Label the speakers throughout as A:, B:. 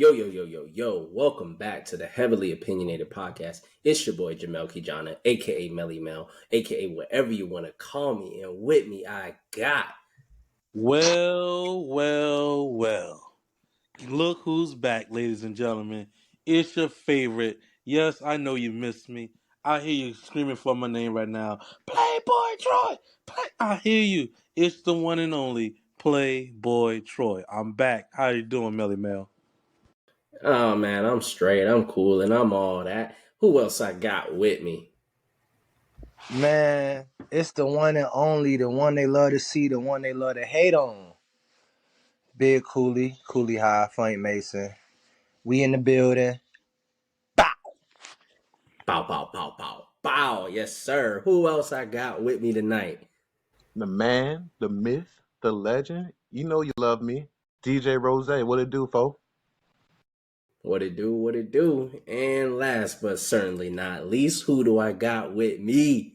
A: Yo. Welcome back to the Heavily Opinionated Podcast. It's your boy Jamel Kijana, aka Melly Mel, aka whatever you want to call me. And with me, I got.
B: Well. Look who's back, ladies and gentlemen. It's your favorite. Yes, I know you missed me. I hear you screaming for my name right now. Playboy Troy! I hear you. It's the one and only Playboy Troy. I'm back. How you doing, Melly Mel?
A: Oh man, I'm straight. I'm cool, and I'm all that. Who else I got with me?
C: Man, it's the one and only, the one they love to see, the one they love to hate on. Big Cooley High, Frank Mason. We in the building. Bow.
A: Bow. Yes, sir. Who else I got with me tonight?
D: The man, the myth, the legend. You know you love me. DJ Rose. What it do, folks?
A: What it do? And last but certainly not least, who do I got with me?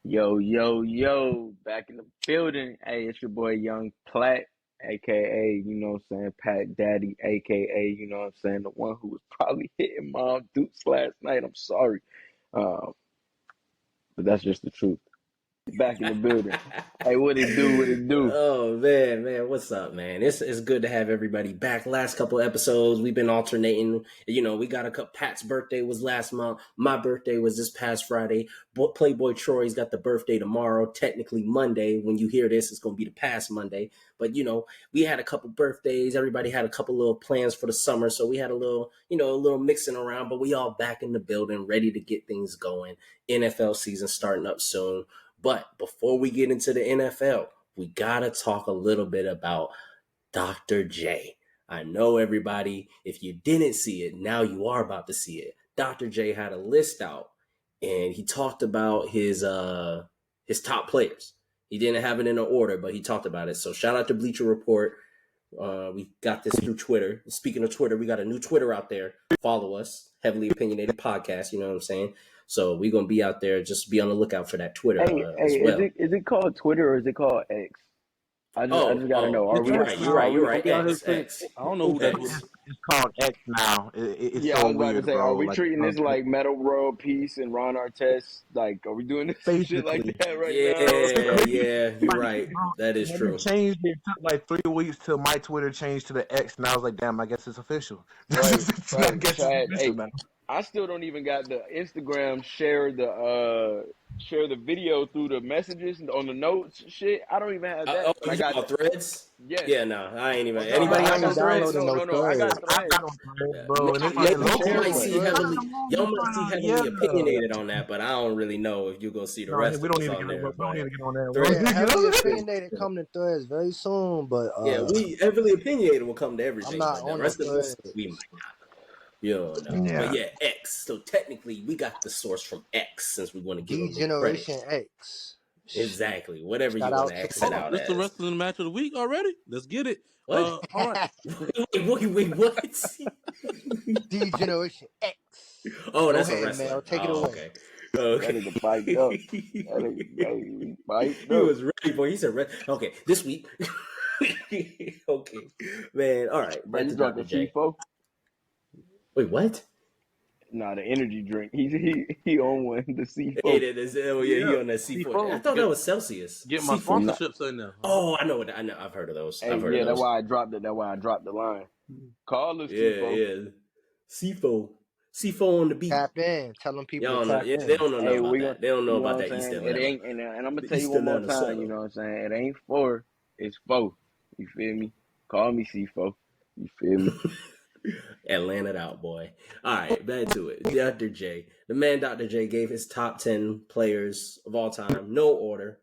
E: Yo, back in the building. Hey, it's your boy Young Platt, aka, Pat Daddy, aka, the one who was probably hitting Mom Dukes last night. I'm sorry. But that's just the truth. Back in the building. Hey, what it do?
A: Oh man, what's up, man? It's good to have everybody back. Last couple episodes, we've been alternating. We got a couple. Pat's birthday was last month. My birthday was this past Friday. Playboy Troy's got the birthday tomorrow. Technically Monday. When you hear this, it's gonna be the past Monday. But we had a couple birthdays. Everybody had a couple little plans for the summer, so we had a little mixing around. But we all back in the building, ready to get things going. NFL season starting up soon. But before we get into the NFL, we got to talk a little bit about Dr. J. I know everybody, if you didn't see it, now you are about to see it. Dr. J had a list out and he talked about his top players. He didn't have it in an order, but he talked about it. So shout out to Bleacher Report. We got this through Twitter. Speaking of Twitter, we got a new Twitter out there. Follow us, Heavily Opinionated Podcast. You know what I'm saying? So we're going to be out there. Just be on the lookout for that Twitter as well.
E: Is it called Twitter or is it called X? I just got to know.
A: You're right. X.
B: I don't know who that is.
D: It's called X now. It's
E: yeah,
D: so
E: I was about
D: weird,
E: to say,
D: bro.
E: are we treating this like Metal World Peace and Ron Artest? Like, are we doing this shit like that right now?
A: Yeah, you're right. That is true.
D: It changed. It took like 3 weeks till my Twitter changed to the X, and I was like, damn, I guess it's official.
E: Right.
D: I guess it's official, man.
E: I still don't even got the Instagram share the video through the messages on the notes shit. I don't even have that.
A: I got Threads.
E: Yes.
A: Yeah, no, I ain't even. Anybody else on Threads?
E: No, I got Threads.
D: Bro.
A: Y'all might see heavily opinionated on that, but I don't really know if you go see the rest.
D: We don't need to get on there.
C: Yeah, heavily opinionated come to Threads very soon, but
A: we heavily opinionated will come to everything.
C: I'm not
A: but
C: on
A: the rest of us,
C: Threads.
A: we might not. But yeah, X. So technically, we got the source from X since we want to give them
C: Generation
A: credit.
C: X.
A: Exactly. Whatever you want to X it out.
B: That's the rest of the match of the week already. Let's get it.
A: What?
B: All right.
A: Wait, what?
C: D Generation X.
A: Oh, that's
C: ahead,
A: a wrestler.
C: Mel. Take it away.
A: Okay.
E: That nigga biked up.
A: He was ready for it. He said, okay, this week. Okay. Man, all right.
E: Back to Dr. J.
A: Wait, what?
E: Nah, the energy drink. He on one. The C4.
A: He on that C4. I thought that was Celsius.
B: Get my sponsorships in there.
A: Oh, I know. I've heard of those. I've heard of those.
E: That's why I dropped it. That's why I dropped the line. Call us C4.
A: C4. C4 on the beat.
C: Tap in. Tell them people.
A: They don't know about that. They don't know about that Eastern.
E: It ain't, and I'm gonna tell you one more time. You know what I'm saying? It ain't 4. It's 4. You feel me? Call me C4. You feel me?
A: Atlanta out, boy. All right, back to it. Dr. J. The man Dr. J gave his top 10 players of all time. No order.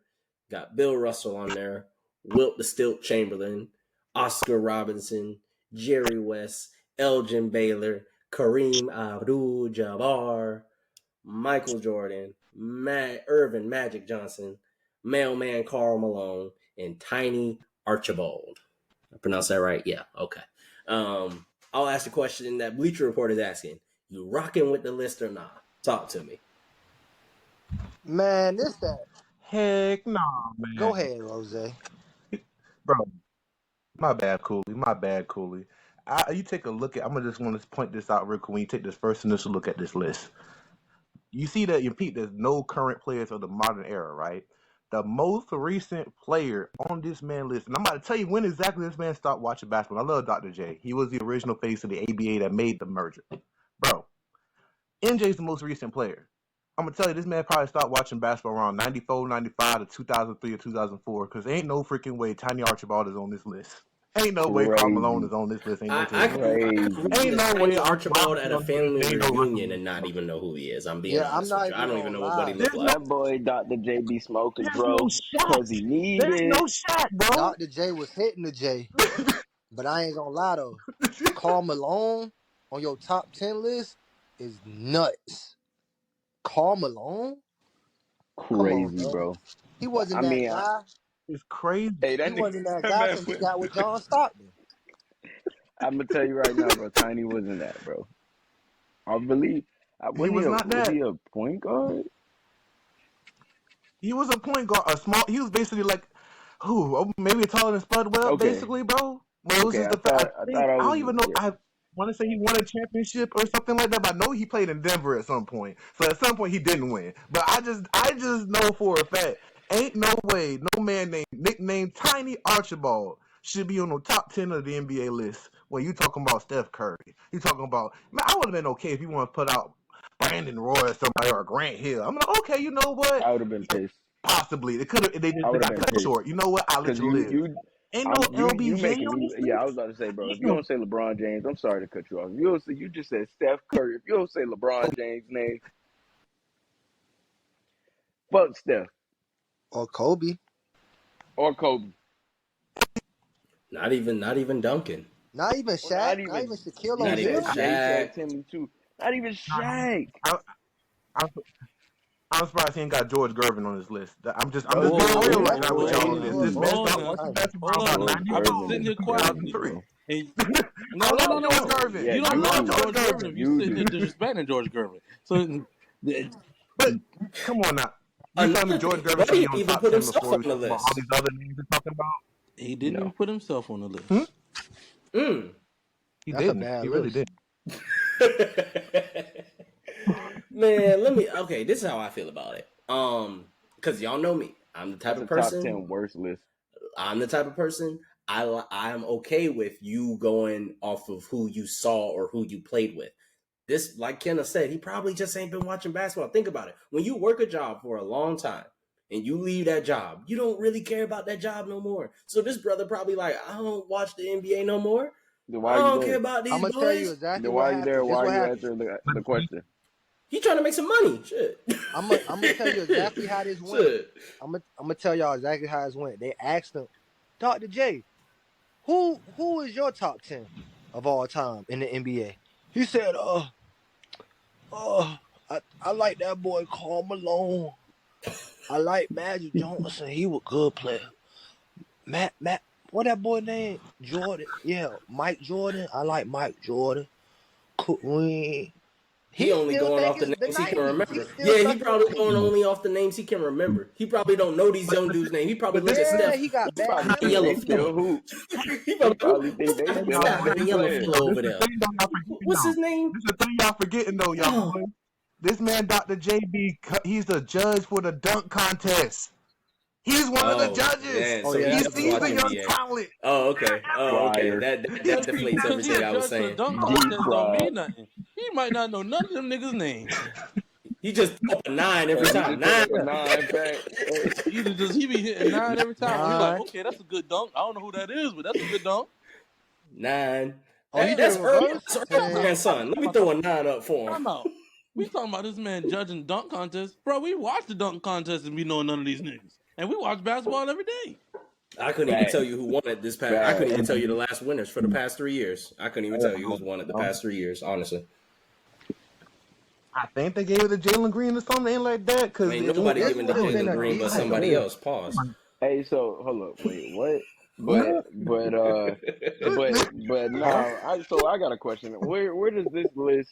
A: Got Bill Russell on there. Wilt the Stilt Chamberlain. Oscar Robinson. Jerry West. Elgin Baylor. Kareem Abdul-Jabbar. Michael Jordan. Irvin Magic Johnson. Mailman Karl Malone. And Tiny Archibald. I pronounced that right? Yeah, okay. I'll ask the question that Bleacher Report is asking. You rocking with the list or not? Talk to me.
C: Man, this that.
D: Heck no, man.
C: Go ahead, Rose.
D: Bro, my bad, Cooley. You take a look at. I'm gonna just want to point this out real quick. When you take this first initial look at this list, you see that you Pete. There's no current players of the modern era, right? The most recent player on this man list, and I'm about to tell you when exactly this man stopped watching basketball. I love Dr. J. He was the original face of the ABA that made the merger, bro. NJ's the most recent player. I'm gonna tell you, this man probably stopped watching basketball around 94, 95 to 2003 or 2004, because ain't no freaking way Tiny Archibald is on this list. Ain't no way Karl Malone
E: Crazy.
D: is on this list. Ain't no
A: I
D: chance.
A: can
E: Crazy.
A: listen
D: Ain't
A: to
D: no way
A: Tiny
D: Uncle
A: Archibald at
D: Robert
A: a
D: on this list.
A: family
D: Ain't no
A: reunion
D: Russell.
A: and not even know who he is. I'm being
C: Yeah, I'm
A: honest with
C: not
A: you. I
C: even
A: don't even
C: gonna
A: know what
C: lie
A: Buddy
C: though.
A: looked
D: There's no,
A: like.
E: That boy Dr. J be smoking,
D: there's no
E: bro,
D: shot.
E: cause he need
D: There's no
E: it.
D: shot, bro.
C: Dr. J was hitting the J, but I ain't gonna lie though. Karl Malone on your top 10 list is nuts. Karl Malone? Come on,
E: Crazy,
C: bro.
E: bro.
C: He wasn't
E: I
C: that
E: mean,
C: guy.
D: It's crazy.
E: hey,
C: He
E: that nigga,
C: wasn't that
E: that
C: guy
E: man
C: till he
E: went.
C: got with John Stockton.
E: I'm gonna tell you right now, bro. Tiny wasn't that, bro. I believe.
D: He
E: Wasn't he
D: was
E: a
D: not
E: was
D: that.
E: he a point guard?
D: He was a point guard, a small. He was basically like, who? Maybe taller than Spud Webb,
E: Okay,
D: basically, bro. But it was
E: okay.
D: just the fact.
E: I
D: Think
E: thought I
D: I
E: was
D: don't even know.
E: yeah.
D: I want to say he won a championship or something like that. But I know he played in Denver at some point. So at some point he didn't win. But I just know for a fact, ain't no way no man named nicknamed Tiny Archibald should be on the top 10 of the NBA list. When you talking about Steph Curry, you talking about man. I would have been okay if you want to put out Brandon Roy or somebody or Grant Hill. I'm like, okay, you know what?
E: I would have been pissed.
D: Possibly. They could have. They
E: I
D: just
E: would have
D: got
E: been
D: cut
E: pissed
D: short. You know what? I'll let
E: because
D: you live. Ain't no
E: you
D: LBJ
E: making
D: on
E: me
D: this
E: yeah. I
D: list.
E: was about to say, bro. If
D: Ain't
E: you
D: no.
E: don't say LeBron James, I'm sorry to cut you off. If you don't say you just said Steph Curry. If you don't say LeBron James' name, fuck Steph
C: Or Kobe.
E: or Kobe
A: Not even Duncan.
C: Not even
E: or
C: Shaq. Not even Shaquille
E: he
A: Not even
E: said
C: O'Neal.
E: Jay said
A: Shaq.
E: Timmy too. Not even
D: Nah,
E: Shaq,
D: I, I, I'm surprised he ain't got George Gervin on his list. I'm just
E: bro.
D: being
C: I
D: real
C: would
D: right
E: It's
D: now
C: definitely
D: with
C: put
D: y'all
C: him
D: on
C: in
D: this.
E: crazy,
C: George
D: This man
E: bro.
C: Gervin
B: Hold
D: stopped
C: over
B: on,
D: watching
C: Tiny.
D: basketball
B: hold
D: about
B: on.
E: George
B: I've been
D: 94
B: sitting
E: Gervin
B: here
E: is
D: to
B: quietly,
D: 2003.
E: crazy,
B: and
D: I
B: no, no, no,
D: love
B: no,
D: George
B: no.
E: bro.
D: Gervin.
E: Yeah,
B: You
D: I
B: don't
E: you
B: love
D: love
E: do,
D: George
B: George Gervin if
D: Gervin.
B: you
E: you
B: sitting
E: do.
B: here disrespecting George Gervin. So
D: But come on now. You telling me
A: Another
D: George
A: thing,
D: Gervin should be
A: Buddy
D: on
A: even
D: top
A: put
D: 10
A: himself
D: before we
A: on the
D: talk about all
A: list.
D: these other names we're talking about?
B: he didn't even
E: No,
B: put himself on the
D: Hmm?
B: list.
A: Mm.
D: He
C: That's a
D: didn't.
C: bad
D: He really
C: list.
D: didn't.
A: Man, let me. Okay, this is how I feel about it. Because y'all know me. I'm the type
E: that's
A: of
E: a top
A: person.
E: 10 worst list.
A: I'm the type of person. I'm okay with you going off of who you saw or who you played with. This, like Kenna said, he probably just ain't been watching basketball. Think about it. When you work a job for a long time and you leave that job, you don't really care about that job no more. So this brother probably like, I don't watch the NBA no more.
E: Then
A: I
E: why are you
A: don't care
E: there?
A: about
C: I'm
A: these
C: gonna tell you
A: boys.
C: exactly
E: Then
C: what
E: why are you there?
C: happened. This
E: Why are
C: what
E: you
C: happened.
E: answering the question?
A: He trying to make some money. Shit.
C: I'm gonna tell you exactly how this went.
A: Shit.
C: I'm gonna tell y'all exactly how this went. They asked him, Dr. J, who is your top 10 of all time in the NBA? He said, I like that boy Karl Malone. I like Magic Johnson. He was a good player. Matt, what that boy name? Jordan. Yeah, Mike Jordan. I like Mike Jordan. Kareem.
A: He
C: He
A: only
C: still
A: going
C: think
A: off the
C: it's the
A: names he can
C: 90s. He
A: remember.
C: still
A: Yeah, he
C: stuck in
A: probably
C: the
A: going
C: 90s.
A: only off the names he can remember. He probably don't know these young dudes' names. He probably
D: But this
A: look
D: is
A: at
D: the
C: Yeah,
A: Steph.
C: he got
A: What's
C: bad
A: that high
E: Probably think
A: yellow
E: they
C: memory.
A: fella?
E: still hoop.
A: He
E: He
A: probably,
E: probably think
A: what's
E: they
A: that,
D: thing,
A: what's
E: still
D: y'all
A: that
E: NBA
A: high
D: boys.
A: yellow
E: players.
A: fella
D: This
A: over
D: is the
A: there?
D: thing y'all forgetting
A: What's
D: now.
A: his name?
D: This is the thing y'all forgetting though, y'all
A: Oh,
D: boys. This man, Dr. JB, he's the judge for the dunk contest. He's one of the
A: oh,
D: judges.
A: man.
C: Oh
A: So
C: yeah,
A: he
D: He
C: that's
A: does
D: sees
A: watch
D: the
C: bull.
D: young
A: NBA.
D: talent.
A: Oh, okay. Oh, okay.
E: Crier.
A: That deflates
B: Because he
A: everything
B: a
A: I was
B: judge for the
A: saying.
B: dunk
E: Deep
B: contest don't
E: fried.
B: mean nothing. He might not know none of them niggas' names.
A: He just throw up a 9 every
E: Hey, he
A: time.
E: just put
A: 9.
E: up a 9 pack. Hey,
B: Either does he be hitting nine every time, or he like,
C: 9.
B: okay, that's a good dunk. I don't know who that is, but that's a good dunk.
A: 9.
C: Oh, he
B: Hey,
C: did
A: That's Earl,
C: reverse?
A: that's Earl's
B: time out,
A: grandson. Let me throw a 9 up for him.
B: time out. We talking about this man judging dunk contests, bro. We watch the dunk contest and we know none of these niggas, and we watch basketball every day.
A: I couldn't even
E: fact,
A: tell you who won it this past. I
E: fact.
A: couldn't even tell you the last winners for the past 3 years. I couldn't even tell you who's won it the past 3 years, honestly.
D: I think they gave it to Jalen Green or something like that because
A: Ain't
D: it
A: nobody
D: looked
C: This
D: like
A: giving to
C: would have
D: oh,
C: been
A: Jalen
C: a
A: Green but
D: I
C: decent
A: somebody
D: swear.
C: list.
A: else. Pause.
E: Hey, so hold up, wait, what? But
D: What?
E: but
D: Goodness.
C: Huh?
E: now I got a question. Where does this list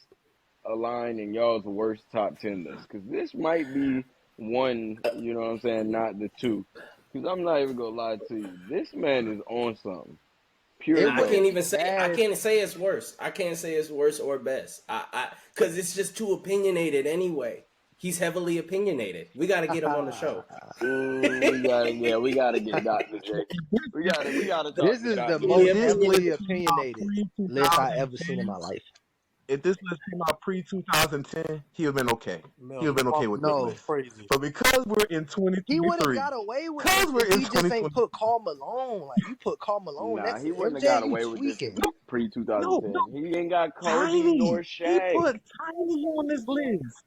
E: align in y'all's worst top 10 list? Because this might be one, you know what I'm saying, not the two. Because I'm not even gonna lie to you, this man is on something. Pure
C: It
A: I
C: wouldn't
A: can't
E: bad.
C: be
A: even say
C: bad.
A: it's worse. I can't say it's worse or best. Because it's just too opinionated anyway. He's heavily opinionated. We got to get him on the show.
E: We gotta get Dr. J. We gotta talk
C: This
E: to
C: is the
E: Dr.
A: Heavily
C: most
E: J.
D: If this
A: opinionated.
C: heavily
D: list came out
C: opinionated
D: pre
C: list I ever seen in
D: 2010,
C: my life.
D: if this list came out pre 2010, he would have been okay. He would
B: Mel,
D: have been okay with this
C: No,
D: list.
B: crazy.
D: But because we're in
C: he would have
D: 2023,
C: got away with
D: because
C: this
D: we're
C: if
D: in
C: he just ain't
D: 2020,
C: put Karl Malone. Like you put Karl Malone
E: Nah,
C: next
E: he
C: to
E: wouldn't have
C: MJ,
E: got
C: you
E: away with this
C: tweaking.
E: pre
D: no,
E: 2010.
D: no,
E: He ain't got Kobe nor
D: Tiny. He
E: Shaq.
D: put Tiny on this list.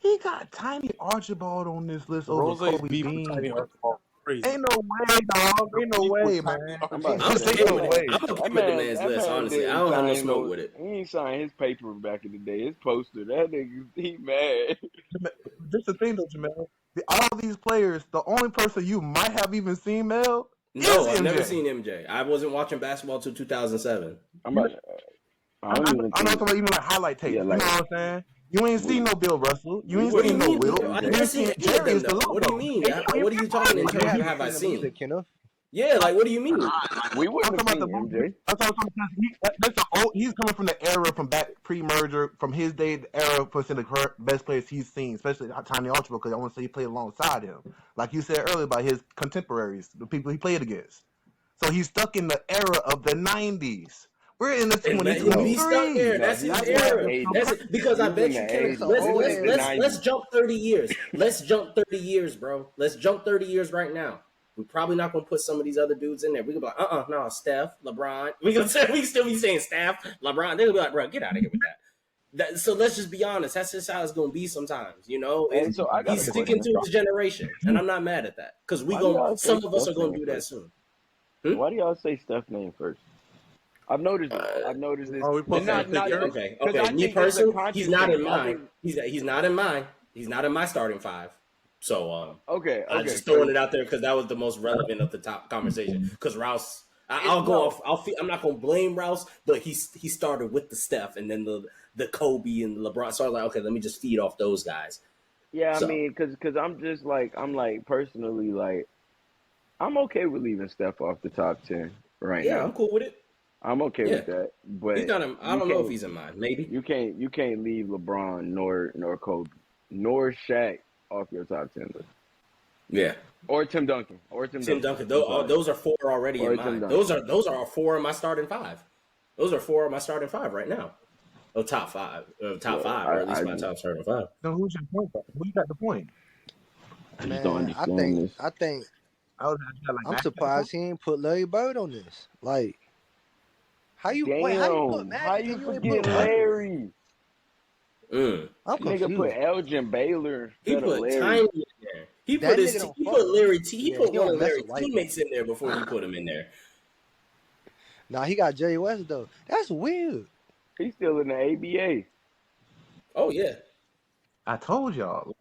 D: He got Tiny Archibald on this list over
B: Rose's
D: Kobe
B: beef with
D: Bean.
B: Tiny Archibald crazy.
D: Ain't no way, dog.
B: The
D: Ain't no
B: beef with
D: way,
B: Tiny
D: man.
E: I'm about to
A: I'm
B: Archibald
E: say,
B: is
D: Ain't
A: okay with
D: no
A: it.
B: crazy.
D: way.
A: I'm okay
E: that
A: with the
E: man,
A: man's
E: that
A: list.
E: man
A: Honestly, I
E: didn't
A: don't have no
E: sign
A: smoke
E: no.
A: with it.
E: He ain't signed his paper back in the day. His poster. That nigga, he mad.
D: This the thing, though, Jamel. All these players, the only person you might have even seen, Mel, is
A: No, I've never
D: MJ.
A: seen MJ. I wasn't watching basketball till 2007.
E: I'm about. I don't even
D: I'm not
E: think.
D: talking about even like highlight
E: Yeah,
D: tapes. You know
E: like
D: what I'm saying? You ain't
E: we
D: seen no Bill Russell. You
E: we
D: ain't
A: What do you
D: seen
E: wouldn't
D: no
E: have
A: mean?
E: seen
D: Wilt.
A: I
D: You
A: never
E: MJ.
D: ain't
A: seen
D: seen
A: any of
D: Jerry
A: them
D: is the
A: though. What do you
D: logo.
A: mean?
D: And you
A: What are
D: ain't
A: you talking in
C: Yeah, you
A: terms of
C: haven't
A: have I
C: seen them either,
A: seen?
C: Kenneth.
A: Yeah, like what do you mean?
E: We
D: I'm
E: wouldn't
D: talking
E: have
D: about the
E: seen MJ.
D: I'm talking about that's the old, he's coming from the era from back pre-merger, from his day, the era for the best players he's seen, especially Tiny Archibald, because I want to say he played alongside him. Like you said earlier about his contemporaries, the people he played against. So he's stuck in the era of the 90s. We're in the
A: And let him be
C: No,
A: stuck
D: 2023.
A: there.
E: No,
A: That's
E: he
A: his
E: was
D: That's
E: in
D: why
E: the
A: era.
D: it's so
E: 80s.
A: That's
D: crazy.
A: it. Because
E: He
A: I
E: was in
A: bet you
E: the
A: can.
C: that's an
E: 80s.
A: Let's
E: This
C: old
A: let's
E: ain't the
C: ass.
A: let's
E: 90s.
A: jump 30 years. Let's jump 30 years, bro. Let's jump 30 years right now. We're probably not gonna put some of these other dudes in there. We can be like, no, Steph, LeBron. We can still be saying Steph, LeBron. They'll be like, bro, get out of here with that. So let's just be honest. That's just how it's gonna be sometimes. You know,
E: Hey, so I got a
A: he's sticking
E: question.
A: to his generation, and I'm not mad at that because
E: Why do y'all say
A: some of us
E: Steph
A: are gonna
E: name
A: do that
E: first?
A: soon.
E: Why do y'all say Steph name first? I've noticed this.
A: Uh,
E: I've noticed this,
B: Are we
E: and
B: supposed to
A: okay,
B: pick
E: not
A: yeah,
E: this
B: yours?
A: okay.
E: because I
A: Me
E: think this is a
A: personally, he's
E: conscious
A: not
E: thing.
A: in
E: I
A: mine.
E: think
A: He's not in mine. He's not in my starting five. So I
E: okay,
A: just throwing
E: because
A: it out there because that was the most relevant of the top conversation. Because Rouse,
E: it
A: I'll go
E: no,
A: off. I'm not gonna blame Rouse, but he started with the Steph and then the Kobe and the LeBron. So I was like, okay, let me just feed off those guys.
E: yeah, I
A: So
E: mean, because I'm just like personally like I'm okay with leaving Steph off the top 10 right
A: yeah, I'm
E: now.
A: cool with it.
E: I'm okay
A: Yeah,
E: with that,
A: he's
E: but
A: not in. I
E: you
A: don't know if
E: can't
A: he's in mine. Maybe.
E: you can't leave LeBron nor Kobe nor Shaq off your top 10 list
A: Yeah,
E: or Tim Duncan or Tim
A: Tim
E: Duncan.
A: Duncan.
E: I'm sorry,
A: Those are four already in
E: or Tim
A: mine.
E: Duncan.
A: Those are four in my starting five. Those are four of my starting five right now. Oh, top
E: Well,
A: five, or at least
E: I
A: my top starting five.
D: So who's your point? Who you got the point?
E: just don't
C: Man,
E: understand this.
C: I think
D: I was like
C: I'm
D: Max got the point.
C: surprised he ain't put Larry Bird on this. Like, how you put
E: Damn, how
C: Magic
E: you
C: and you ain't
E: forget
C: put Bird?
E: Larry?
A: Mm.
C: I'm
E: Nigga put
C: confused.
E: Elgin Baylor
A: He
E: instead of
A: put
E: Larry.
A: Tiny in there.
C: That nigga don't
A: He
C: fuck.
A: put Larry T. He
C: Yeah,
A: put
C: he
A: one
C: don't
A: of
C: mess
A: Larry's
C: with white
A: teammates
C: people.
A: in there before he put him in there.
C: Nah, he got Jerry West though. That's weird.
E: He's still in the ABA.
A: Oh yeah,
D: I told y'all.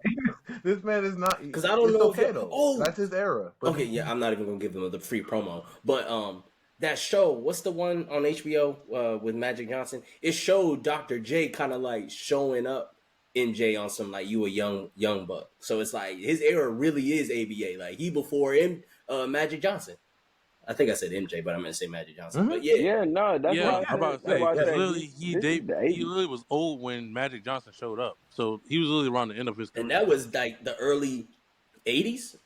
D: This man is not.
A: because I don't
D: It's
A: know if
D: okay
A: you.
D: though.
A: Oh,
D: That's his era. But
A: okay, yeah. I'm not even gonna give them the free promo, but that show. What's the one on HBO with Magic Johnson? It showed Dr. J kind of like showing up MJ on some like you a young buck. So it's like his era really is ABA. Like he before him, Magic Johnson. I think I said MJ, but I meant to say Magic Johnson. But yeah,
E: Yeah, no, that's
B: Yeah,
E: why I
B: I'm
E: said.
B: about to
E: That's
B: say
E: why I
B: because
D: yeah,
E: said
B: literally
E: this is the
B: he
E: 80s.
B: literally was old when Magic Johnson showed up, so he was literally around the end of his
A: and
B: career.
A: that was like the early '80s,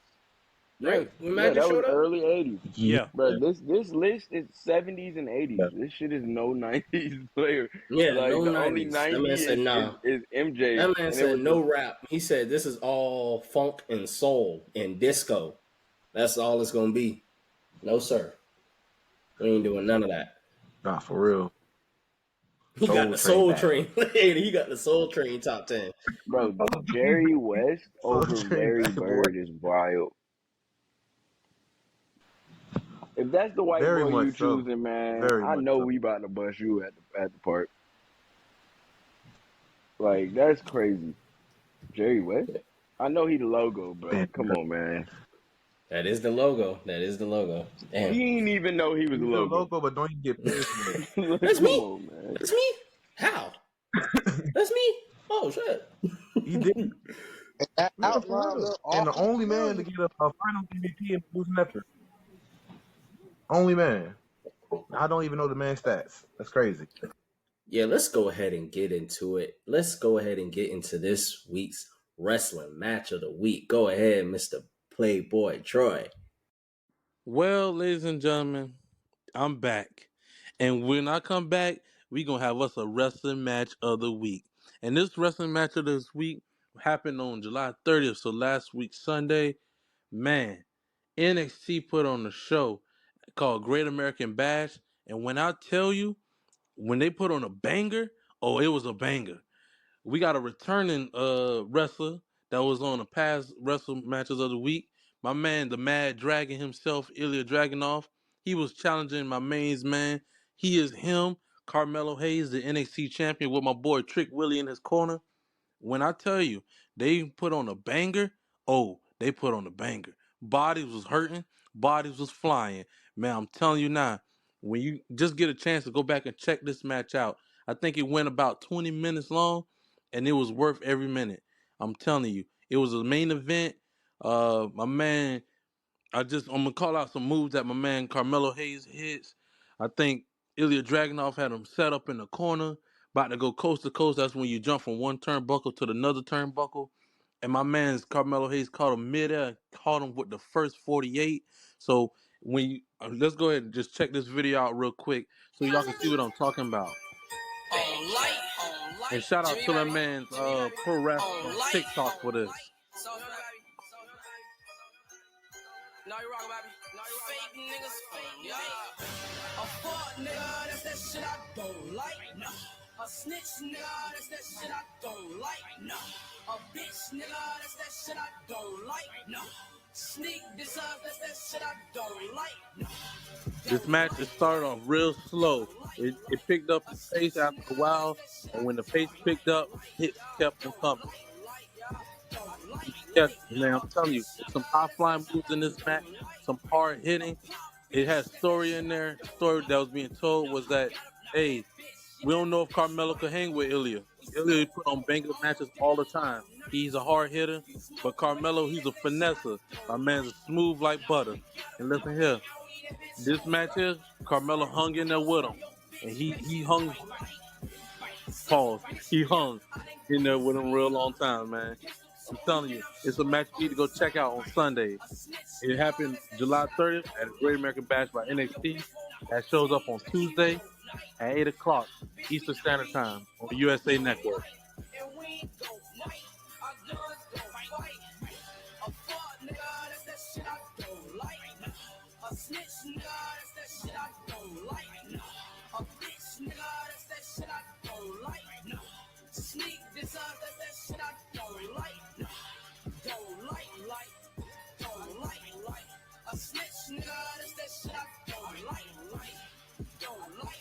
E: Yeah,
A: right? When
E: yeah,
A: Magic
E: that was
A: showed up.
E: early 80s.
D: yeah.
B: Yeah,
E: Bro, this list is 70s and 80s. This shit is no 90s player.
A: Yeah,
E: Like
A: no
E: the only
A: '90s. That man
E: 90
A: said nah.
E: is MJ,
A: That man
E: and it
A: said
E: was
A: no
E: the
A: rap. He said this is all funk and soul and disco. That's all it's gonna be. No sir, we ain't doing none of that.
D: Nah, for real.
A: He got
D: Soul
A: the
D: Train
A: Soul
D: back.
A: Train. He got the Soul Train top 10.
E: bro. Jerry West
D: Soul
E: over
D: Train
E: Larry
D: back, boy.
E: Bird is wild. If that's the white
D: Very
E: boy you
D: much so.
E: choosing, man,
D: Very
E: I
D: much
E: know
D: so.
E: we about to bust you at the park. Like that's crazy. Jerry West. I know he the logo,
D: Man,
E: but come on, man.
A: That is the logo. That is the logo. Damn,
E: He didn't even know he was the
D: he's a
E: logo.
D: logo, but don't even get paid for it.
E: Like,
A: that's
E: come
A: me.
E: on, man.
A: That's me. How? That's me. Oh shit.
D: He did.
C: That
D: Man, for
C: outline
D: real.
C: look
D: And the
C: awful
D: only man
C: familiar.
D: to get a final MVP in losing effort. Only man. I don't even know the man's stats. That's crazy.
A: Yeah, let's go ahead and get into it. Let's go ahead and get into this week's wrestling match of the week. Go ahead, Mr. Playboy Troy.
B: Well, ladies and gentlemen, I'm back. And when I come back, we going to have us a wrestling match of the week. And this wrestling match of this week happened on July 30th, so last week, Sunday. Man, NXT put on a show called Great American Bash. And when I tell you, when they put on a banger, oh, it was a banger. We got a returning wrestler that was on the past wrestle matches of the week. My man, the Mad Dragon himself, Ilya Dragunov. He was challenging my main man. He is him, Carmelo Hayes, the NXT champion, with my boy Trick Willie in his corner. When I tell you they put on a banger, oh, they put on a banger. Bodies was hurting, bodies was flying. Man, I'm telling you now, when you just get a chance to go back and check this match out, I think it went about 20 minutes long, and it was worth every minute. I'm telling you, it was a main event. My man, I'm gonna call out some moves that my man Carmelo Hayes hits. I think Ilya Dragunov had him set up in the corner, about to go coast to coast. That's when you jump from one turnbuckle to another turnbuckle. And my man's Carmelo Hayes caught him midair, caught him with the first 48. So when you let's go ahead and just check this video out real quick so y'all can see what I'm talking about. And shout out to that man's pro rap TikTok for this.
F: No, you wrong, baby. No, you fake niggas, fake, yeah. A fuck nigga, that's that shit I don't like. No. A snitch nigga, that's that shit I don't like. No. A bitch nigga, that's that shit I don't like. No. Sneak this up, that's that shit I don't like. No.
B: This match it started off real slow. It picked up its pace after a while, and when the pace picked up, hits kept on coming. Man, I'm telling you, there's some high flying moves in this match, some hard hitting. It has story in there. The story that was being told was that, hey, we don't know if Carmelo could hang with Ilya. Ilya put on banger matches all the time. He's a hard hitter, but Carmelo, he's a finesser. My man's smooth like butter. And listen here, this match here, Carmelo hung in there with him, and he hung. Pause. He hung in there with him real long time, man. I'm telling you, it's a match you need to go check out on Sunday. It happened July 30th at Great American Bash by NXT. That shows up on Tuesday at 8 o'clock Eastern Standard Time on the USA Network.
F: Sneak this up, that's that shit I don't like. Don't like. A snitch nigga, that's that shit I don't like. Don't like.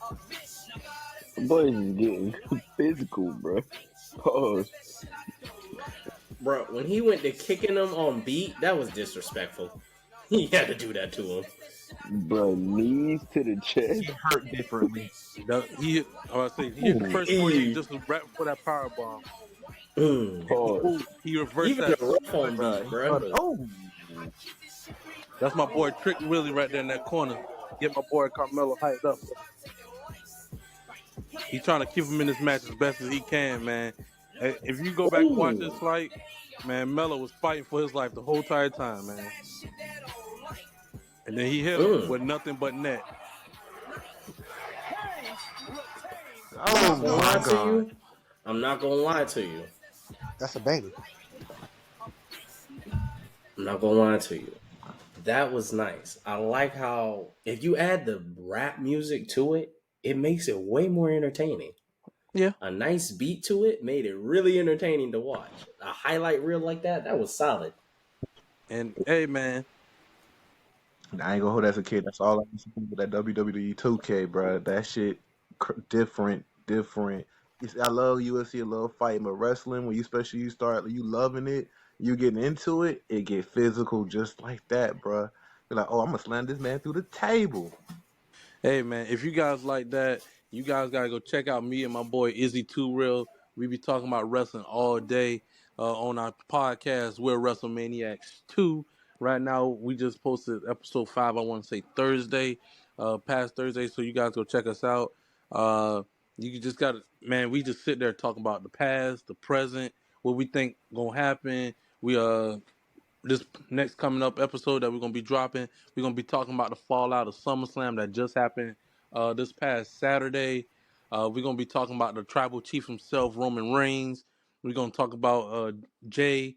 F: A bitch nigga, that's that
E: Boys is getting physical, bro. Pause.
A: Bro, when he went to kicking him on beat, that was disrespectful. He had to do that to him.
E: Bro, knees to the chest.
D: It hurt differently.
B: He hit the first 48 just right before that power bomb.
E: Pause.
B: He reversed
A: Even
B: that.
A: the rough on beat, bro.
D: Oh,
B: That's my boy Trick Willie right there in that corner. Get my boy Carmelo hyped up. He's trying to keep him in this match as best as he can, man. If you go back and watch this fight, man, Melo was fighting for his life the whole entire time, man. And then he hit him with nothing but net.
D: oh my God.
A: I'm not gonna lie to you.
C: That's a banger.
A: I'm not gonna lie to you. That was nice. I like how if you add the rap music to it, it makes it way more entertaining.
B: Yeah.
A: A nice beat to it made it really entertaining to watch. A highlight reel like that was solid.
B: And hey, man,
D: I ain't gonna hold that as a kid. That's all I used to do with that WWE 2K, bro. That shit different. I love UFC, I love fighting, but wrestling, when you start loving it, you getting into it, it get physical just like that, bro. You're like, oh, I'm gonna slam this man through the table.
B: hey, man, if you guys like that, you guys gotta go check out me and my boy Izzy Too Real. We be talking about wrestling all day on our podcast. We're WrestleManiacs 2. Right now, we just posted episode 5. I want to say Thursday, past Thursday. So you guys go check us out. Uh, you just got to, man. We just sit there talking about the past, the present, what we think gonna happen. We this next coming up episode that we're gonna be dropping, we're gonna be talking about the fallout of SummerSlam that just happened this past Saturday. We're gonna be talking about the tribal chief himself, Roman Reigns. We're gonna talk about Jay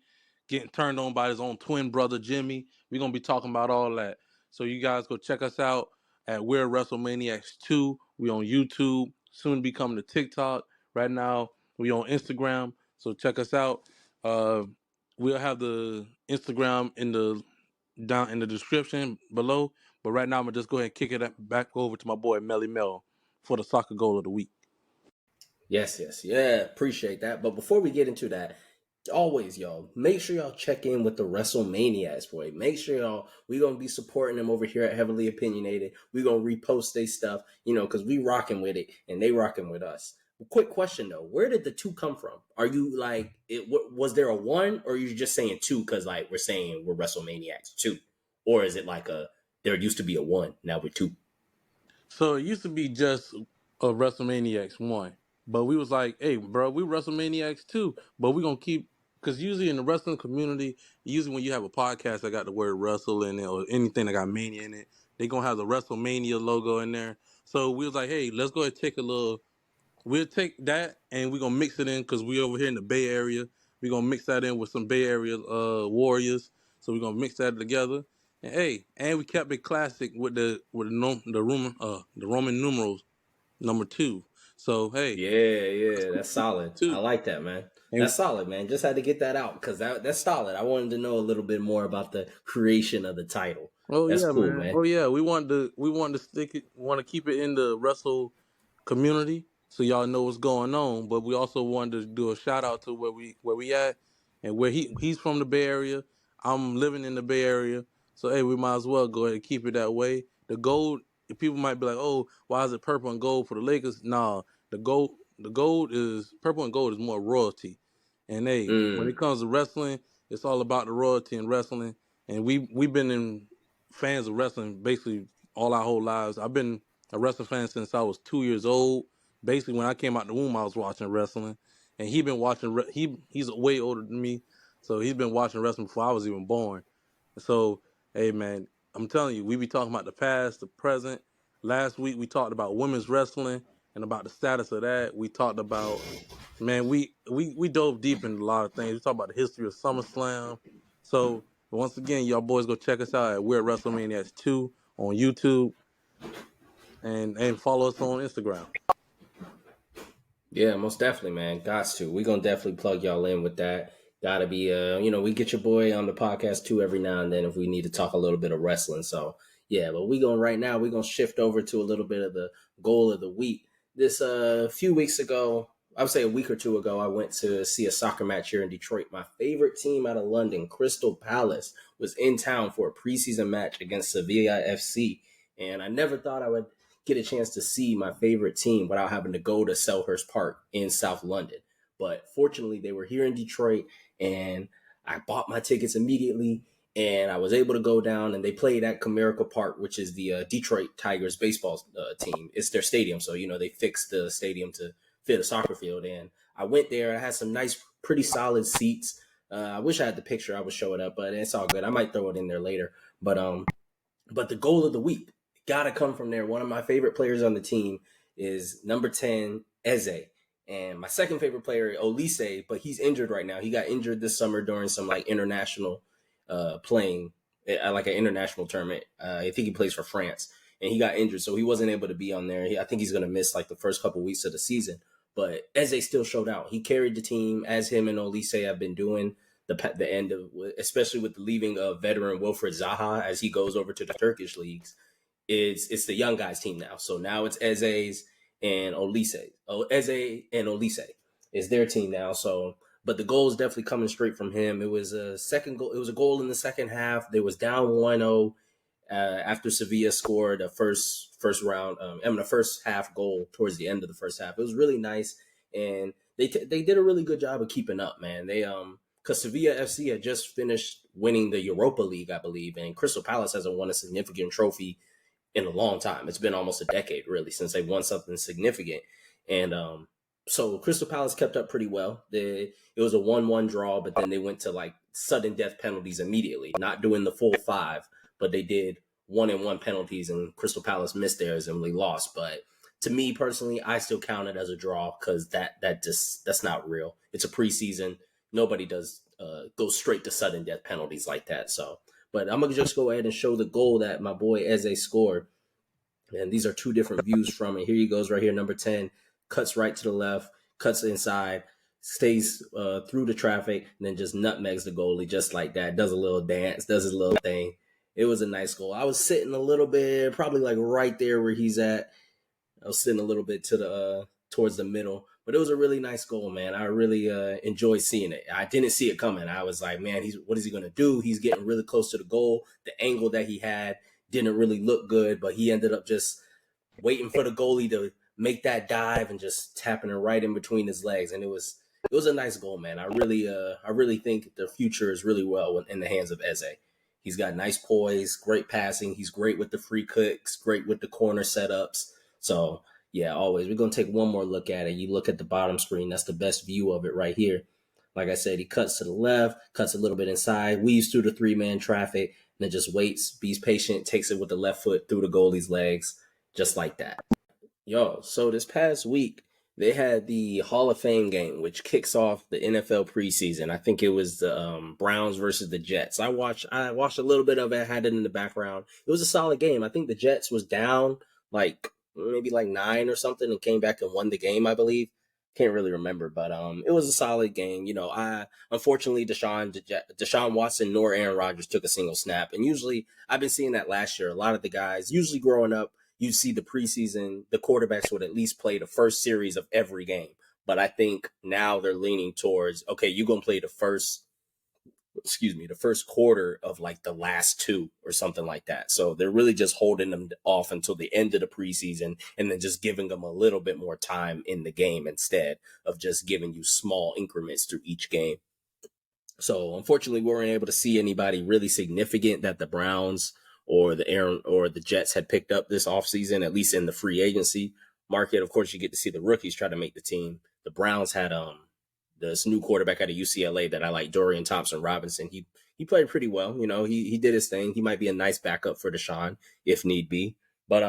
B: getting turned on by his own twin brother Jimmy. We're gonna be talking about all that. So you guys go check us out at We're WrestleManiacs 2. We on YouTube, soon to be coming to TikTok. Right now, we on Instagram. So check us out. Uh, we'll have the Instagram in the down in the description below. But right now, I'm gonna just go ahead and kick it back over to my boy Melly Mel for the soccer goal of the week.
A: Yes, yes, yeah, appreciate that. But before we get into that, always y'all make sure y'all check in with the WrestleManiacs, boy. Make sure y'all we gonna be supporting them over here at Heavily Opinionated. We gonna repost their stuff, because we rocking with it and they rocking with us. Quick question though, where did the two come from? Are you like it? Was there a one, or are you just saying two because like we're saying we're WrestleManiacs two, or is it like there used to be a one, now we're two?
B: So it used to be just a WrestleManiacs 1. But we was like, hey, bro, we WrestleManiacs 2. But we going to keep, because usually in the wrestling community, usually when you have a podcast that got the word wrestle in it or anything that got mania in it, they going to have the WrestleMania logo in there. So we was like, hey, let's go ahead and take a little, we'll take that and we're going to mix it in because we over here in the Bay Area. We're going to mix that in with some Bay Area warriors. So we're going to mix that together. And hey, and we kept it classic with the Roman numerals number 2. So hey,
A: Yeah, yeah, that's solid. I
B: 2.
A: like that, man.
B: And
A: That's solid, man. Just had to get that out because that's solid. I wanted to know a little bit more about the creation of the title.
B: oh
A: That's
B: yeah,
A: cool,
B: man.
A: man.
B: Oh yeah, we wanted to stick it, want to keep it in the wrestle community so y'all know what's going on. But we also wanted to do a shout out to where we at and where he's from the Bay Area. I'm living in the Bay Area, so hey, we might as well go ahead and keep it that way. The gold, people might be like, oh, why is it purple and gold for the Lakers? Nah, the gold is purple and gold is more royalty. And hey, when
A: Mm,
B: it comes to wrestling, it's all about the royalty in wrestling. And we've been in fans of wrestling basically all our whole lives. I've been a wrestling fan since I was 2 years old. Basically, when I came out the womb, I was watching wrestling, and he been watching. He's way older than me, so he's been watching wrestling before I was even born. So, hey man, I'm telling you, we be talking about the past, the present. Last week we talked about women's wrestling and about the status of that. We talked about, man, we dove deep into a lot of things. We talked about the history of SummerSlam. So once again, y'all boys go check us out at We're WrestleManiacs 2 on YouTube and follow us on Instagram.
A: yeah, most definitely, man. Gots to. We gonna definitely plug y'all in with that. Gotta be, we get your boy on the podcast too every now and then if we need to talk a little bit of wrestling. So yeah, but right now. We gonna shift over to a little bit of the goal of the week. This few weeks ago, I would say a week or two ago, I went to see a soccer match here in Detroit. My favorite team out of London, Crystal Palace, was in town for a preseason match against Sevilla FC, and I never thought I would get a chance to see my favorite team without having to go to Selhurst Park in South London. But fortunately, they were here in Detroit, and I bought my tickets immediately, and I was able to go down. And they played at Comerica Park, which is the Detroit Tigers baseball team. It's their stadium, so they fixed the stadium to fit a soccer field. And I went there. I had some nice, pretty solid seats. I wish I had the picture. I would show it up, but it's all good. I might throw it in there later. But the goal of the week got to come from there. One of my favorite players on the team is number 10, Eze. And my second favorite player, Olise, but he's injured right now. He got injured this summer during some like international playing, like an international tournament. I think he plays for France, and he got injured, so he wasn't able to be on there. I think he's going to miss like the first couple weeks of the season. But Eze still showed out. He carried the team as him and Olise have been doing the end of, especially with the leaving of veteran Wilfred Zaha as he goes over to the Turkish leagues. It's the young guys team now. So now it's Eze's and Olise. Eze and Olise is their team now. So, but the goal is definitely coming straight from him. It was a second goal. It was a goal in the second half. They was down 1-0 after Sevilla scored a first round. The first half goal towards the end of the first half. It was really nice, and they did a really good job of keeping up. Man, because Sevilla FC had just finished winning the Europa League, I believe, and Crystal Palace hasn't won a significant trophy in a long time. It's been almost a decade, really, since they won something significant. And so Crystal Palace kept up pretty well. It was a 1-1 draw, but then they went to like sudden death penalties immediately, not doing the full 5, but they did 1-1 penalties, and Crystal Palace missed theirs and we lost. But to me personally, I still count it as a draw because that's not real. It's a preseason. Nobody does go straight to sudden death penalties like that. So, but I'm gonna just go ahead and show the goal that my boy Eze scored. And these are two different views from it. Here he goes, right here, number 10, cuts right to the left, cuts inside, stays through the traffic, and then just nutmegs the goalie just like that. Does a little dance, does his little thing. It was a nice goal. I was sitting a little bit, probably like right there where he's at. I was sitting a little bit to the towards the middle, but it was a really nice goal, man. I really enjoyed seeing it. I didn't see it coming. I was like, man, what is he gonna do? He's getting really close to the goal. The angle that he had didn't really look good, but he ended up just waiting for the goalie to make that dive and just tapping it right in between his legs, and it was a nice goal, man. I really think the future is really well in the hands of Eze. He's got nice poise, great passing. He's great with the free kicks, great with the corner setups. So yeah, always. We're gonna take one more look at it. You look at the bottom screen. That's the best view of it right here. Like I said, he cuts to the left, cuts a little bit inside, weaves through the 3-man traffic, and then just waits, be patient, takes it with the left foot through the goalie's legs, just like that. Yo, so this past week they had the Hall of Fame game, which kicks off the NFL preseason. I think it was the Browns versus the Jets. I watched a little bit of it, had it in the background. It was a solid game. I think the Jets was down like maybe like 9 or something and came back and won the game, I believe. Can't really remember, but it was a solid game. You know, I unfortunately Deshaun Watson nor Aaron Rodgers took a single snap, and usually I've been seeing that last year. A lot of the guys, usually growing up, you see the preseason, the quarterbacks would at least play the first series of every game. But I think now they're leaning towards, okay, you're gonna play the first quarter of like the last 2 or something like that. So they're really just holding them off until the end of the preseason and then just giving them a little bit more time in the game instead of just giving you small increments through each game. So unfortunately, we weren't able to see anybody really significant that the Browns or the Jets had picked up this offseason, at least in the free agency market. Of course, you get to see the rookies try to make the team. The Browns had this new quarterback out of UCLA that I like, Dorian Thompson-Robinson. He played pretty well. You know, he did his thing. He might be a nice backup for Deshaun if need be. But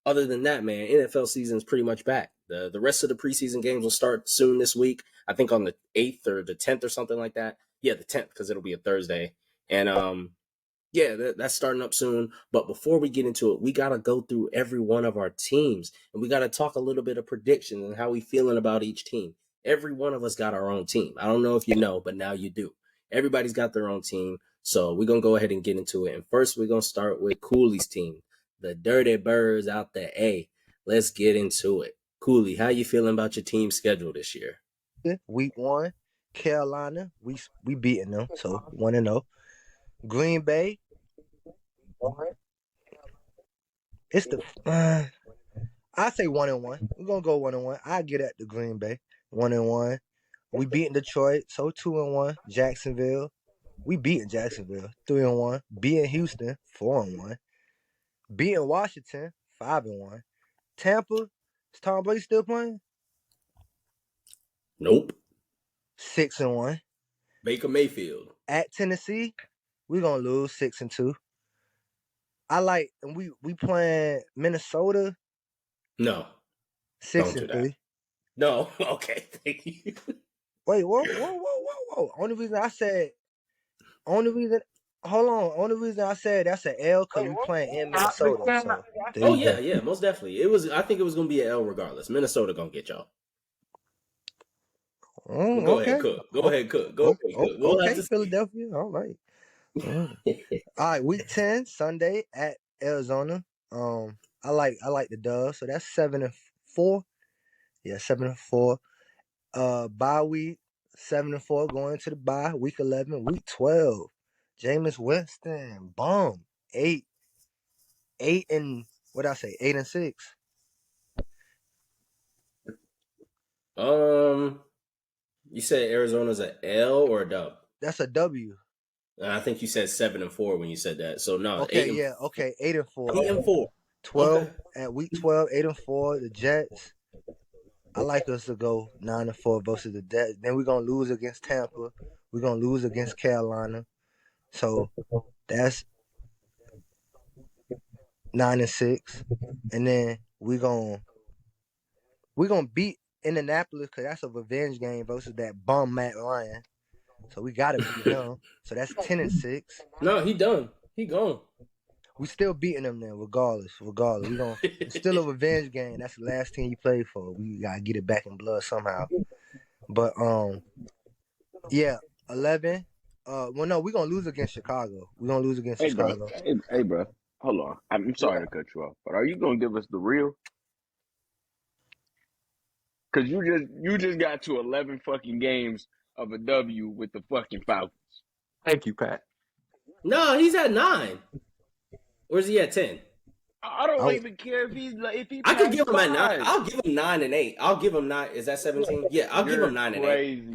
A: other than that, man, NFL season is pretty much back. The rest of the preseason games will start soon this week. I think on the 8th or the 10th or something like that. Yeah, the 10th, because it'll be a Thursday. And yeah, that's starting up soon. But before we get into it, we got to go through every one of our teams. And we got to talk a little bit of predictions and how we feeling about each team. Every one of us got our own team. I don't know if you know, but now you do. Everybody's got their own team. So we're going to go ahead and get into it. And first, we're going to start with Cooley's team, the Dirty Birds out there. A. Let's get into it. Cooley, how you feeling about your team schedule this year?
C: Week 1, Carolina, we beating them, so 1-0. Green Bay, it's the I say 1-1. We're gonna go 1-1. I get at the Green Bay 1-1. We beating Detroit, so 2-1. Jacksonville, we beating Jacksonville 3-1. Beating Houston 4-1. Beating Washington 5-1. Tampa, is Tom Brady still playing?
A: Nope.
C: 6-1.
A: Baker Mayfield.
C: At Tennessee, we're gonna lose 6-2. I like, and we playing Minnesota.
A: No.
C: 6-3.
A: No. Okay. Thank you.
C: Wait, whoa. Only reason I said that's an L because we playing in Minnesota. So there you go.
A: Yeah, most definitely. I think it was gonna be an L regardless. Minnesota gonna get y'all. Go ahead, Cook. Go ahead, Cook. We'll
C: okay, Philadelphia. All right. All right, week 10, Sunday at Arizona. I like the dub, so that's 7-4. Yeah, 7-4. Bye week 7-4 going to the bye. Week 11, week 12. Jameis Winston, boom. 8 and what I say? 8-6.
A: You said Arizona's an L or a dub?
C: That's a W.
A: And I think you said 7-4 when you said that. So no,
C: Okay, yeah, okay, 8-4.
A: 8-4.
C: 12
A: Okay.
C: at week 12, 8-4. The Jets. I like us to go 9-4 versus the Jets. Then we're gonna lose against Tampa. We're gonna lose against Carolina. So that's 9-6. And then we're gonna beat Indianapolis because that's a revenge game versus that bum Matt Ryan. So we gotta beat him. So that's 10-6.
A: No, he done. He gone.
C: We still beating them then, regardless. It's still a revenge game. That's the last team you played for. We gotta get it back in blood somehow. But yeah, 11. Well, no, we're gonna lose against Chicago. We're gonna lose against Chicago.
E: Hey, bro. Hold on. I'm sorry to cut you off, but are you gonna give us the real? Because you just got to 11 fucking games of a W with the fucking Falcons.
D: Thank you, Pat.
A: No, he's at 9. Where's he at 10?
E: I don't even care if he.
A: I could give him at 9.
E: 9.
A: I'll give him 9 and 8. I'll give him 9. Is that 17? Yeah, I'll give him 9 and 8.
E: Crazy.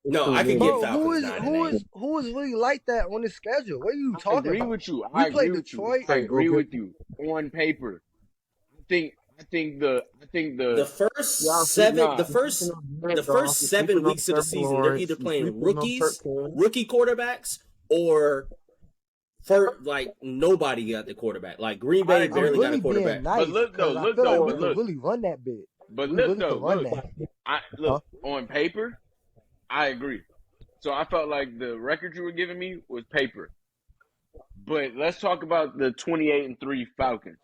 A: No, I could give Falcons 9 and 8.
C: Who is really like that on this schedule? What are you talking about?
E: I agree with you.
C: We play Detroit.
E: I agree with you on paper. I think the
A: first 7 weeks of the season, they're either playing rookie quarterbacks, or for like nobody got the quarterback. Like Green Bay barely got a quarterback.
C: Nice,
E: but look,
C: we can really run that bit.
E: But look, on paper, I agree. So I felt like the record you were giving me was paper. But let's talk about the 28-3 Falcons.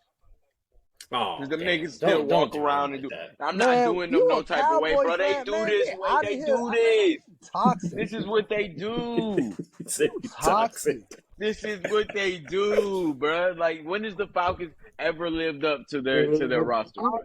A: Oh,
E: because the niggas still walk around and do. I'm not doing them no type of way, bro. They do this. They do this.
C: Toxic.
E: This is what they do.
A: Toxic.
E: This is what they do, bro. Like, when has the Falcons ever lived up to their roster, bro?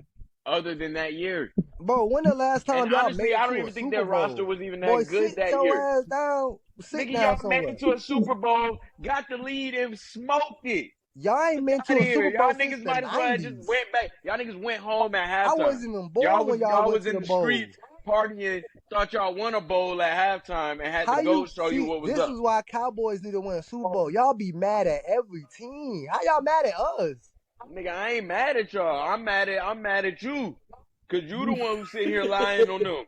E: Other than that year,
C: bro. When the last time y'all
E: honestly,
C: made
E: I
C: it
E: don't
C: to
E: even
C: a
E: think
C: Super
E: their
C: Bowl?
E: roster was even that
C: Boy,
E: good that
C: your
E: year.
C: Ass down. Sit
E: Nigga,
C: down
E: y'all
C: somewhere.
E: made it to a Super Bowl, got the lead, and smoked it.
C: Y'all ain't been to a Super Bowl
E: Y'all
C: since
E: niggas
C: the
E: might as well
C: 90s.
E: just went back. Y'all niggas went home at halftime.
C: I wasn't even born when y'all went
E: was
C: to
E: in
C: the
E: the
C: bowl.
E: streets partying, thought y'all won a bowl at halftime, and had to go show you what was
C: this
E: up.
C: This is why Cowboys need to win a Super Bowl. Y'all be mad at every team. How y'all mad at us?
E: Nigga, I ain't mad at y'all. I'm mad at you. Cause you the one who sit here lying on them.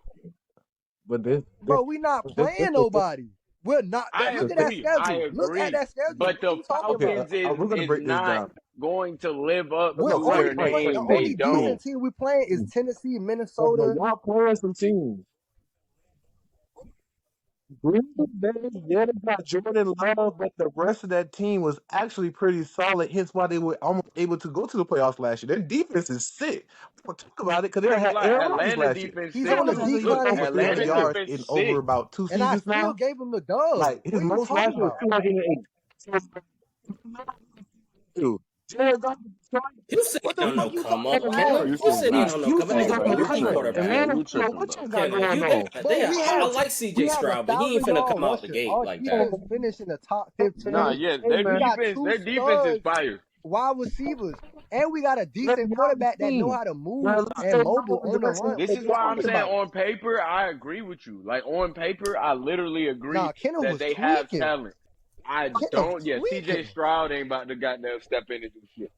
C: Bro, we not playing nobody. We're not. Look at that schedule.
E: I agree.
C: Look at that schedule.
E: But the Falcons is not going to live up to their name.
C: The only decent team we playing is Tennessee, Minnesota.
D: Y'all playing some teams. Green Bay, yeah, they got Jordan Love, but the rest of that team was actually pretty solid. Hence why they were almost able to go to the playoffs last year. Their defense is sick. We'll talk about it because they had Aaron Rodgers last year.
C: He's on the decline.
D: Over 300 yards in over about 2 seasons now.
C: And I still gave him the dub.
D: Like his most last year was 208.
A: You said he don't know come up. You said he don't know come up. Rookie quarterback. I like CJ Stroud, but he ain't finna come out the gate like that.
C: Finish in the top 15.
E: Nah, yeah, their defense is fire.
C: Wide receivers. And we got a decent quarterback that know how to move and mobile on the run.
E: This is why I'm saying on paper, I agree with you. Like, on paper, I literally agree that they have talent. I don't. Yeah, CJ Stroud ain't about to goddamn step in and do shit.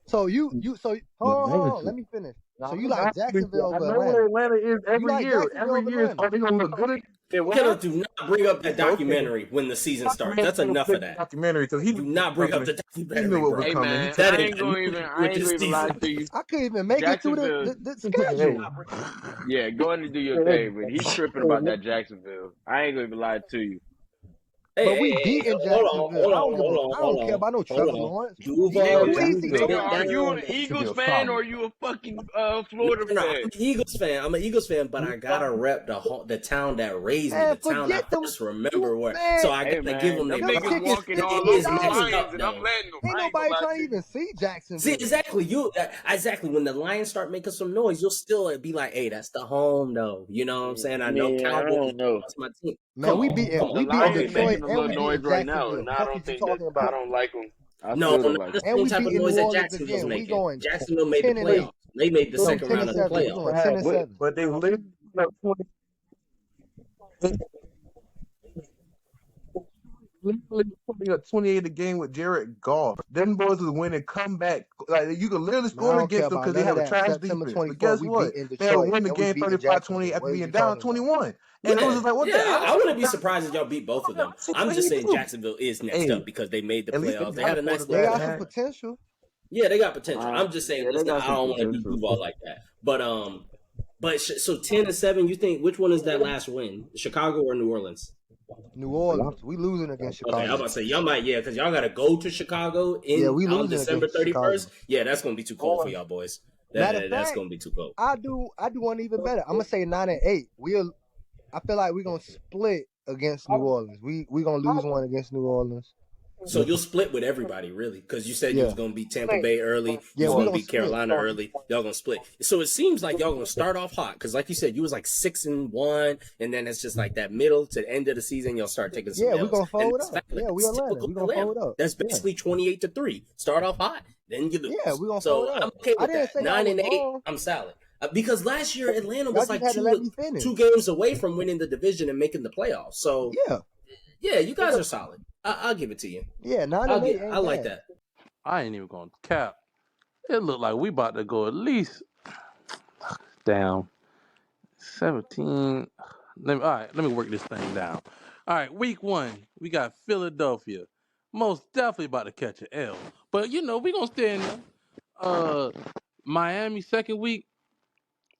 C: So hold on, let me finish. So you like Jacksonville over Atlanta?
D: I know what Atlanta is every year. Every year, are they gonna look good?
A: Killer, do not bring up that documentary when the season starts. That's enough of that.
D: Documentary, because he
A: do not bring up the documentary. Bro.
E: Hey man, I ain't gonna even lie to you.
C: I couldn't even make it through the schedule.
E: Yeah, go ahead and do your thing, but he's tripping about that Jacksonville. I ain't gonna even lie to you.
C: But we beating Jacksonville. I don't care about no Trevor Lawrence.
E: Are you an Eagles fan or are you a fucking Florida fan?
A: I'm an Eagles fan. I'm an Eagles fan, but I gotta rep the town that raised me, the town I first remember where. So I gotta give them their
E: niggas walking all over the Lions, and I'm letting them.
C: Ain't nobody trying to even see Jacksonville.
A: See, exactly. When the Lions start making some noise, you'll still be like, "Hey, that's the home, though." You know what I'm saying? I know Cowboys. That's my team.
C: Man, we beat Detroit and we beat
E: noise right now, and I don't like them.
C: And we beat New Orleans again. We going
A: Jacksonville made the playoffs. They made the second round of the playoffs.
D: But they lived up 20. Literally putting up 28 a game with Jared Goff. Them boys was winning comeback. Like you could literally
C: Man, I
D: score
C: don't care
D: against them
C: about
D: because they
C: none of
D: have a
C: that.
D: trash
C: September
D: defense. But
C: 24th,
D: guess
C: we
D: what?
C: beat in
D: They'll
C: Detroit.
D: win the
C: Then we
D: game
C: beat in
D: 35-28
C: Jacksonville.
D: after
C: What is
D: being
C: you
D: down
C: talking about?
D: 21. And it was
A: Yeah,
D: just like, what the
A: yeah.
D: hell?
A: I wouldn't be surprised if y'all beat both of them. I'm just saying
D: Do.
A: Jacksonville is next
D: Hey,
A: up because they made the
D: at least they
A: playoffs. They
D: got a
A: had a nice
C: They
A: little
D: quarterback,
C: got some
A: run.
D: man.
C: potential.
A: Yeah, they got potential. I'm just saying,
E: Yeah, they got
A: I
E: some
A: don't want to do
E: potential.
A: Duval like that. But so 10-7. You think which one is that last win? Chicago or New Orleans?
C: New Orleans, we losing against
A: Okay, I was
C: Chicago.
A: about to say y'all might, yeah, because y'all got to go to Chicago
C: Yeah,
A: in
C: we
A: on
C: losing
A: December
C: against Chicago.
A: 31st. Yeah, that's gonna be too cold for y'all boys.
C: Matter of
A: That's
C: fact,
A: gonna be too cold.
C: I do one even better. I'm gonna say 9-8. I feel like we're gonna split against New Orleans. We gonna lose one against New Orleans.
A: So you'll split with everybody, really, because you said you was
C: Yeah,
A: gonna beat Tampa Bay early, you
C: yeah,
A: was
C: we
A: gonna
C: gonna
A: beat
C: split.
A: Carolina early. Y'all gonna split. So it seems like y'all gonna start off hot, because like you said, you was like 6-1, and then it's just like that middle to the end of the season, you'll start taking some
C: Yeah, we
A: L's.
C: gonna
A: And
C: fold
A: it's
C: up. Yeah, we
A: it's
C: Atlanta.
A: typical
C: We gonna
A: Atlanta.
C: fold up.
A: That's
C: Yeah,
A: basically 28-3. Start off hot, then you lose.
C: yeah, we gonna fold
A: So I'm
C: up.
A: okay
C: I
A: with
C: didn't
A: that.
C: say y'all was
A: 9-8,
C: wrong.
A: I'm solid. Because last year Atlanta
C: Y'all
A: was
C: just
A: like
C: had to let me
A: two
C: finish.
A: games away from winning the division and making the playoffs. So
C: Yeah,
A: yeah, you guys are solid. I'll give it to you.
C: yeah, 9-8
A: I
C: ain't
A: like
C: bad.
A: that.
B: I ain't even gonna cap. It looked like we about to go at least down 17. All right, let me work this thing down. All right, week 1, we got Philadelphia. Most definitely about to catch an L. But we gonna stay in there. Miami second week,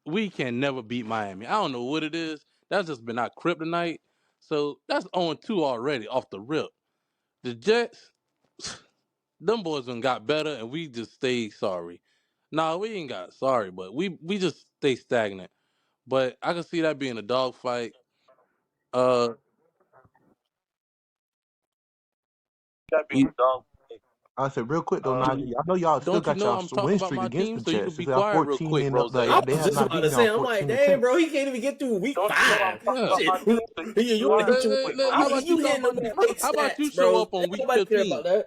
B: we can never beat Miami. I don't know what it is. That's just been our kryptonite. So that's 0-2 already off the rip. The Jets, them boys done got better and we just stay sorry. Nah, we ain't got sorry, but we just stay stagnant. But I can see that being a dogfight. Uh, you,
D: I said real quick though,
B: uh,
D: Najee, I know y'all still
B: don't you
D: got
B: know
D: y'all
B: I'm talking
D: win
B: about
D: streak
B: my
D: against
B: team?
D: the
B: So you
D: Jets.
B: could
D: Since
B: be
D: y'all
B: quiet real
D: 14
B: quick,
D: and
B: Rose.
A: I
D: they
A: was
D: have
A: just
D: not
A: about to
D: beaten
A: say,
D: y'all
A: I'm like,
D: 14 and
A: damn,
D: 10.
A: bro, he can't even get through week
B: Don't you know I'm
A: 5.
B: talking
A: Yeah.
B: about my team? So you
A: You
B: be
A: want to
B: quiet
A: hit you
B: real
A: with
B: quick,
A: you,
B: How
A: you,
B: about you
A: you
B: talk
A: hitting
B: about
A: them big
B: how about you
A: stats,
B: show
A: bro.
B: up on
A: Ain't
B: week
A: nobody care
B: 15?
A: about that.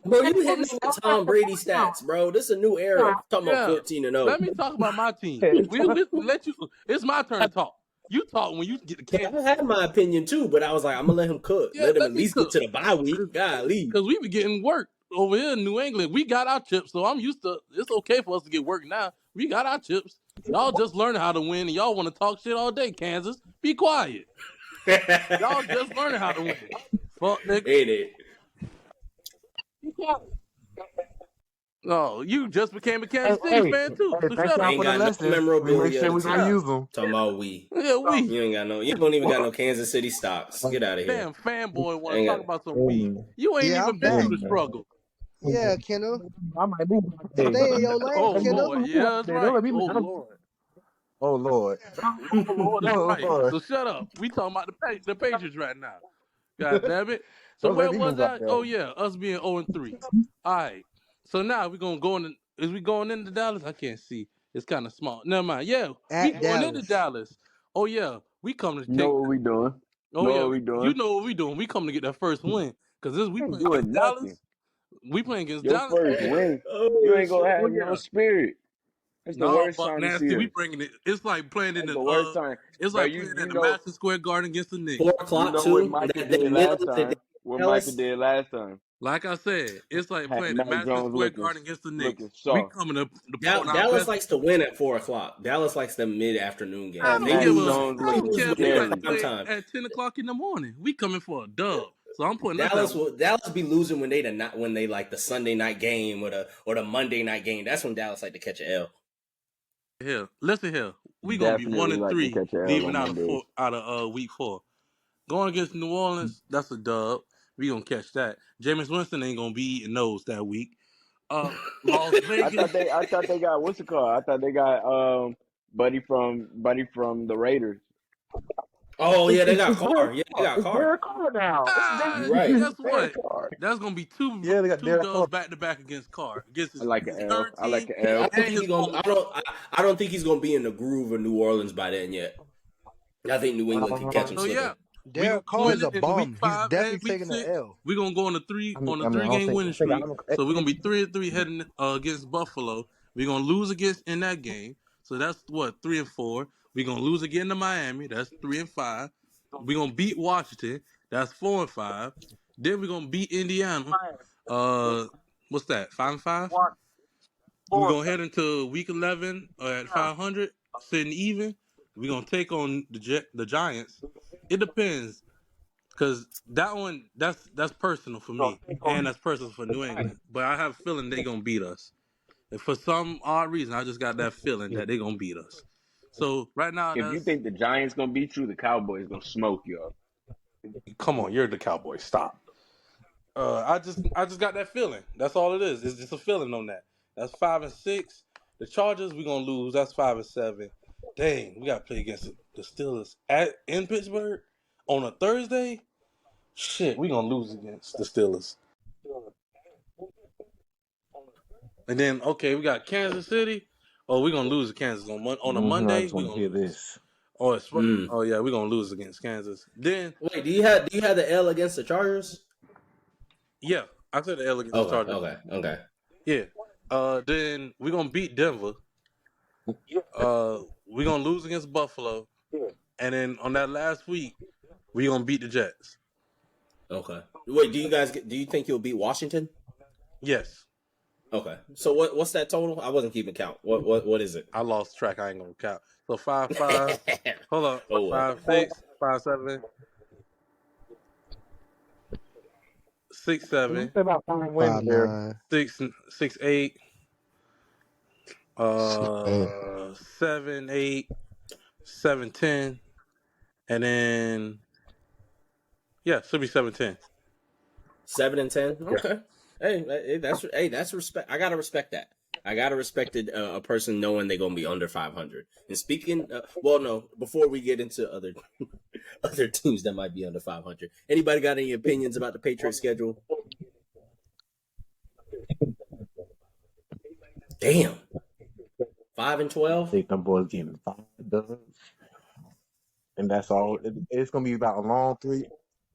A: Bro, you hitting them with Tom Brady stats, bro. This is a new era. Talking about
B: Yeah.
A: 14-0.
B: Let me talk about my team. We let you. It's my turn to talk. You talk when you get to
A: Yeah, I
B: Kansas
A: had
B: City.
A: my opinion too, but I was like, I'm gonna let him cook.
B: Yeah,
A: Let him
B: let
A: at
B: me
A: least get
B: cook.
A: to the bye week. Golly.
B: Because we be getting work over here in New England. We got our chips, so I'm used to. It's okay for us to get work now. We got our chips. Y'all just learning how to win, and y'all want to talk shit all day. Kansas, be quiet. Y'all just learning how to win. Fuck nigga.
A: Ain't it?
B: No, you just became a Kansas City fan too. So
D: Thank
B: shut
D: y'all
B: up.
A: Ain't
D: for the
A: got no
D: lesson. We make
A: memorabilia
D: sure
A: to
D: we're gonna
A: tell.
D: use them.
A: Talking about we.
B: Yeah, we.
A: You don't even got no Kansas City stocks. Get out of here.
B: Damn fanboy want to
A: Ain't
B: talk
A: got
B: about some we. You ain't
C: Yeah,
B: even
C: I'm
B: been
C: back.
B: through the struggle.
C: Yeah, Kendall,
D: I might move today.
C: stay in your lane,
B: Oh
C: Kendall.
B: Lord, yeah, that's
D: Don't
B: right.
D: let me.
B: Oh Lord.
D: Oh Lord.
B: Oh Lord is
D: Oh
B: right.
D: Lord.
B: So shut up. We talking about the Patriots right now. God damn it. So
D: Don't let
B: where
D: me
B: was
D: move out
B: I?
D: there.
B: Oh yeah, us being 0-3. All right. So now we gonna go in. Is we going into Dallas? I can't see. It's kind of small. Never mind. Yeah, we
C: At
B: going into
C: Dallas.
B: Dallas. Oh yeah, we coming to
E: You know
B: take.
E: what we doing?
B: Oh
E: Know
B: yeah,
E: what we
B: you
E: doing?
B: know what we doing. We coming to get that first win because this we
E: Ain't
B: playing against
E: doing nothing.
B: Dallas. We playing against
E: Your
B: Dallas.
E: first win, you
A: Oh
E: ain't gonna
A: shit.
B: Oh
E: have no
B: yeah.
E: spirit. That's the
B: No,
E: worst
B: Buck
E: time to see
B: Nasty, we
E: us.
B: bringing it. It's like playing in
E: That's
B: the
E: the worst time.
B: it's
E: Bro,
B: like
E: you
B: playing
E: you
B: in the
E: know
B: Madison Square Garden against the
A: Four
B: Knicks.
E: you
A: o'clock
E: know what
A: too.
E: Micah
A: That
E: did
A: middle
E: last
A: of the day,
E: time. What Micah
A: Dallas.
E: did last time.
B: Like I said, it's like
E: Had
B: playing in
E: Mac
B: Madison
E: Jones
B: Square Garden against the
E: looking
B: Knicks. We
E: soft.
B: coming to put on our
A: Dallas
B: best.
A: likes to win at 4 o'clock. Dallas likes the mid-afternoon
B: I
A: games.
E: Had
A: They
B: don't
E: Mac
B: give a.
A: lose.
E: Jones
B: I
A: They
B: don't
E: looking
A: lose
B: care
A: when
B: if we
A: they
B: like
A: in
B: to
E: scary.
A: prime
B: play
A: time.
B: at 10 o'clock in the morning. We coming for a dub. So I'm putting us at.
A: Dallas be losing when they like the Sunday night game or the Monday night game. That's when Dallas like to catch an L.
B: Here, listen here. We gonna be one
E: Definitely
B: and
E: like to
B: three
E: catch an L
B: leaving
E: on Mondays.
B: out of week 4. Going against New Orleans, that's a dub. We gonna catch that. Jameis Winston ain't gonna be eating those that week. Las Vegas.
E: I thought they got what's it called? I thought they got buddy from the Raiders.
A: Oh yeah, they
D: It's
A: got
D: Derek
A: Carr. Yeah, they
D: Carr.
A: got
D: It's
A: Carr.
D: Derek Carr now.
A: You're right.
B: Guess
D: Derek
B: what?
D: Carr.
B: That's gonna be
D: Yeah, they got
B: two
D: Derek Carr.
B: dubs back to back against Carr, against
E: I
B: his,
E: like an
B: his
E: L.
B: current
E: I like
B: team
E: an
A: I
E: L.
A: don't
B: and
A: think
B: his
A: he's gonna.
B: former team.
A: I don't think he's gonna be in the groove of New Orleans by then yet. I think New England can catch him
B: So yeah,
A: slipping.
B: we gonna
C: Derek
B: go
C: Carr
B: in
C: is a
B: in week
C: bum. He's
B: 5 and
C: definitely
B: week
C: taking an
B: 6.
C: L.
B: We gonna go on
D: I
B: a
D: mean, I don't
B: 3-game winning
D: think
B: streak. So we're gonna be 3-3 heading against Buffalo. We're gonna lose against in that game. So that's what 3-4. We're gonna lose again to Miami. That's 3-5. We're gonna beat Washington. That's 4-5. Then we're gonna beat Indiana. What's that? 5-5. We're gonna head into week 11 at 500, sitting even. We're gonna take on the Giants. It depends, cause that's personal for me, and that's personal for New England. But I have a feeling they're gonna beat us. And for some odd reason, I just got that feeling that they're gonna beat us. So right now,
E: If you
B: that's
E: think the Giants gonna beat you, the Cowboys gonna smoke you.
B: come on. You're the Cowboys. Stop. I just got that feeling. That's all it is. It's just a feeling on that. That's 5-6. The Chargers we gonna lose. That's 5-7. Dang, we gotta play against the Steelers in Pittsburgh on a Thursday. Shit, we gonna lose against the Steelers. And then okay, we got Kansas City. Oh, we gonna lose to Kansas on a
D: I
B: Monday.
D: just
B: We
D: want to
B: gonna
D: hear
B: lose.
D: this.
B: Oh,
A: Mm.
B: oh yeah, we gonna lose against Kansas. Then
A: Wait, do you have the L against the Chargers?
B: yeah, I said the L against the
A: Okay,
B: Chargers.
A: okay.
B: Yeah. Then we gonna beat Denver. We gonna lose against Buffalo, and then on that last week, we gonna beat the Jets.
A: Okay. Wait, do you think you'll beat Washington?
B: Yes,
A: Okay. So what's that total? I wasn't keeping count. What is it?
B: I lost track. I ain't gonna count. So 5-5. Hold on.
A: Oh well.
B: 5-6, 5-7, 6-7,
C: About 5-9.
B: 6-8,
C: Man.
B: 7-8, 7-10, and then yeah, should be 7-10.
A: 7-10. Okay. That's respect. I gotta respect that. I gotta respect it, a person knowing they're gonna be under 500. And speaking, well, no. Before we get into other other teams that might be under 500, anybody got any opinions about the Patriots schedule? Damn, 5-12.
D: I think them boys getting 5 dubs, and that's all. It's gonna be about a long 3.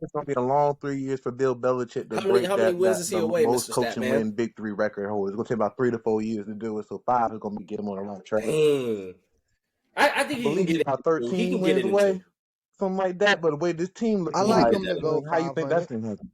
D: It's gonna be a long 3 years for Bill Belichick to break
A: How many wins
D: that
A: is he
D: the
A: away,
D: most
A: Mr.
D: coaching
A: Statman?
D: win Big 3 record holder. It's gonna take about 3 to 4 years to do it. So 5 is gonna get him on the right track.
A: Dang. I think
D: I
A: he can
D: believe
A: get
D: he's
A: it.
D: about
A: He
D: 13
A: can get
D: wins
A: it in
D: away,
A: 2.
D: something like that. But the way this team looks,
C: I
A: He can
C: like
A: get
C: him to
A: that.
C: go
D: how you think that's
C: 500,
D: gonna happen?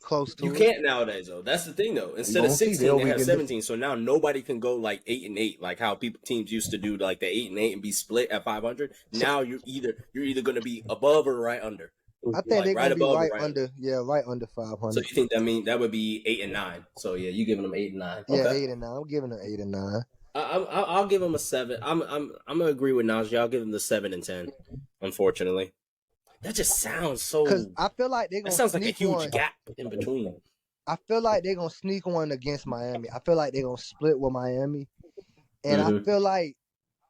C: close
A: You
C: to it.
A: can't nowadays though. That's the thing though.
D: We
A: Instead of
D: gonna see.
A: 16,
D: They'll
A: they
D: be
A: have
D: getting
A: 17. So now nobody can go like 8-8, like how teams used to do, like the 8-8 and be split at 500. Now you're either going to be above or right under,
C: I think
A: like
C: they're
A: right
C: gonna be
A: above or
C: right
A: right
C: under. Yeah, right under
A: So
C: 500.
A: you think that would be 8-9? So yeah, you giving them 8-9?
C: Yeah,
A: Okay,
C: 8-9. I'm giving them 8-9.
A: I'll give them a 7. I'm gonna agree with Najee. I'll give them the 7-10. Unfortunately, that just sounds so.
C: Cause I feel like they're
A: That
C: gonna
A: sounds like a
C: sneak
A: huge
C: one.
A: gap in between.
C: I feel like they're gonna sneak one against Miami. I feel like they're gonna split with Miami, and I feel like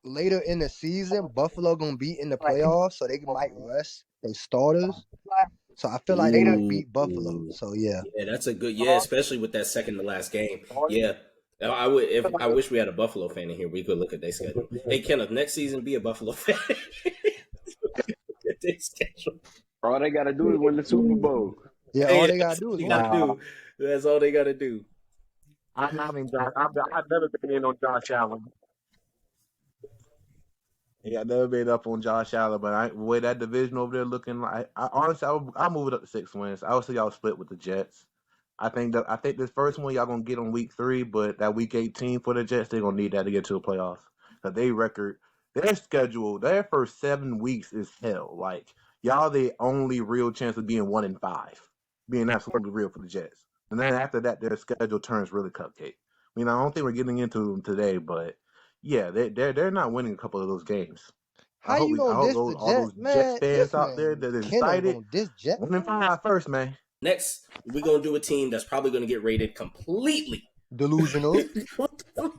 C: later in the season, Buffalo gonna be in the playoffs, so they might rest their starters. So I feel like they're gonna beat Buffalo. So yeah.
A: Yeah, that's a good especially with that second to last game. Yeah. I would if I wish we had a Buffalo fan in here, we could look at their schedule. Hey Kenneth, next season be a Buffalo fan. Look at their schedule.
E: All they gotta do is win the Super Bowl.
C: Yeah,
A: Hey,
C: all they
A: that's
C: gotta do
A: all
C: is
A: they
C: win.
A: gotta do. That's all they gotta do.
D: I've never been in on Josh Allen. Yeah, I never been up on Josh Allen, but the way that division over there looking like, honestly, I move it up to 6 wins. I would say y'all split with the Jets. I think this first one y'all gonna get on week 3, but that week 18 for the Jets, they're gonna need that to get to the playoffs. Cause their schedule, their first 7 weeks is hell. Like y'all, the only real chance of being 1-5, being absolutely real for the Jets. And then after that, their schedule turns really cupcake. I mean, I don't think we're getting into them today, but yeah, they're not winning a couple of those games.
C: How you gonna diss the
D: all those
C: Jets, man?
D: Jets fans out there that is
C: Kenneth
D: excited.
C: gonna diss Jets.
D: 1-5 first, man.
A: Next, we're gonna do a team that's probably gonna get rated completely
C: Delusional.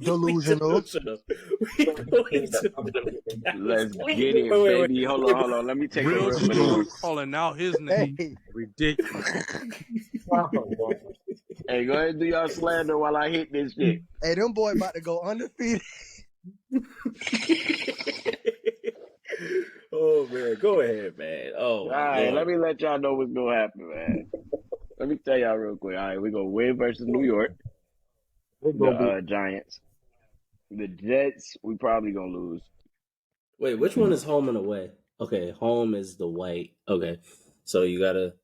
C: Delusional.
E: Let's get it, baby. Hold on. Let me take a
B: Real
E: rip
B: Smooth
E: of
B: calling out his name.
C: Hey,
B: Ridiculous.
E: Hey, go ahead and do y'all slander while I hit this shit.
C: hey, them boy about to go undefeated.
A: Oh man, go ahead, man. Oh,
E: All right, let me let y'all know what's gonna happen, man. Let me tell y'all real quick. All right, we're gonna win versus New York, the Giants. The Jets, we probably gonna lose.
A: Wait, which one is home and away? Okay, home is the white. Okay, so you gotta.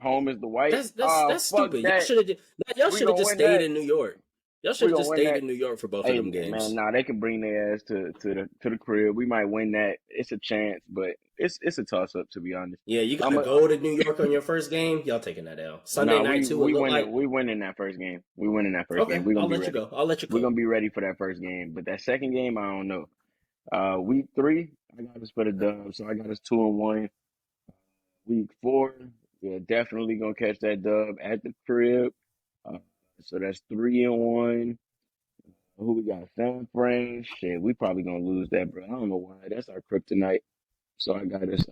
E: Home is the white.
A: That's
E: Fuck
A: stupid.
E: that.
A: Y'all
E: We
A: should have
E: gonna
A: just
E: win
A: stayed
E: that.
A: in New York. Y'all should
E: We
A: have
E: gonna
A: just
E: win
A: stayed
E: that.
A: in New York for both of
E: Hey
A: them
E: man,
A: games.
E: nah, they can bring their ass to the crib. We might win that. It's a chance, but it's a toss up to be honest.
A: Yeah, you
E: I'm
A: gotta
E: a
A: go to New York on your first game. Y'all taking that L. Sunday
E: nah.
A: night
E: We
A: too. It
E: we
A: looked
E: winning.
A: like.
E: We winning that first game. We winning that first game.
A: Okay,
E: We gonna
A: I'll
E: be
A: let you
E: ready.
A: go. I'll let you
E: We're
A: cook.
E: gonna be ready for that first game. But that second game, I don't know. Week 3, I got us for the dub, so I got us 2-1. Week 4, yeah, definitely gonna catch that dub at the crib. Uh, so that's 3-1. Who we got? San Fran. Shit, we probably gonna lose that, bro. I don't know why. That's our kryptonite. So I got us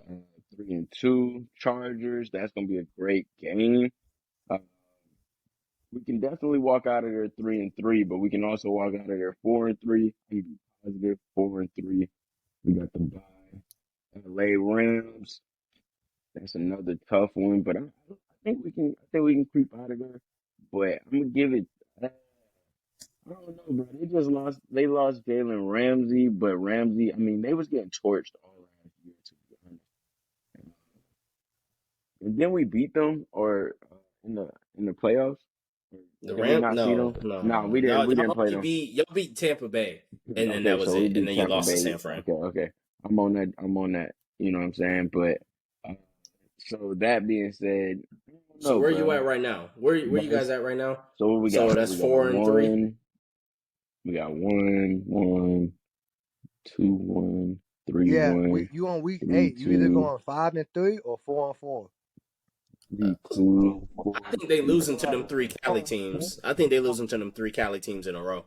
E: 3-2. Chargers. That's gonna be a great game. Uh, we can definitely walk out of there 3-3, but we can also walk out of there 4-3. I'm be positive 4-3. We got the bye. LA Rams. That's another tough one, but I think we can. I think we can creep out of there. But I'm gonna give it. I don't know, bro. They just lost. They lost Jalen Ramsey, but Ramsey. I mean, they was getting torched all last year, to be honest. And then we beat them, or in the playoffs. Or
A: The
E: did we
A: Ram?
E: not see
A: No,
E: them?
A: no,
E: No,
A: no.
E: we didn't. We didn't play them.
A: Y'all beat Tampa Bay, and then
E: Okay,
A: that was
E: so we
A: it. And
E: beat
A: then you
E: Tampa
A: lost to
E: Bay.
A: San Fran.
E: Okay, okay. I'm on that. I'm on that. You know what I'm saying? But uh, so that being said, I don't
A: So
E: know,
A: where you
E: bro.
A: at right now? Where you guys
E: That's
A: at right now?
E: so what we
A: So
E: got.
A: that's
E: We got
A: 4-3.
E: one. We got 1-1, 2-1, three
C: Yeah,
E: one,
C: you on week
E: three
C: 8. You either
E: two,
C: going 5-3 or 4-4.
E: 3-2,
A: I
E: four,
A: think they
E: three.
A: losing to them three Cali teams. I think they losing to them three Cali teams in a row.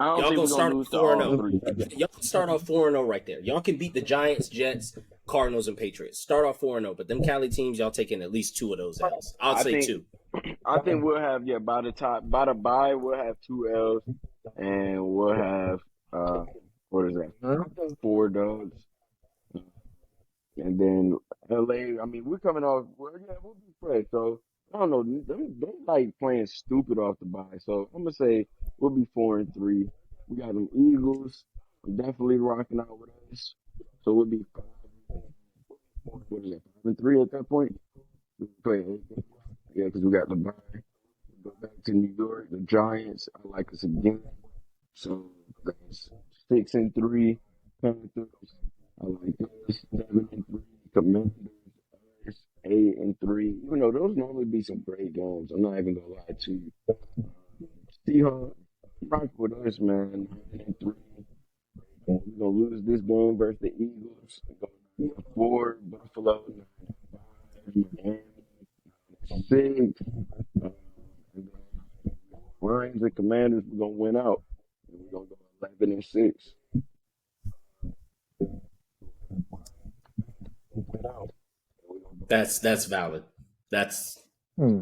E: I don't
A: Y'all
E: think
A: gonna
E: we're gonna
A: start
E: lose
A: off
E: to
A: 4 and
E: all
A: 0.
E: three.
A: Y'all can start off 4 and 0 right there. Y'all can beat the Giants, Jets, Cardinals, and Patriots. Start off 4 and 0. But them Cali teams, y'all taking at least 2 of those L's. I'll
E: I
A: say
E: think
A: 2.
E: I think we'll have by the bye we'll have 2 L's and we'll have uh what is that? 4 dogs. And then LA, I mean, we're coming off. Well, yeah, we'll be fresh. So I don't know. They like playing stupid off the bye. So I'm gonna say we'll be 4-3. We got them Eagles. Definitely rocking out with us. So we'll be what is it? 5-3 at that point. We play 8 games. Yeah, because we got the bye. We go back to New York. The Giants. I like us again. So that's 6-3. Panthers. I like this 7-3. Commanders. 8-3. Even though those normally be some great games. I'm not even gonna lie to you. Seahawks. Rock with us, man. 9-3. We're gonna lose this game versus the Eagles. We're going 9-4. Buffalo. 9-5. Miami. 6. And then Lions and Commanders. We're gonna win out. And we're gonna go 11-6. Win out.
A: That's valid. That's
D: Hmm.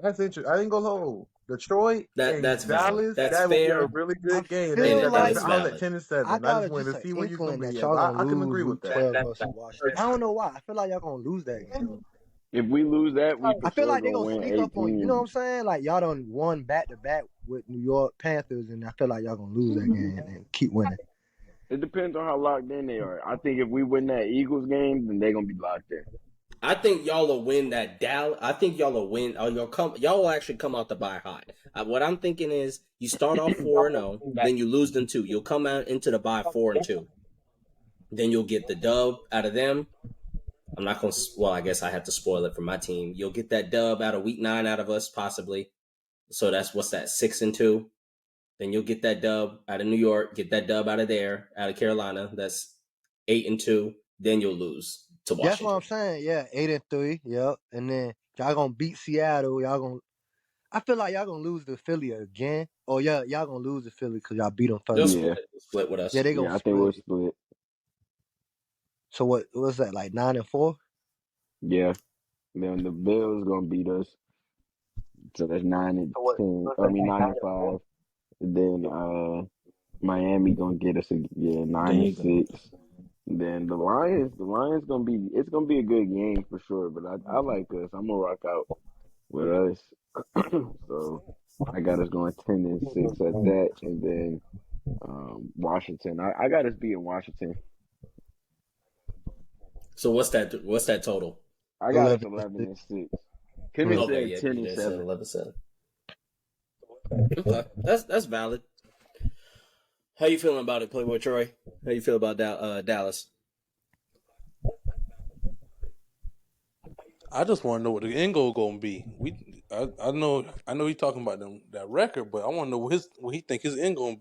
D: That's interesting. I ain't gonna hold. Detroit and
A: that's valid.
D: Dallas,
A: That's
D: that will be a
A: fair,
D: really
C: I
D: good game. That,
C: feel
A: and
D: that,
A: that
C: like
D: that's
A: is
D: I was at
A: valid.
D: 10 and
C: I
D: 7. I
C: got
D: just
C: just
D: wanted to
C: an
D: see where you're gonna
C: inkling
D: be
C: that
D: at.
C: y'all
D: But
C: gonna
D: I can
C: lose
D: agree with
C: week
D: that.
C: 12 versus Washington. I don't know why. I feel like y'all gonna lose that game.
E: If we lose that, we for
C: I feel
E: sure
C: like they
E: gonna
C: gonna
E: win
C: sneak up on you. You know what
E: 18.
C: I'm saying? Like y'all done won back to back with New York Panthers, and I feel like y'all gonna lose that game and keep winning.
E: It depends on how locked in they are. I think if we win that Eagles game, then they're gonna be locked in.
A: I think y'all will win that Dallas. I think y'all will win. Or y'all will actually come out to buy hot. What I'm thinking is you start off 4-0, then you lose them 2. You'll come out into the buy 4-2. Then you'll get the dub out of them. I'm not gonna. Well, I guess I have to spoil it for my team. You'll get that dub out of week 9 out of us possibly. So that's what's that 6-2. Then you'll get that dub out of New York. Get that dub out of there, out of Carolina. That's 8-2. Then you'll lose to
C: That's what I'm
A: Washington.
C: saying. Yeah, 8-3. Yep. And then y'all gonna beat Seattle. Y'all gonna. I feel like y'all gonna lose to Philly again. Oh yeah, y'all gonna lose to Philly because y'all beat them
A: They'll
C: first.
E: Yeah,
A: split with
C: Yeah,
A: us.
C: they gonna
E: yeah, I think we'll
C: split.
E: split.
C: So what was that like 9-4?
E: Yeah, then the Bills gonna beat us, so that's nine and
C: So what
E: ten.
C: was
E: I
C: that
E: mean
C: like
E: 9-5.
C: 9-4?
E: And then Miami gonna get us again
A: There
E: nine and
A: you go.
E: six. Then the Lions gonna be it's gonna be a good game for sure. But I like us. I'm gonna rock out with us. So I got us going 10-6 at that, and then Washington. I got us beating Washington.
A: So what's that? What's that total?
E: I got us
C: 11
E: 11 and 6. Kenneth
A: Okay,
E: said
A: yeah,
E: 10
A: you
E: and
A: just said
E: 7.
A: 11-7. Okay, that's valid. How you feeling about it, Playboy Troy? How you feel about Dallas?
B: I just want to know what the end goal gonna be. I know he's talking about that record, but I want to know what he think his end goal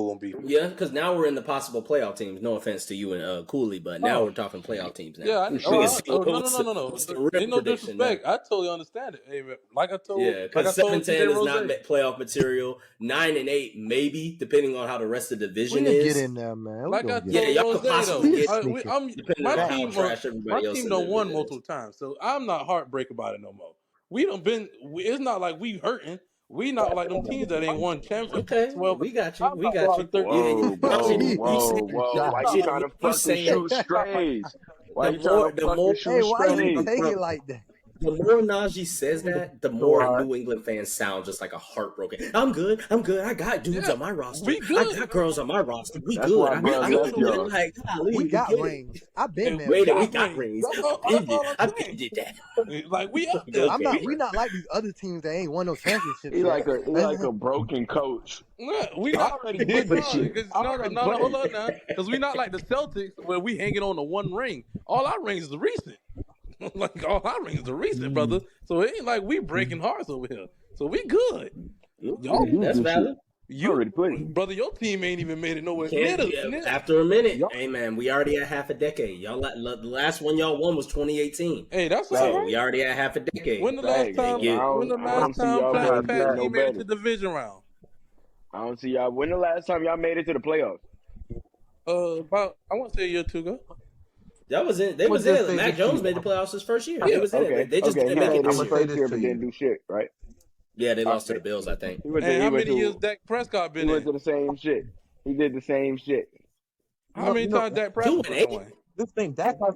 B: gonna be.
A: Yeah, because now we're in the possible playoff teams. No offense to you and Cooley, but now
B: Oh
A: we're talking playoff teams now.
B: yeah,
E: For
A: We can
E: sure.
A: see
B: no,
A: what's the,
B: no.
A: what's the real
B: Ain't no
A: prediction now.
B: disrespect. I totally understand it. Hey, man,
A: Yeah,
B: like I
A: because
B: told TJ
A: 7-10 is not
B: Rose.
A: playoff material. 9-8 maybe, depending on how the rest of the division
C: We'll get
A: is.
C: in there, man. We
B: Like I
C: gonna get
A: Yeah,
C: in
B: told
A: y'all
B: Rose
A: could
C: there.
A: possibly
B: though,
C: We
A: get
C: sneaking.
A: depending
B: my
A: on
C: That
A: how
B: team,
A: trash
B: my
A: everybody
B: team
A: else's
B: done won
A: division is.
B: multiple times, so I'm not heartbreak about it no more. We done been. It's not like we hurting. We not like them teams that ain't won championship
A: Okay,
B: 12
A: we got you.
B: I'm
A: We
B: not
A: got
B: 12
A: you.
B: and 13.
E: Whoa, whoa,
A: You
E: whoa,
A: saying
C: He
E: whoa.
C: shot.
E: Why you trying to
A: you
E: fucking
A: saying
E: shoot strays? Why
A: the
E: you trying
A: more
E: to fucking shoot
C: Hey, why you
E: strays?
C: take it like that?
A: the more Najee says that, the
D: So
A: more New England fans sound just like a heartbroken. I'm good. I got dudes
B: Yeah,
A: on my roster.
B: we
A: I
B: good.
A: got girls on my roster. We
E: That's
A: good.
E: why
B: We
E: bruh
A: I'm
B: good
E: left
B: over
A: feeling
E: y'all.
B: here,
A: like, golly,
C: We
A: we
C: got
A: get it.
C: rings. I've been
B: and
C: there
B: we
A: Wait, we
C: before.
B: got
A: got
B: rings.
A: rings.
B: That's
A: I've
B: all.
A: been
B: That's
A: there.
B: all I'm
A: I've been
B: saying.
A: did that.
B: Like we up there.
C: I'm
A: Okay,
C: not.
B: We
C: We not like these other teams that ain't won no championships
E: He
C: yet.
E: like a broken coach.
B: yeah, we
E: I
B: not
E: already did this shit.
B: because
E: I already
B: no, hold
E: played.
B: on now, because we not like the Celtics where we hanging on to one ring. All our rings is recent. Like all our rings are recent, brother. So it ain't like we breaking hearts over here. So we good.
E: I already
B: Y'all,
A: okay,
E: did
A: that's
E: this shit.
A: valid.
E: I
B: you,
E: already played.
B: brother, your team ain't even made it
A: You
B: nowhere near
A: can't. After a minute,
B: y'all.
A: hey man, we already at half a decade. The last one y'all won was 2018.
B: Hey, that's all
A: So
E: Facts.
A: we
B: right.
A: already at half a decade.
B: When the last
E: Facts.
A: And
B: time?
E: And
A: get
B: When the
E: I
B: last
E: don't see
B: time
E: y'all
B: Pat
E: boys
B: Pat
E: getting no
B: team made it
E: better.
B: to the division round?
E: I don't see y'all. When the last time y'all made it to the playoffs?
B: About I want to say a year or two ago.
A: that was in. They
D: I'm gonna
A: was in
D: just
A: it.
D: say
A: Mac
D: this to
A: Jones
D: you.
A: made the playoffs his first year. They
B: Yeah,
A: was in it.
E: Okay.
A: They just
E: Okay.
A: didn't
E: He
A: make it
E: made it
D: I'm
A: this
E: his
D: gonna
A: year.
D: say
E: first
D: this
E: year,
D: to
E: but didn't
D: you.
E: do shit, right?
A: Yeah, they
E: All
A: lost to the
E: right.
A: Bills, I think.
B: and
E: He
B: how
E: went
B: many years
E: to
B: Dak Prescott
E: he
B: been
E: went
B: in?
E: to the same shit. He did the same shit.
B: How many
D: No,
B: times Dak
A: Two
B: Prescott
A: and
B: been
A: eight.
B: away?
D: this thing Dak has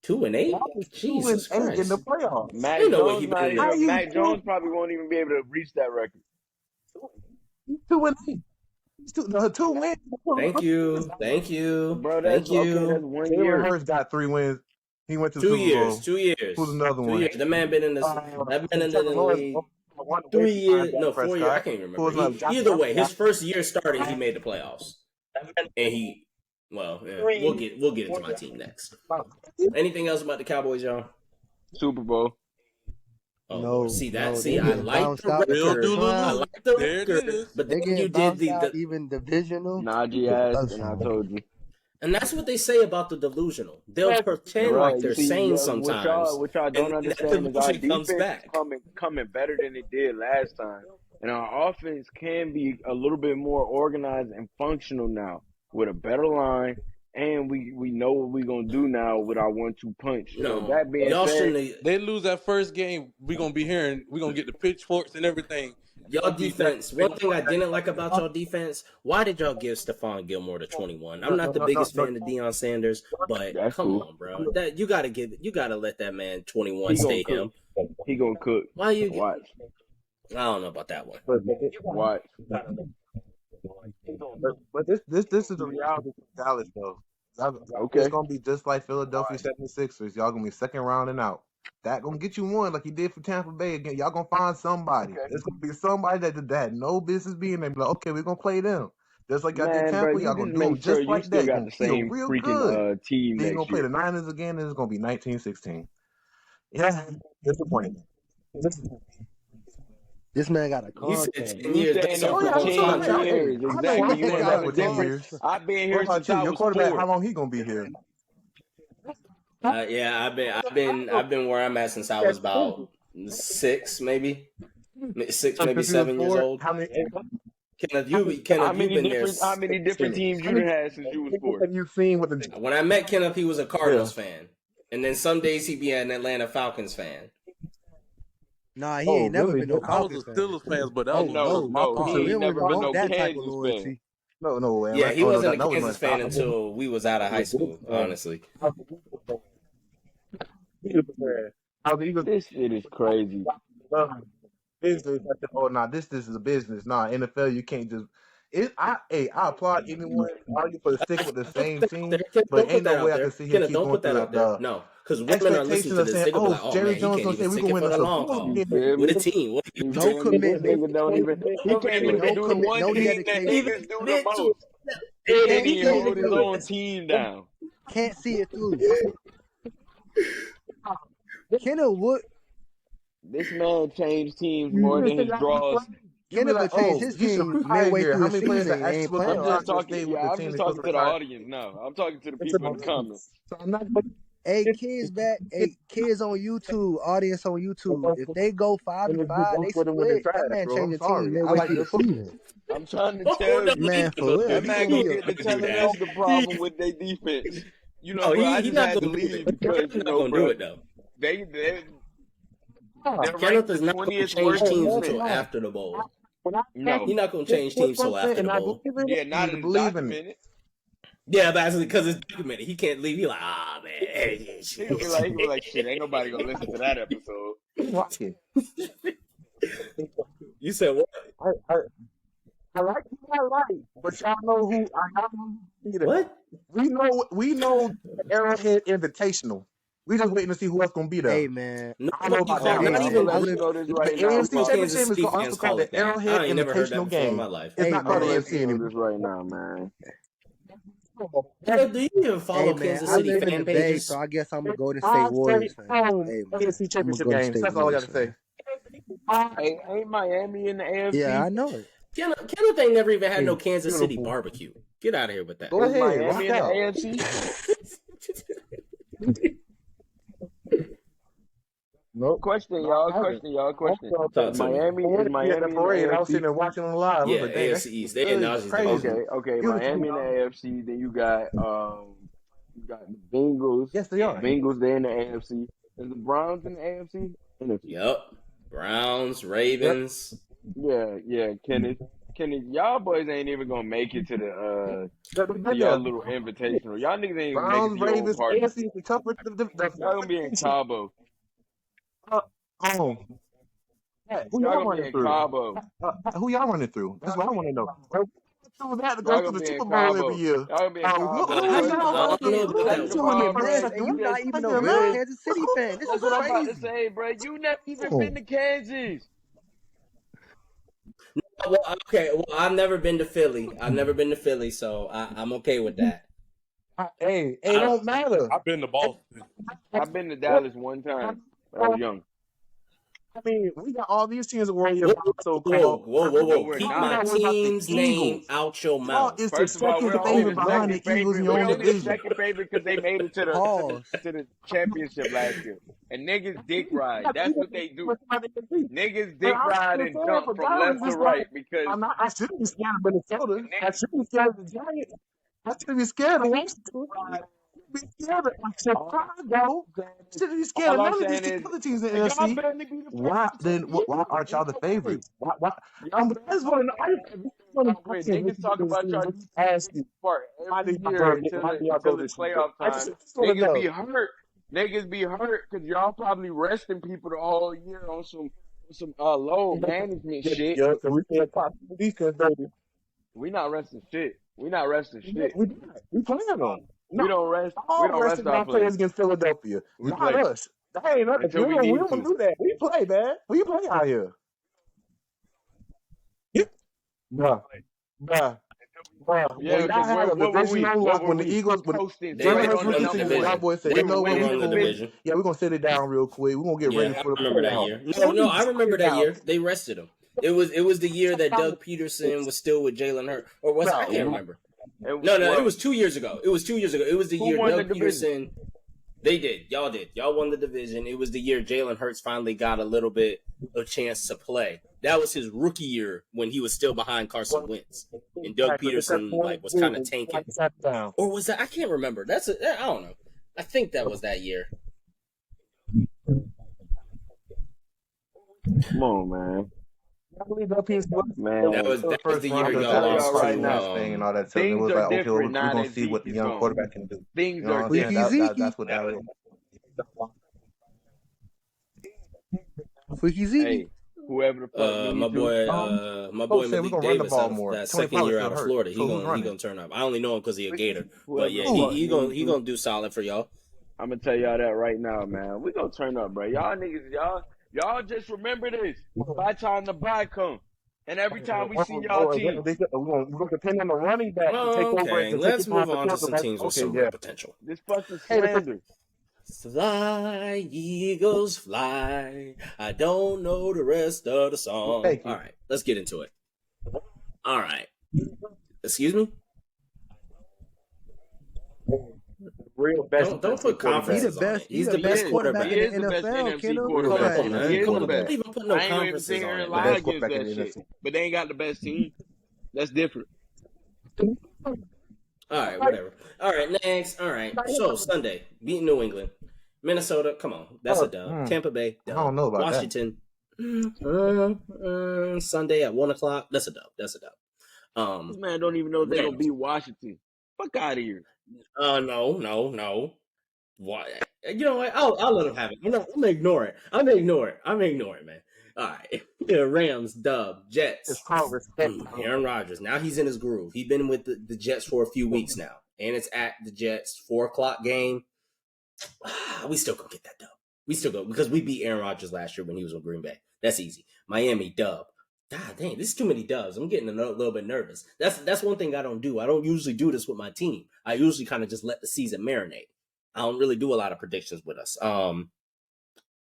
A: 2-8.
D: is 2 and
A: Jesus
D: 8 in the
A: Christ.
D: playoffs.
A: Ain't
E: Mac
A: no way
E: Jones
A: he been
E: not
A: in the.
D: How
E: even.
D: you
E: Mac
D: two?
E: Jones probably won't even be able to reach that record.
D: He's 2 and 8. Two wins.
A: Thank you. Thank you.
E: Bro, that's
A: Thank
E: okay. That's
A: you.
E: 1
D: Jalen
E: year.
D: Hurts got 3 wins. He went to the
A: 2
D: Super
A: years.
D: Bowl.
A: 2
D: Who's
A: years.
D: another
A: 2
D: one?
A: years. That man been in this. That man been in
D: Trevor
A: the
D: Lawrence
A: league
D: won way
A: 3
D: behind
A: years.
D: Dak
A: No, 4 years. I
D: Prescott.
A: can't
D: Who
A: remember.
D: was another? Josh
A: Either way, his
D: Allen
A: first year starting, he made the playoffs, and he. Well, yeah, we'll get into my team next.
D: got
A: Anything else about the Cowboys, y'all?
E: Super Bowl.
A: Oh Lord,
C: They
A: I
C: getting
A: like the
C: bounced out the
B: Real
C: first
A: record. I
C: round.
B: Dululu.
A: like the
B: There it
A: record,
B: is.
A: but
C: They
A: then you
C: getting
A: did
C: bounced out
A: the
C: even divisional.
E: Najee asked, and I
C: Listen,
E: told you.
A: and that's what they say about the delusional. They'll pretend like
E: Bro, you
A: they're
E: see,
A: sane
E: what
A: sometimes,
E: y'all
A: and
E: don't
A: then that
E: understand is our
A: delusion comes
E: defense is
A: back.
E: coming better than it did last time, and our offense can be a little bit more organized and functional now with a better line, and we know what we're gonna do now with our 1-2 punch. So
A: No,
E: that being
A: y'all
E: said,
A: shouldn't.
B: They lose that first game. We're gonna get the pitchforks and everything. It's
A: Y'all
B: gonna be that.
A: defense. One thing I didn't like about y'all defense. Why did y'all give Stephon Gilmore to 21? I'm not the biggest fan of Deion Sanders, but
E: that's
A: come
E: cool.
A: on, bro. That you gotta let that man 21
E: He gonna
A: stay
E: cook.
A: him.
E: He gonna cook.
A: Why you?
E: Watch,
A: I don't know about that one.
E: watch.
D: But this is the reality for Dallas though. It's
E: Okay,
D: gonna be just like Philadelphia 76ers. Y'all gonna be second round and out. That gonna get you one like you did for Tampa Bay again. Y'all gonna find somebody. It's gonna be somebody that had no business being there. Be like, okay, we're gonna play them. Just like y'all did
E: man, bro,
D: Tampa,
E: you
D: y'all gonna
E: just
D: do them
E: make sure
D: just
E: you
D: like that.
E: still
D: You're
E: got
D: gonna
E: the
D: feel
E: same
D: real good.
E: freaking team
D: Then you're gonna
E: next
D: play
E: year.
D: the Niners again, and it's gonna be 1916. Yeah, disappointing.
C: this man got a
A: He said
C: contract.
A: 10
E: You
A: years
E: staying
A: based
E: there
A: off
D: Oh
E: for
D: yeah, I'm talking
E: 10
D: about y'all.
A: performance.
D: Hey,
E: years.
D: I know where
E: Exactly.
D: I'm
E: You
C: He
E: ain't
D: staying
C: got
D: at
E: never
C: a
D: for 10
E: different.
D: years.
C: contract.
E: I've been
D: What
E: here
D: about
E: since
D: you?
E: I
D: Your
E: was
D: quarterback,
E: 4.
D: how long he gonna be here?
A: Yeah, I've been where I'm at since I was about 6, maybe 6, maybe
D: Since he was
A: 7 years
D: 4,
A: old.
D: how many
E: How
A: You've
E: many
A: been there.
E: different teams
D: how
E: you
D: many
E: done had since you was
D: games
E: 4?
D: have you seen with the
A: When I met Kenneth, he was a
D: yeah?
A: Cardinals fan, and then some days he'd be an Atlanta Falcons fan.
C: Nah, he
D: Oh,
C: ain't never
D: really?
C: been no
B: I was a
C: Falcons fan.
B: Steelers fan, but that
C: Oh
B: was
E: No,
C: no,
B: my
E: no,
C: we
E: he
B: pops.
E: ain't
C: don't
E: never been
C: revoke
E: no
C: that type of
E: Kansas fan.
C: loyalty.
D: No,
A: Yeah,
D: Atlanta.
A: he
D: Oh no,
A: wasn't a
D: that was my
A: Kansas fan
D: style.
A: until we was out of high school. Honestly,
D: How the Eagles
E: This shit is crazy.
D: business. I said, oh, nah, this is a business. Nah, NFL, you can't just I applaud anyone argue for the stick with the same team,
A: Kenneth,
D: but
A: don't put
D: ain't no
A: that out
D: way I can
A: there.
D: sit here and
A: Kenneth,
D: keep
A: don't
D: going
A: put that
D: through
A: out there.
D: the
A: No, because women are listening
D: expectations
A: to
D: of
A: this.
D: saying,
A: They're gonna be
D: "Oh,
A: like, "Oh
D: Jerry
A: man, he
D: Jones
A: can't
D: gonna say
A: even
D: we're
A: stick
D: gonna
A: it
D: win
A: for
D: a
A: the
D: Super
A: long
D: Bowl
A: haul
E: You
D: again."
E: feel
A: with a
E: me?
A: team." What are you
E: You
C: No
E: feel me?
A: doing?
E: This
C: commitment.
E: nigga don't even. This
C: No,
E: can't even
C: no
E: do the
C: commit.
E: one
C: No
E: thing that
C: dedication.
E: niggas do the most. He
A: It
E: can't
C: Can't
E: even
C: see it
E: hold his
C: through.
E: own team down.
C: Can't see it through. Kenneth would.
E: This man changed teams
D: You
E: more
D: didn't
E: than
D: say
E: his
D: that we
E: draws.
D: played. You be
C: Kenneth
D: like,
C: would change
D: "Oh,
C: his
D: you should
C: team
D: apply
C: midway
D: here.
C: through
D: How
C: the
D: many players
C: season
D: that
C: and
D: actually
C: ain't
D: supposed to
E: I'm
C: playing
E: just
C: right.
E: talking.
D: stay with the
E: Yeah, I'm
D: team
E: just
D: they're supposed
E: talking
D: to
E: to the
D: retire?"
E: audience now. I'm talking to the
D: It's a
E: people in the comments.
D: so I'm not going
C: Hey,
D: to
C: kids back. Hey, kids on YouTube, audience on YouTube. If they go
D: and the
C: 5-5, they
D: put them in the
C: split.
D: trash,
C: That man
D: bro. I'm
C: changed the team
D: sorry. I
C: midway
D: like
C: through the
D: good football.
C: season.
E: I'm trying to
A: Oh
E: tell
A: no,
E: you.
C: Man,
A: he's not
C: for
A: gonna do
C: real.
E: That
A: it.
C: He
E: man
C: gonna
A: He's
E: gonna
C: be a
E: get to
A: not gonna do
E: telling
A: that.
E: us the problem with their defense. You know,
A: Oh,
E: bro, I
A: he's
E: just
A: not
E: had to
A: gonna do
E: leave
A: it.
E: because,
A: Kenneth
E: you
A: not
E: know,
A: gonna do
E: bro,
A: it though.
E: they, they, they're
A: Kenneth
E: ranked the
A: is not gonna
E: 20th
A: change
E: worst
A: teams
E: defense.
A: until after the bowl.
D: When I
E: No.
A: He's not gonna
D: say
A: change teams till
D: something
A: after the
D: and I
A: bowl.
D: believe in it,
E: Yeah,
D: you
E: not
D: need to
E: as
D: believe in it.
E: documented.
A: Yeah, basically because it's documented. He can't leave. He like, man.
E: He gonna be like, shit, ain't nobody gonna listen to that episode.
D: Rocky.
A: You said what?
D: I like who I like, but y'all know who I see there.
A: What?
D: We know the Arrowhead Invitational. We just waiting to see who else gonna be there.
C: Hey, man.
D: I don't know
A: Nobody
D: about
A: call.
D: that
E: Okay,
A: Not
D: now.
E: I'm gonna
A: even
E: let
A: real,
E: you know this
D: The
E: right
A: not
E: now,
A: even
D: AFC
A: real
E: Pop.
A: Kansas
D: Championship is
A: City
D: also
A: fans
D: called
A: call it
D: the
A: that.
D: Arrowhead
A: I ain't never heard that
D: Invitational
A: before in
D: Game.
A: my life.
D: It's
C: Hey,
D: not
E: I'm
D: called
E: gonna
D: the
C: man.
E: let you
D: AFC
E: know
D: anymore.
E: this right now, man.
A: So do you even
C: Hey,
A: follow
C: man.
A: Kansas
C: I
A: City
C: live in the
A: fan
C: Bay, so
A: pages?
C: I guess I'm a Golden State
D: I
C: Warriors
D: stay
C: fan.
D: home
C: Hey, man.
D: AFC
C: I'm a
D: Championship
C: Golden
D: games.
C: State
D: That's all I
C: Warriors
D: got to say.
C: fan.
E: Hey, ain't Miami in the
C: Yeah,
E: AFC?
C: I know it.
A: Kenneth ain't never even had no
D: Hey,
A: Kansas City
D: beautiful.
A: barbecue. Get out of here with that.
D: Go
E: Is
D: ahead,
E: Miami
D: rock
E: in the
D: out.
E: AFC?
D: Nope.
E: Question,
D: No,
E: y'all.
D: I haven't.
E: Question, y'all. Question.
A: Talk to me.
E: Is
D: Be at the
E: Miami in the
D: parade. I was sitting
E: AFC?
D: there watching them live. I was
A: Yeah,
D: like, dang,
A: AFC
D: that's
A: East. They in
D: good,
A: Najee's
D: crazy.
A: division.
E: Okay.
D: Beautiful.
E: Miami in the AFC. Then you got the Bengals.
D: Yes, they are.
E: Bengals, they're in the AFC. Is the Browns in the AFC? NFC.
A: Yep. Browns,
D: Yep.
A: Ravens.
E: Yeah, Kenneth. Y'all boys ain't even gonna make it to to y'all little invitational. Y'all niggas ain't even make it
D: Browns,
E: to your own
D: Ravens,
E: party.
D: AFC is the tougher.
E: Y'all gonna be in Cabo.
D: Oh, who
E: Y'all
D: y'all
E: gonna be
D: running
E: in
D: through?
E: Cabo.
D: Who y'all running through? That's what I want to know. Through that to go
E: Y'all
D: to
E: gonna
D: the
E: be in
D: Super Bowl every
E: Cabo.
D: year.
E: Y'all gonna be in Cabo.
D: How
E: First of
D: y'all
A: I
E: all,
A: don't know
D: running?
A: about
D: Look at
A: that
E: second
A: one.
E: of
D: you in the
E: all,
C: Man,
E: bruh,
C: and
D: preseason.
C: you
E: you
C: not
E: just
C: even a
D: Yeah,
C: real
D: man.
E: bruh.
C: Kansas City fan. This
E: That's
C: is
E: what I'm about to
C: crazy.
E: say, bruh. You never even
D: Oh.
E: been to Kansas.
A: Well, okay. Well, I've never been to Philly. So I'm okay with that.
D: Hey, it don't matter.
B: I've been to Boston.
E: I've been to Dallas one time when I was young.
D: I mean, we got all these teams to worry
A: Whoa,
D: about, so called.
E: No,
A: whoa.
E: we're
A: Keep
D: We
A: my
E: not.
D: got to worry about the
A: team's name
D: Eagles.
A: out your
D: Y'all
A: mouth.
D: is the
E: First of all,
D: second
E: we're only
D: favorite
E: the
D: behind the
E: second
D: Eagles in
E: favorite.
D: your
E: We're
D: own
E: only the
D: division.
E: second favorite because they made it to
C: Pause.
E: the championship last year. And niggas dick ride. That's what they do. Niggas
D: And
E: dick
D: I'm
E: ride
D: just
E: and
D: saying,
E: jump
D: for
E: from
D: Dallas,
E: left to
D: it's like,
E: right because
D: I shouldn't be scared of Minnesota. I shouldn't be scared of the Giants. I shouldn't be scared of Washington. I shouldn't be scared of Chicago. I shouldn't be scared
E: all
D: of
E: I'm
D: none of these
E: saying is
D: other teams in the
E: y'all
D: NFC.
E: barely be the
D: Why
E: favorite
D: then?
E: 2 years.
D: Why aren't y'all the favorites? Why?
E: Y'all
D: I just want to know. I just want to ask you.
E: niggas talk about y'all defense
D: Ask you.
E: part
D: Why
E: every
D: do y'all
E: year
D: go? Why do y'all go
E: until it's
D: this year?
E: playoff
D: I
E: time.
D: just want to
E: Niggas be
D: know.
E: hurt. Niggas be hurt because y'all probably resting people the whole year on some load management shit.
D: Yeah, so we can't pop the defense, baby.
E: We not resting shit. We not resting shit.
D: We playing them.
E: We
D: No,
E: don't rest. We
D: all
E: don't rest
D: resting
E: our
D: our players
E: players.
D: against Philadelphia.
E: We
D: Not
E: play
D: us. That ain't us.
E: until we
D: We
E: need
D: don't
E: to.
D: do that. We play, man. We play out here. Yeah. Bruh.
E: Yeah,
D: When y'all
E: because
D: had a
E: what were we?
D: divisional
E: What
D: loss,
E: were
D: when the
E: we?
D: Eagles, when
E: Coasting,
A: They
D: Jalen
E: sitting
D: Hurts
E: on the
A: won
D: rookie
A: the
E: number
D: season,
E: one.
D: y'all
A: division.
D: boys said,
A: They
D: you know what,
A: they
E: Winning
D: we're
A: won
E: the
A: the
D: gonna do?
E: division.
A: division.
D: Yeah, we're gonna sit it down real quick. We're gonna get ready
A: Yeah,
D: for
A: I
D: the
A: remember that
D: playoffs.
A: year. No, I remember that year. They rested him. It was the year that Doug Peterson was still with Jalen Hurts, or was it? I can't remember. No, it was 2 years ago. It was the
E: Who
A: year
E: won the
A: Doug
E: division?
A: Peterson. They did. Y'all did. Y'all won the division. It was the year Jalen Hurts finally got a little bit of chance to play. That was his rookie year when he was still behind Carson Wentz, and Doug Peterson was kind of tanking. Or was that? I can't remember. I don't know. I think that was that year.
E: Come on, man.
A: That was the year
E: I'm
A: y'all
E: telling
A: lost
E: y'all right
A: to
E: now.
D: thing and all that stuff. It
E: Things
D: was
E: are
D: like, okay,
E: different
D: we're
E: now
D: gonna
E: that
D: see what
E: Zeke
D: the
E: is
D: young
E: gone.
D: quarterback can do.
E: Things
D: You know what
E: are
D: I'm saying?
E: different.
D: That's what that is.
C: Freaky Zeke.
E: Hey, Whoever the fuck
A: My
E: need to.
A: boy
D: Coach said we're
A: Malik
D: gonna run the
A: Davis, out
D: ball
A: of
D: more.
A: that
D: Tony
A: second
D: Pollard
A: year
D: still
A: out of
D: hurt.
A: Florida,
D: So who's
A: he
D: running?
A: gonna turn up. I only know him because he's a Gator, but
E: Whoever
A: yeah,
E: the fuck
A: he
E: need
A: gonna
E: to.
A: do solid for y'all.
E: I'm gonna tell y'all that right now, man. We gonna turn up, bro. Y'all niggas, y'all just remember this. By the time the bye come, and every time we see y'all team,
D: We're gonna depend on the running back to take over
A: Okay,
D: to take
A: let's
D: it behind
A: move
D: the
A: on to some
D: quarterback.
A: teams with
D: Okay,
A: some real
D: yeah.
A: potential.
E: this fucking
D: Hey,
E: slander.
A: Fly, Eagles, fly. I don't know the rest of the song.
D: Thank you.
A: All right, let's get into it. All right. Excuse me?
D: Real best.
A: Don't put
C: He the
A: conferences on
C: best.
A: it. He's
C: He
A: the
C: the
A: best
C: best quarterback
E: He
A: quarterback.
E: is
C: in
E: the
C: the
E: best
C: NFL.
E: NFC
C: Kendall,
A: Come
E: quarterback.
A: on,
C: relax.
A: man.
E: He is
A: Come
E: the
A: on.
E: best.
A: Don't even put no
E: I ain't gonna even sit
A: conferences
E: here
A: on
E: and
A: it,
E: lie
A: man.
D: Best
E: against
D: quarterback in
E: that
D: the
E: shit.
D: NFC.
E: But they ain't got the best team. That's different.
A: All right, whatever. All right, next. All right. So Sunday, beat New England. Minnesota, come on. That's a dub. Tampa Bay,
D: I
A: dub.
D: don't know about that.
A: Washington, Sunday at 1:00. That's a dub. That's a dub.
E: This man don't even know if they gonna
A: Rams.
E: beat Washington. Fuck out of here.
A: No. Why? You know what? I'll let him have it. I'm gonna ignore it. I'm gonna ignore it, man. All right. Yeah, Rams, dub, Jets.
D: It's called respect.
A: Aaron Rodgers. Now he's in his groove. He's been with the Jets for a few weeks now, and it's at the Jets 4:00 game. We still gonna get that dub. We still go because we beat Aaron Rodgers last year when he was with Green Bay. That's easy. Miami dub. God dang, this is too many dubs. I'm getting a little bit nervous. That's one thing I don't do. I don't usually do this with my team. I usually kind of just let the season marinate. I don't really do a lot of predictions with us.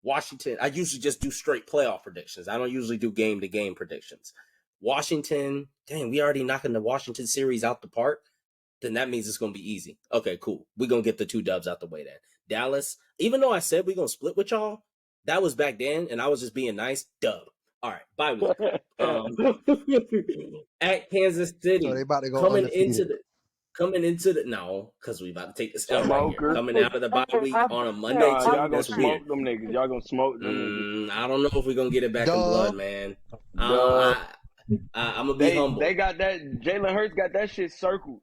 A: Washington, I usually just do straight playoff predictions. I don't usually do game to game predictions. Washington, dang, we already knocking the Washington series out the park. Then that means it's gonna be easy. Okay, cool. We're gonna get the 2 dubs out the way then. Dallas, even though I said we're gonna split with y'all, that was back then, and I was just being nice. Dub. All right, bye week. At Kansas City,
C: So they about to go
A: coming
C: undefeated.
A: into the no, because we about to take this L right here.
E: Smoker.
A: Coming out of the bye week on a Monday
E: Nah,
A: too.
E: y'all gonna
A: That's weird.
E: smoke them niggas. Y'all gonna smoke them niggas.
A: I don't know if we're gonna get it back in
C: Duh.
A: blood, man.
E: Duh.
A: I'm gonna be humble.
E: They got that. Jalen Hurts got that shit circled.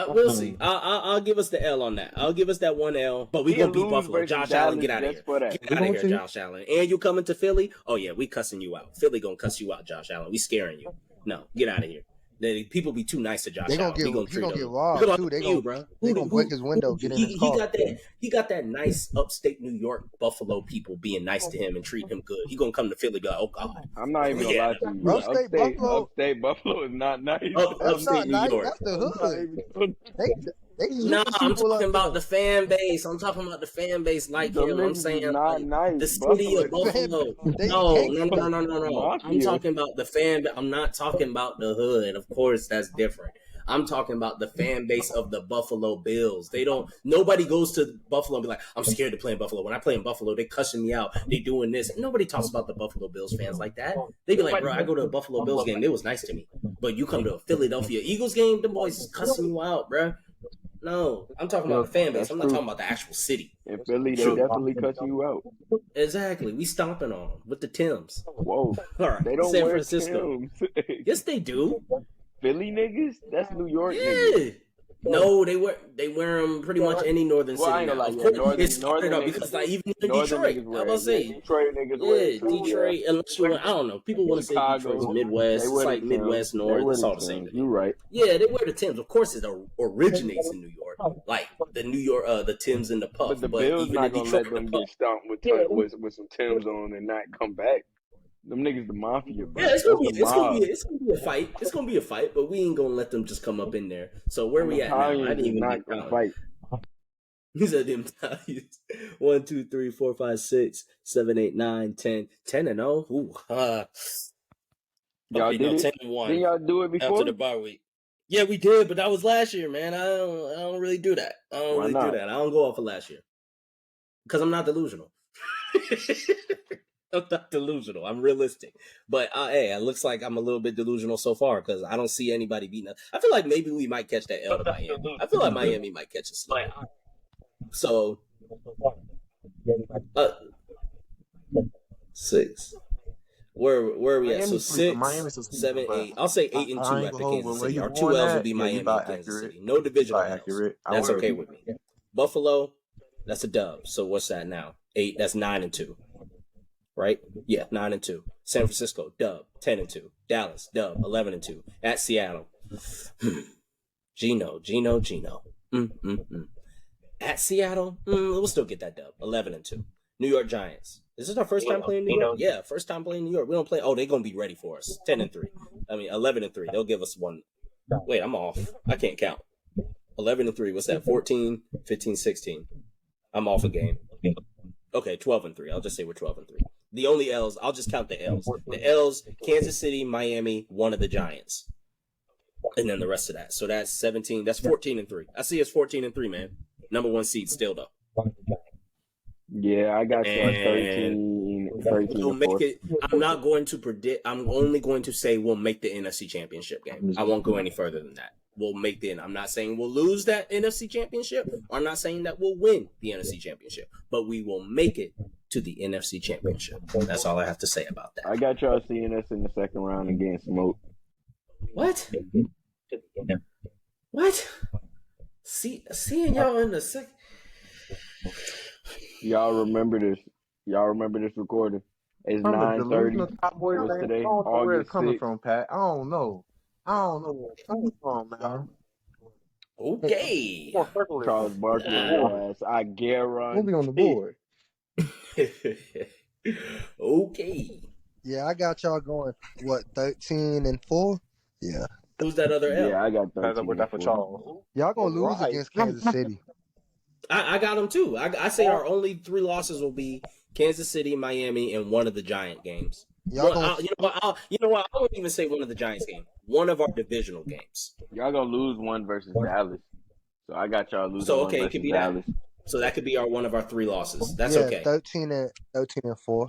A: We'll see. I'll give us the L on that. I'll give us that 1 L. But we
E: He'll
A: gonna beat
E: lose
A: Buffalo.
E: versus
A: Josh
E: Dallas
A: Allen, get out of
E: just
A: here.
E: for that.
A: Get out of here, Josh Allen. And you coming to Philly? Oh yeah, we cussing you out. Philly gonna cuss you out, Josh Allen. We scaring you. No, get out of here. People be too nice to Josh
C: They gonna
A: Allen.
C: get
A: We gonna
C: he
A: treat
C: gonna
A: him.
C: get
A: We
C: robbed
A: gonna
C: too. They
A: you,
C: gonna
A: bro.
C: they gonna break his window, get in his
A: He
C: car.
A: got that nice upstate New York Buffalo people being nice to him and treating him good. He gonna come to Philly, be like, oh God.
E: I'm not even gonna
A: Yeah.
E: lie to you.
C: Upstate
E: Buffalo is not nice.
C: That's
A: Upstate
C: not
A: New
C: nice.
A: York.
C: That's the
E: I'm not
C: hood.
E: even gonna-
C: They
A: Nah,
C: super
A: I'm
C: people
A: talking
C: up
A: about
C: there.
A: the fan base. I'm talking about the fan base like
E: Them
A: him. I'm
E: niggas is
A: saying
E: not
A: like,
E: nice.
A: the city of Buffalo.
C: They
A: No.
C: gangsters.
A: I'm
E: Mafia.
A: talking about the fan. I'm not talking about the hood. Of course, that's different. I'm talking about the fan base of the Buffalo Bills. Nobody goes to Buffalo and be like, I'm scared to play in Buffalo. When I play in Buffalo, they cussing me out. They doing this. Nobody talks about the Buffalo Bills fans like that. They be like, bro, I go to a Buffalo Bills game. They was nice to me. But you come to a Philadelphia Eagles game, the boys is cussing you out, bro. No, I'm talking about the fan base.
E: That's
A: I'm not
E: true.
A: talking about the actual city.
E: In Philly, they
A: True.
E: definitely cussing you out.
A: Exactly. We stomping on them with the Tims.
E: Whoa.
A: All right.
E: They don't
A: San
E: wear
A: Francisco.
E: Timbs.
A: Yes, they do.
E: Philly niggas? That's New York niggas.
A: Yeah. No, they wear them pretty much any northern
E: Well, I
A: city
E: ain't
A: now.
E: gonna
A: Of
E: lie,
A: course,
E: yeah,
A: it started
E: northern
A: up because
E: niggas-
A: like even in
E: Northern
A: Detroit,
E: niggas
A: I
E: wear
A: was about to say,
E: Detroit niggas wear
A: yeah,
E: it too,
A: Detroit. Unless you, I don't know. People want to say
E: Chicago,
A: Detroit's Midwest.
E: they
A: It's
E: wear
A: like
E: the
A: Midwest,
E: Timbs. They
A: North.
E: wear
A: It's
E: the
A: all the same.
E: Timbs. You right.
A: Yeah, they wear the Timbs. Of course, it originates in New York, like the New York, the Timbs and the Puff.
E: But the Bills
A: even
E: not
A: in
E: gonna
A: Detroit,
E: let them
A: the Puff.
E: get stomped with some Timbs on and not come back. Them niggas the mafia, bro.
A: Yeah, it's
E: That's
A: gonna be
E: the mob.
A: it's gonna be a fight. It's gonna be a fight, but we ain't gonna let them just come up in there. So where we at now? I
E: Italians
A: didn't
E: is
A: even
E: not
A: get
E: gonna
A: down.
E: fight.
A: These are them Italians. 1, 2, 3, 4, 5, 6, 7, 8, 9, 10. 10 and 0. Ooh.
E: Y'all
A: Okay,
E: did
A: no,
E: it?
A: 10 and 1
E: Didn't y'all do it before?
A: after the bye week. Yeah, we did, but that was last year, man. I don't really do that. I don't
E: Why
A: really
E: not?
A: do that. I don't go off of last year because I'm not delusional. I'm not delusional. I'm realistic. But hey, it looks like I'm a little bit delusional so far because I don't see anybody beating us. I feel like maybe we might catch that L to Miami. I feel like Miami might catch a slip. So, 6. Where are we at? So
D: Miami's
A: 6,
D: sleeping,
A: 7,
D: but
A: 8. I'll say 8 and 2
D: I ain't
A: after
D: gonna hold,
A: Kansas
D: but where
A: City.
D: you
A: Our
D: going
A: 2 L's will
D: at?
A: be
D: Yeah, you
A: Miami and
D: about
A: Kansas
D: accurate.
A: City. No divisional
D: About
A: L's.
D: accurate.
A: That's okay with me. Buffalo, that's a dub. So what's that now? 8. That's 9 and 2. right? Yeah, 9-2. San Francisco, dub, 10-2. Dallas, dub, 11-2. At Seattle, Gino. At Seattle, we'll still get that dub, 11-2. New York Giants. Is this our first time playing New York? Yeah, first time playing New York. We don't play. Oh, they're gonna be ready for us. 10-3. I mean, 11-3. They'll give us one. Wait, I'm off. I can't count. 11-3. What's that? 14, 15, 16. I'm off a game. Okay, 12-3. I'll just say we're 12-3. The only L's, I'll just count the L's. The L's, Kansas City, Miami, one of the Giants. And then the rest of that. So that's 17. That's 14-3. I see it's 14-3, man. Number one seed still, though.
E: Yeah, I got you at 13
A: we'll make it. I'm not going to predict. I'm only going to say we'll make the NFC Championship game. I won't go any further than that. We'll make the. I'm not saying we'll lose that NFC Championship. I'm not saying that we'll win the NFC Championship, but we will make it to the NFC Championship. That's all I have to say about that.
E: I got y'all seeing us in the second round and getting smoked.
A: What? What? Seeing y'all in the second.
E: Y'all remember this? Y'all remember this recording? It's 9:30. What's today?
D: I don't know where it's
E: August
D: coming
E: 6th.
D: from, Pat. I don't know where it's coming from, man.
A: Okay.
E: Charles Barkley ass. I guarantee.
D: We'll be on the board.
A: Okay.
C: Yeah, I got y'all going, 13-4? Yeah.
A: Who's that other L?
E: Yeah, I got
D: That's
E: 13.
D: what that for Charles.
C: Y'all gonna lose
D: Right.
C: against Kansas City.
A: I got them too. I say our only 3 losses will be Kansas City, Miami, and one of the Giant games.
C: Y'all gonna,
A: you know what? I won't even say one of the Giants games. One of our divisional games.
E: Y'all gonna lose one versus Dallas. So I got y'all losing
A: So
E: one
A: okay, it
E: versus
A: could be
E: Dallas.
A: that. So that could be one of our 3 losses. That's
C: yeah,
A: okay.
C: 13-4.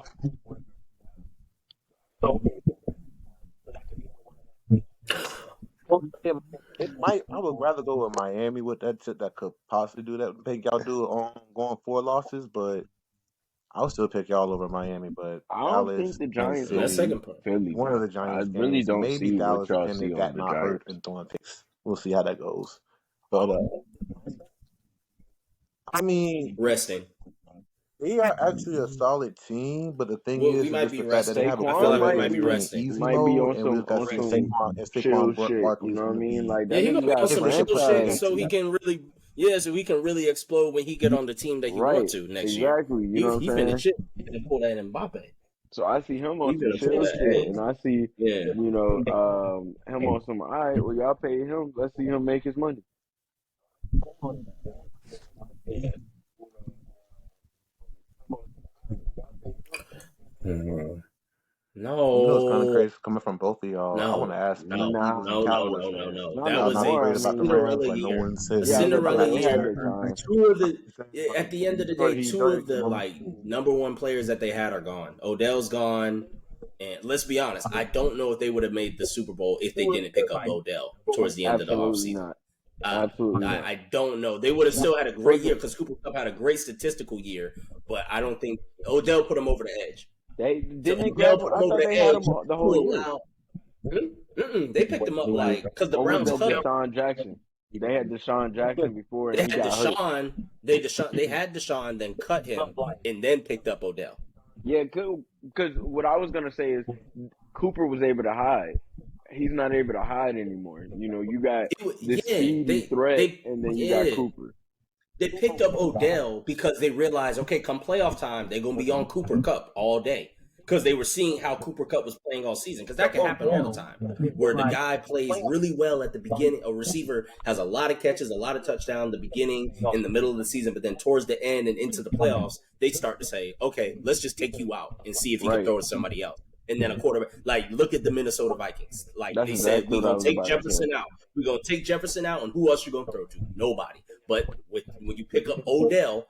D: It might. I would rather go with Miami with that could possibly do that. Pick y'all do it on going 4 losses, but I'll still pick y'all over Miami. But
E: I don't
D: Dallas,
E: think the Giants
D: Kansas
A: That
D: City,
A: second part.
E: Philly.
D: one of the
E: I
D: Giants
E: really
D: games,
E: don't
D: maybe
E: see
D: Dallas,
E: what y'all
D: and
E: see
D: if
E: on
D: that
E: the
D: not hurt
E: Giants.
D: and throwing picks. We'll see how that goes. But I mean,
A: Resting.
D: they are actually a solid team, but the thing
A: Well,
D: is,
A: we
D: is
A: might
D: just
A: be
D: the fact that they
A: resting.
D: have a
A: I feel like we
D: quarterback
A: might
D: that's
A: be
D: playing
A: resting.
D: easy
E: Might be
D: mode,
E: on
D: and we just got to see
E: some
D: Saquon
E: chill
D: Barkley's
E: shit. You know what I
D: going to
E: mean?
D: be.
E: Like
A: Yeah,
E: that
A: he
E: nigga
A: might be on
E: got
A: some chill
E: franchise.
A: shit so he can really, so he can really explode when he get on the team that he
E: Right.
A: want to next year.
E: Exactly. You know what
A: He
E: I'm
A: finna
E: saying?
A: shit. He finna pull that Mbappe.
E: So I see him
A: He
E: on some
A: finna pull
E: chill
A: that.
E: shit,
A: Hey,
E: and I see,
A: yeah.
E: you know, him on some. All right, well, y'all pay him. Let's see him make his money.
A: No.
D: You know, it's kind of crazy coming from both of y'all. I want
A: No,
D: to ask
A: no,
E: Nah.
D: Eagles and Cowboys fans.
E: Not
A: That
E: no
D: Y'all
A: was
D: not
A: a
E: more. I
D: worried about the
E: mean,
D: Rams,
A: Cinderella
D: like no
A: year.
D: one said.
A: A
E: yeah,
A: Cinderella
E: they had
A: year.
E: their time.
A: Two of the at the end of the day, two of the like number one players that they had are gone. Odell's gone, and let's be honest, I don't know if they would have made the Super Bowl if they didn't pick up Odell towards the end of the
E: Absolutely
A: offseason.
E: not. Absolutely not.
A: I don't know. They would have still had a great year because Cooper Kupp had a great statistical year, but I don't think Odell put him over the edge.
E: They
A: So
E: didn't they
A: Odell
E: grab him.
A: put
E: I
A: him over
E: thought
A: the
E: they had
A: edge
E: him the whole
A: to
E: year.
A: allow. They picked him up like because the
E: Or was
A: Browns
E: that
A: cut him.
E: Deshaun Jackson? They had Deshaun Jackson before,
A: They
E: and
A: had
E: he got hurt.
A: Deshaun. They had Deshaun, then cut him, and then picked up Odell.
E: Yeah, because what I was gonna say is Cooper was able to hide. He's not able to hide anymore. You know, you got this speedy threat, and then you got Cooper.
A: They picked up Odell because they realized, okay, come playoff time, they're gonna be on Cooper Kupp all day. Because they were seeing how Cooper Kupp was playing all season. Because that can happen all the time. Where the guy plays really well at the beginning, a receiver has a lot of catches, a lot of touchdowns, the beginning, in the middle of the season, but then towards the end and into the playoffs, they start to say, okay, let's just take you out and see if you can throw to somebody else. And then a quarterback, like, look at the Minnesota Vikings. Like, they said, we're going to take Jefferson out. We're going to take Jefferson out, and who else you going to throw to? Nobody. But when you pick up Odell,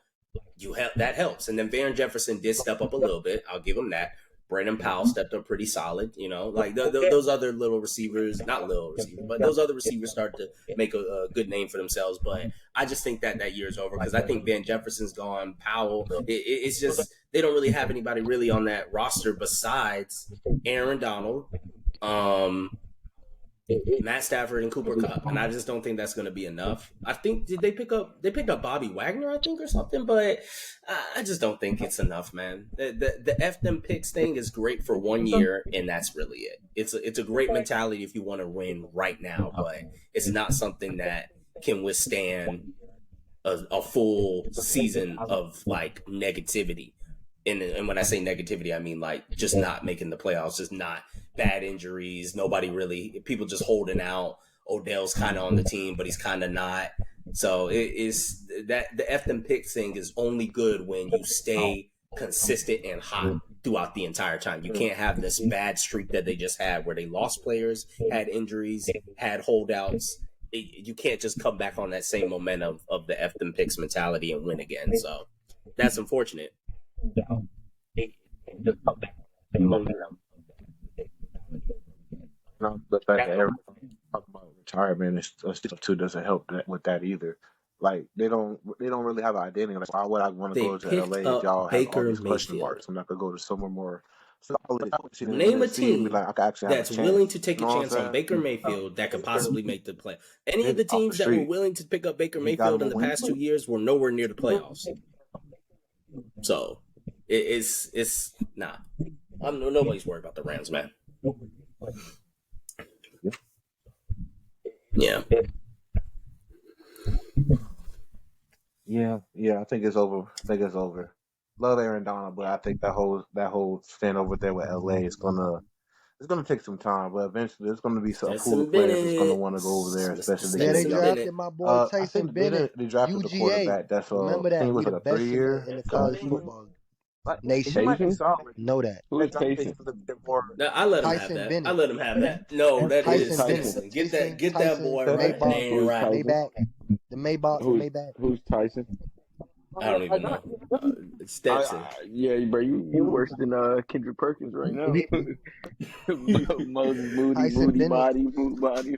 A: that helps. And then Van Jefferson did step up a little bit. I'll give him that. Brandon Powell stepped up pretty solid, you know, like those other little receivers, not little receivers, but those other receivers start to make a good name for themselves. But I just think that year is over because I think Van Jefferson's gone. Powell, it's just they don't really have anybody really on that roster besides Aaron Donald, Matt Stafford and Cooper Kupp, and I just don't think that's going to be enough. I think they picked up Bobby Wagner, I think, or something, but I just don't think it's enough, man. The F them picks thing is great for 1 year, and that's really it. It's a great mentality if you want to win right now, but it's not something that can withstand a full season of like negativity. And when I say negativity, I mean like just not making the playoffs, just not bad injuries, nobody really, people just holding out. Odell's kind of on the team, but he's kind of not. So it is that the F them picks thing is only good when you stay consistent and hot throughout the entire time. You can't have this bad streak that they just had where they lost players, had injuries, had holdouts. You can't just come back on that same momentum of the F them picks mentality and win again. So that's unfortunate.
D: The fact that everyone talking about retirement and stuff too doesn't help with that either. Like they don't really have an identity. Like, why would I want to
A: They
D: go to LA
A: picked
D: if y'all
A: up
D: have all
A: Baker
D: these question
A: Mayfield.
D: marks? I'm not gonna go to somewhere more solid
A: Name a
D: and see and be
A: team
D: like, I can actually have a
A: that's willing to
D: chance.
A: take
D: You
A: a
D: know what
A: chance on
D: I'm
A: Baker
D: saying?
A: Mayfield that could possibly make the play. Any of
D: It's
A: the
D: off the
A: teams that were
D: street.
A: willing to pick up Baker
D: He got
A: Mayfield
D: him
A: in
D: a
A: the
D: win.
A: past 2 years were nowhere near the playoffs. So it's nah. Nobody's worried about the Rams, man. Yeah.
D: Yeah. I think it's over. Love Aaron Donald, but I think that whole stand over there with LA is gonna take some time, but eventually there's gonna be a pool
A: Stetson
D: of players that's gonna
A: Bennett.
D: want to go over there,
A: Mr.
D: especially if they
C: Yeah,
D: get
C: they
D: a
A: Stetson
D: young.
A: Bennett.
C: drafted my boy
D: I
C: Tyson
D: think
C: Bennett,
D: they drafted the
C: UGA.
D: quarterback. That's
C: Remember
D: I think
C: that?
D: it
C: He
D: was
C: the
D: like a
C: best
D: 3 year.
C: in the college football
D: Like he
C: nation.
D: might be
E: Taysom?
D: solid.
C: Know that.
E: Who
D: They
E: is
D: drafted
E: Taysom?
D: him for the more.
A: No, I let him have
C: Tyson
A: that. I
C: Bennett.
A: let him have that. No, that
E: Who's
A: is
C: Tyson Bennett.
E: Tyson?
A: Stetson. Get that
C: Tyson,
A: boy right.
C: Maybach,
A: Dang
E: Who's
A: right.
E: Tyson?
C: Maybach, the Maybach, the
E: Who's
C: Maybach.
E: who's Tyson?
A: I don't even know. Stetson.
E: Yeah, bro, you worse than Kendrick Perkins right now. Moses
C: Tyson Bennett.
E: Moody body.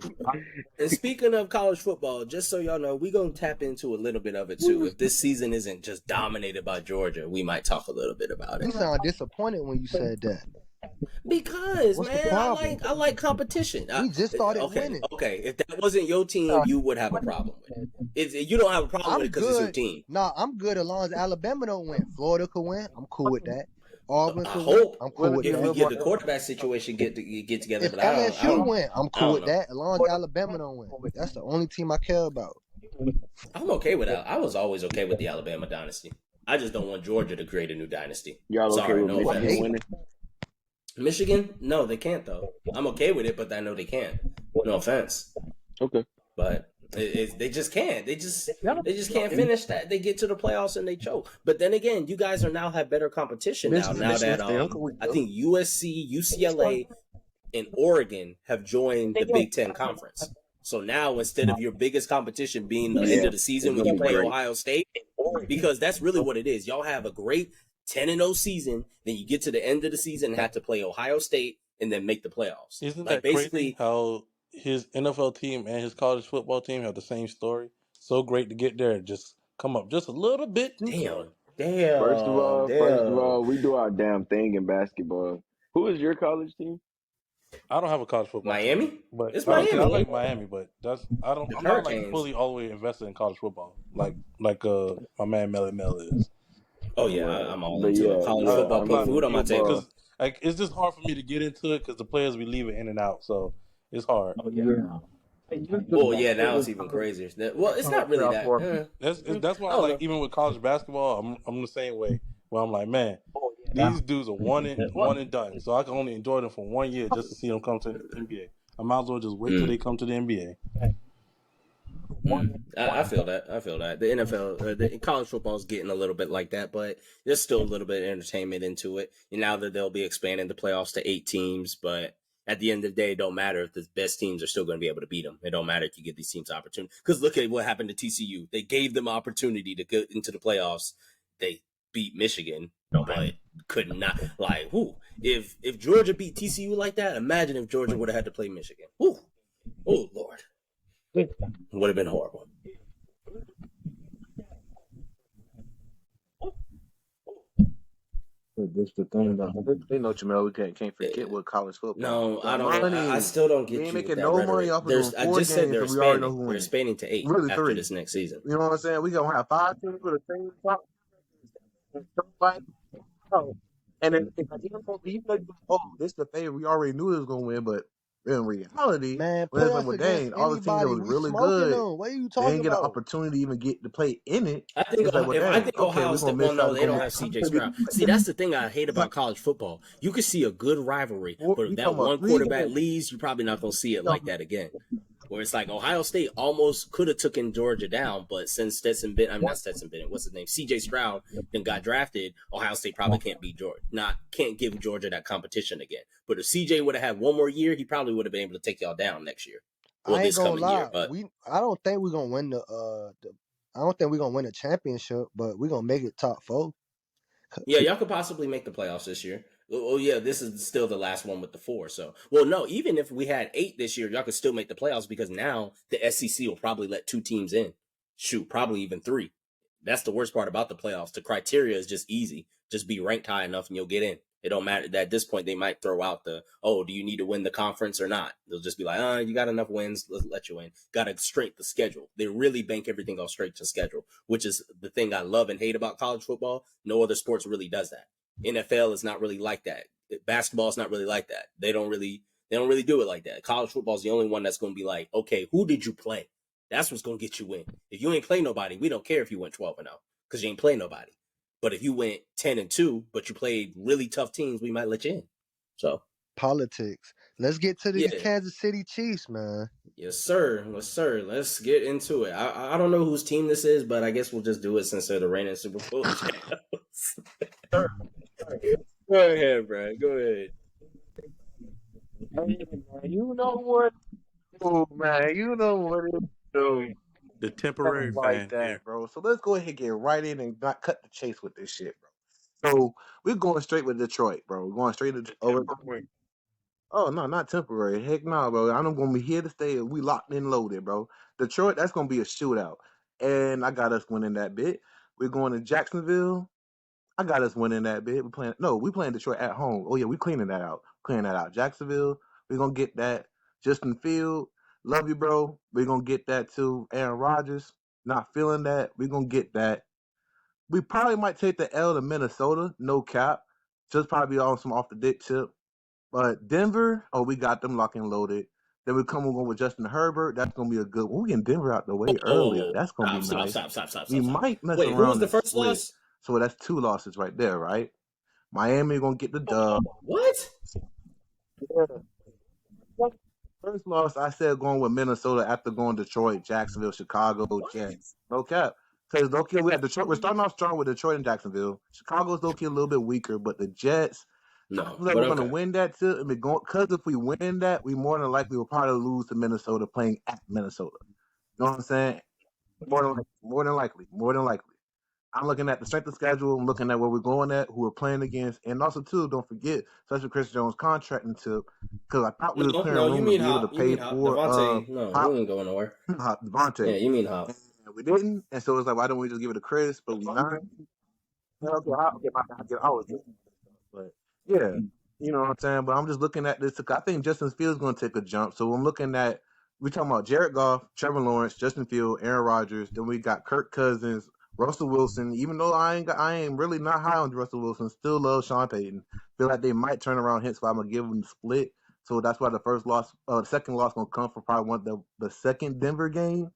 A: And speaking of college football, just so y'all know, we're going to tap into a little bit of it too. If this season isn't just dominated by Georgia, we might talk a little bit about
C: You
A: it.
C: sound disappointed when you said that.
A: Because,
C: What's the
A: man,
C: problem?
A: I like competition.
C: We just started
A: Okay,
C: winning.
A: if that wasn't your team, you would have a problem with it. You don't have a problem
C: I'm
A: with it because it's your
C: good.
A: team.
C: Nah, I'm good as long as Alabama don't win. Florida could win. I'm cool with that. Auburn
A: I
C: could win.
A: hope
C: I'm cool with
A: if we
C: that.
A: get the quarterback situation get together,
C: If
A: but I
C: LSU
A: don't.
C: win, I'm
A: I
C: cool
A: don't
C: with
A: know.
C: that. As long as Alabama don't win. That's the only team I care about.
A: I'm okay with that. I was always okay with the Alabama dynasty. I just don't want Georgia to create a new dynasty.
E: Y'all okay
A: Sorry,
E: with
A: no
E: Michigan
A: offense.
E: winning?
A: Michigan? No, they can't though. I'm okay with it, but I know they can't. No offense,
E: Okay.
A: but they just can't. They just can't finish that. They get to the playoffs and they choke. But then again, you guys are now have better competition now. Now that I think USC, UCLA, and Oregon have joined the Big Ten Conference. So now instead of your biggest competition being the end of the season when you play Ohio State, because that's really what it is. Y'all have a great 10-0 season, then you get to the end of the season and have to play Ohio State and then make the playoffs.
B: Isn't
A: Like
B: that crazy
A: basically,
B: how his NFL team and his college football team have the same story? So great to get there, just come up just a little bit too short.
E: First of
A: damn.
E: all, we do our damn thing in basketball. Who is your college team?
B: I don't have a college football team,
A: Miami?
B: but
A: It's
B: see, I
A: Miami.
B: like Miami, but I'm not like
A: Hurricanes.
B: fully all the way invested in college football, like my man Melly Mel is.
A: Oh yeah,
E: Right.
A: I'm all
E: But
A: into
E: yeah,
A: it. College
E: yeah,
A: football,
E: I'm
A: put
E: not
A: food on my table.
B: Because like it's just hard for me to get into it because the players be leaving in and out, so it's hard.
A: Well, yeah, now it's even crazier. Well, it's not really that.
B: That's why
A: I don't know.
B: like even with college basketball, I'm the same way. Where I'm like, man, these dudes are one and done, so I can only enjoy them for 1 year just to see them come to the NBA. I might as well just wait till they come to the NBA.
A: I feel that. The NFL, the college football is getting a little bit like that, but there's still a little bit of entertainment into it. And now that they'll be expanding the playoffs to 8 teams, but at the end of the day, it don't matter if the best teams are still going to be able to beat them. It don't matter if you give these teams opportunity. Because look at what happened to TCU. They gave them opportunity to get into the playoffs. They beat Michigan, but could not. Like, whoo! If Georgia beat TCU like that, imagine if Georgia would have had to play Michigan. Whoo! Oh Lord. Would have been horrible.
D: This the thing about they know Jamel. We can't forget what college football.
A: No,
D: The
A: I don't. I
D: money.
A: still don't
D: We
A: get
D: ain't
A: you with
D: making
A: that
D: no money
A: rhetoric.
D: off of doing
A: There's. I
D: 4
A: just said
D: games,
A: they're
D: and we already know
A: expanding.
D: who
A: They're
D: winning.
A: expanding to 8
D: Really
A: after
D: 3.
A: this next season.
D: You know what I'm saying? We gonna have 5 teams with the same top. Oh. And then if even though this the favorite, we already knew it was gonna win, but in reality,
C: Man,
D: when
C: put
D: it's like,
C: us
D: well,
C: against
D: dang, all the teams that
C: anybody.
D: was
C: We
D: really
C: smoking
D: good,
C: them. What are you
D: they
C: talking
D: didn't get an
C: about?
D: opportunity to even get to play in it.
A: I think
D: It's like, well,
A: if I
D: dang,
A: think
D: okay,
A: Ohio
D: we're gonna
A: State. Well,
D: miss out.
A: no,
D: It's
A: they
D: gonna
A: don't
D: be
A: have CJ Stroud. See, that's the thing I hate about college football. You can see a good rivalry, but if
D: we
A: that
D: talking about
A: one
D: 3
A: quarterback
D: games.
A: leaves, you're probably not going to see it like that again. Where it's like Ohio State almost could have taken Georgia down, but since I'm not Stetson Bennett, what's his name? CJ Stroud then got drafted, Ohio State probably can't beat Georgia. Can't give Georgia that competition again. But if CJ would have had one more year, he probably would have been able to take y'all down next year. Well,
C: I ain't
A: this
C: gonna
A: coming year.
C: lie.
A: But
C: I don't think we're gonna win I don't think we're gonna win the championship, but we're gonna make it top 4.
A: yeah, y'all could possibly make the playoffs this year. Oh yeah, this is still the last one with the 4. So, well, no, even if we had 8 this year, y'all could still make the playoffs because now the SEC will probably let 2 teams in. Shoot, probably even 3. That's the worst part about the playoffs. The criteria is just easy. Just be ranked high enough and you'll get in. It don't matter. At this point, they might throw out do you need to win the conference or not? They'll just be like, you got enough wins, let's let you in. Got to straight the schedule. They really bank everything on straight to schedule, which is the thing I love and hate about college football. No other sports really does that. NFL is not really like that. Basketball is not really like that. They don't really do it like that. College football is the only one that's going to be like, okay, who did you play? That's what's going to get you in. If you ain't play nobody, we don't care if you went 12-0 because you ain't play nobody. But if you went 10-2, but you played really tough teams, we might let you in. So
C: Politics. Let's get to these
A: yeah,
C: Kansas City Chiefs, man.
A: yes sir, Let's get into it. I don't know whose team this is, but I guess we'll just do it since they're the reigning Super Bowl champs. Go ahead, bro. Go ahead.
D: Hey, man, you know what? Oh man, you know what it's doing.
B: The temporary
D: Like
B: fan here.
D: that, bro. So let's go ahead and get right in and not cut the chase with this shit, bro. So we're going straight with Detroit, bro. We're going straight to Oh no, not temporary. Heck no, bro. I'm gonna be here to stay. We locked and loaded, bro. Detroit, that's gonna be a shootout, and I got us winning that bit. We're going to Jacksonville. I got us winning that bit. We playing Detroit at home. Oh yeah, we cleaning that out. Cleaning that out. Jacksonville, we're gonna get that. Justin Field, love you, bro. We're gonna get that too. Aaron Rodgers, not feeling that. We're gonna get that. We probably might take the L to Minnesota, no cap. Just probably on some off the dick tip. But Denver, we got them lock and loaded. Then we come on with Justin Herbert. That's gonna be a good one. We getting Denver out the way earlier.
A: Oh,
D: That's gonna be nice.
A: stop.
D: We might mess
A: Wait, who was
D: around
A: the
D: and
A: first
D: split.
A: loss?
D: So that's 2 losses right there, right? Miami gonna get the dub.
A: What?
D: First loss, I said going with Minnesota after going Detroit, Jacksonville, Chicago, Jets. No cap. Because we had Detroit. We're starting off strong with Detroit and Jacksonville. Chicago's low key a little bit weaker, but the Jets, I
A: No,
D: feel like
A: but
D: we're gonna
A: okay.
D: win that too. Because if we win that, we more than likely will probably lose to Minnesota playing at Minnesota. You know what I'm saying? More than likely. I'm looking at the strength of schedule. I'm looking at where we're going at, who we're playing against, and also too, don't forget, especially Chris Jones contracting tip, because I thought we were
A: No,
D: clearing
A: you
D: room to
A: mean
D: be able to
A: Hop. You
D: pay
A: mean Hop.
D: for
A: Devontae, no, he
D: Hop,
A: ain't going nowhere. Yeah,
D: Devontae.
A: you mean Hop.
D: And we didn't, and so it's like, why don't we just give it to Chris? But we not. Okay, I was but yeah, you know what I'm saying? But I'm just looking at this. I think Justin Fields going to take a jump. So I'm looking at, we're talking about Jared Goff, Trevor Lawrence, Justin Fields, Aaron Rodgers. Then we got Kirk Cousins, Russell Wilson. Even though I ain't really not high on Russell Wilson, still love Sean Payton. Feel like they might turn around. Hence why I'm gonna give them the split. So that's why the second loss gonna come from probably the second Denver game.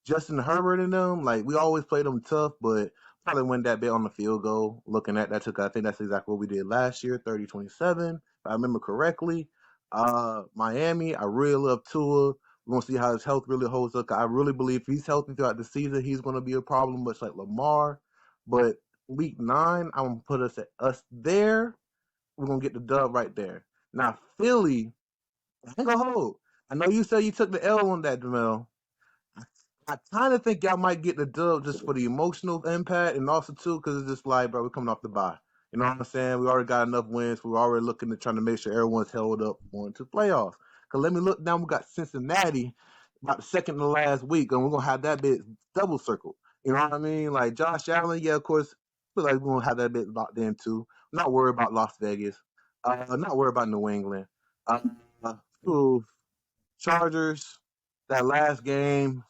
D: Justin Herbert and them, like we always played them tough, but probably win that bit on the field goal. Looking at that, I think that's exactly what we did last year, 30-27, if I remember correctly. Miami, I really love Tua. We're gonna see how his health really holds up. I really believe if he's healthy throughout the season, he's gonna be a problem, much like Lamar. But week 9, I'm gonna put us there. We're gonna get the dub right there. Now Philly, I ain't gonna hold. I know you said you took the L on that, Jamel. I kind of think y'all might get the dub just for the emotional impact, and also too because it's just like, bro, we're coming off the bye. You know what I'm saying? We already got enough wins. We're already looking to trying to make sure everyone's held up going to the playoffs. Cause let me look down. We got Cincinnati about the second to last week, and we're gonna have that bit double circled. You know what I mean? Like Josh Allen, yeah, of course. Feel like we're gonna have that bit locked in too. Not worried about Las Vegas. Not worried about New England. Ooh, Chargers. That last game.